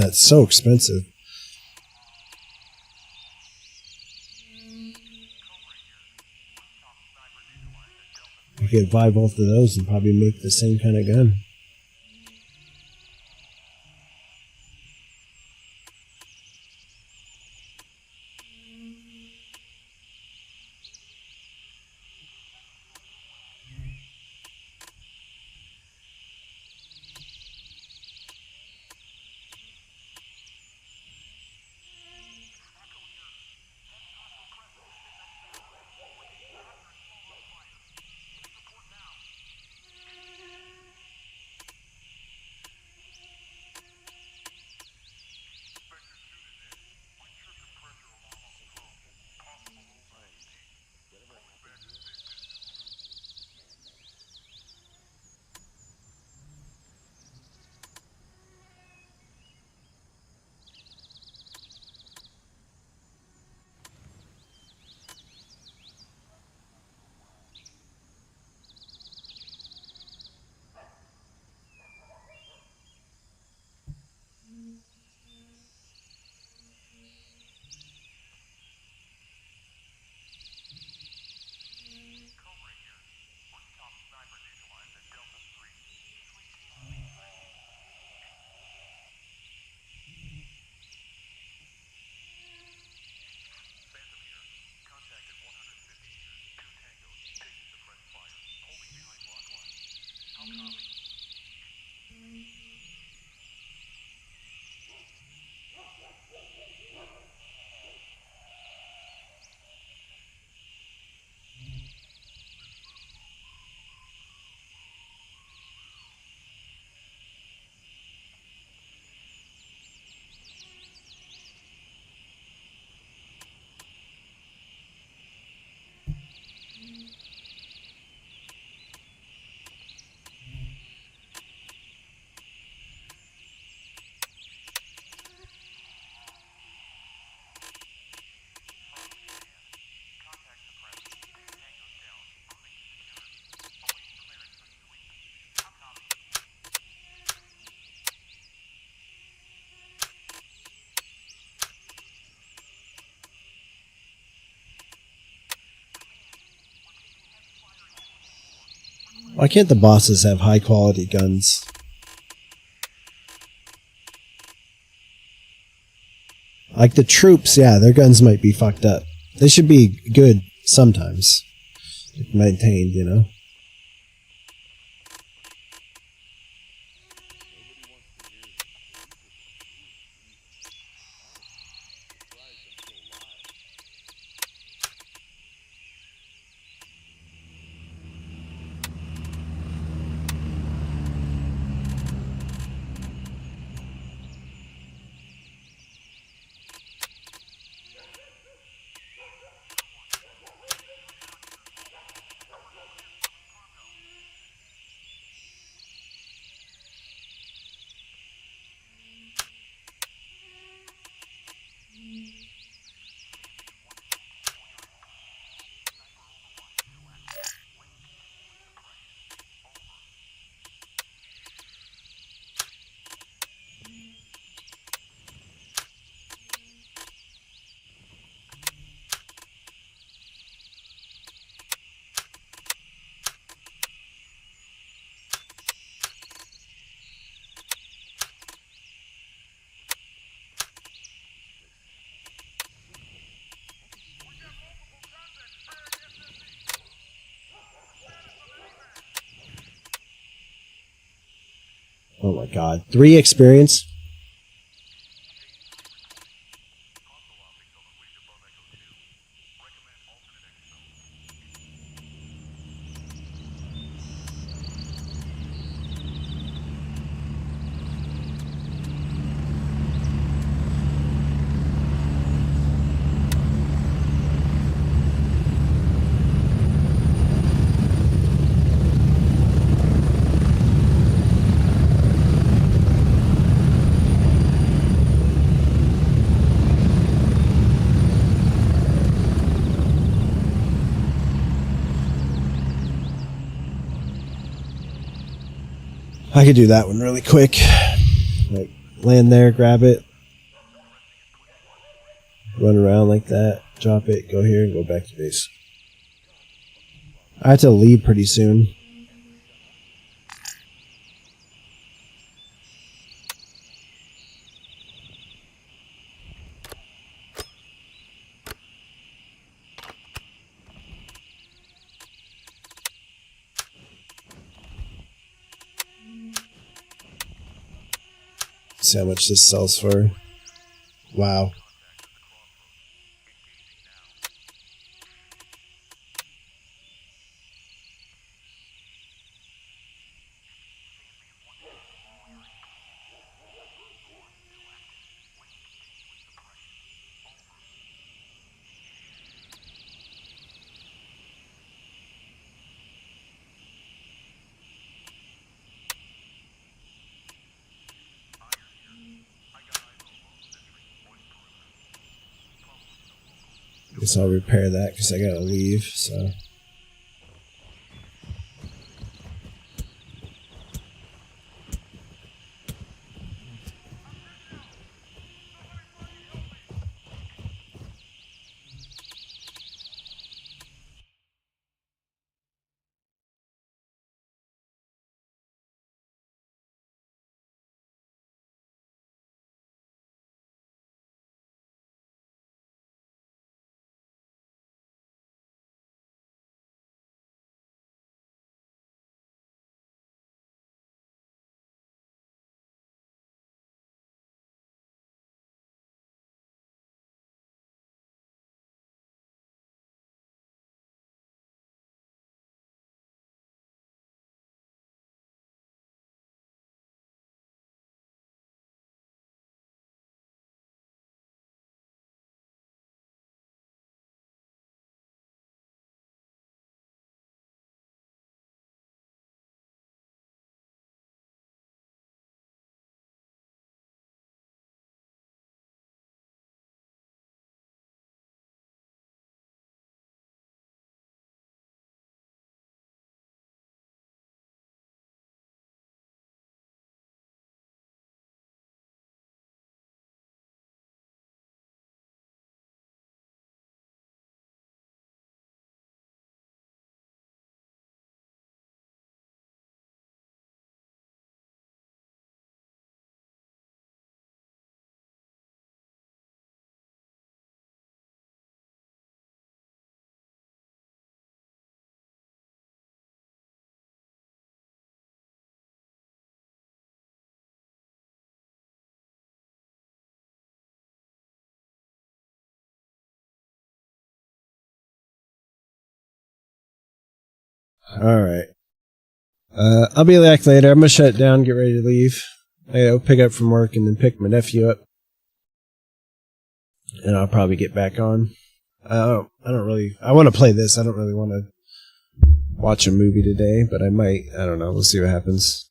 That's so expensive. You could buy both of those and probably make the same kind of gun. Why can't the bosses have high quality guns? Like the troops, yeah, their guns might be fucked up. They should be good sometimes. Maintained, you know? Oh my god. 3 experience? I could do that one really quick. Like land there, grab it, run around like that, drop it, go here, and go back to base. I have to leave pretty soon. See how much this sells for. Wow. Guess I'll repair that because I gotta leave, so. Alright. I'll be back later. I'm gonna shut it down, get ready to leave. I'll pick up from work and then pick my nephew up. And I'll probably get back on. I want to play this. I don't really want to watch a movie today, but I might. I don't know. We'll see what happens.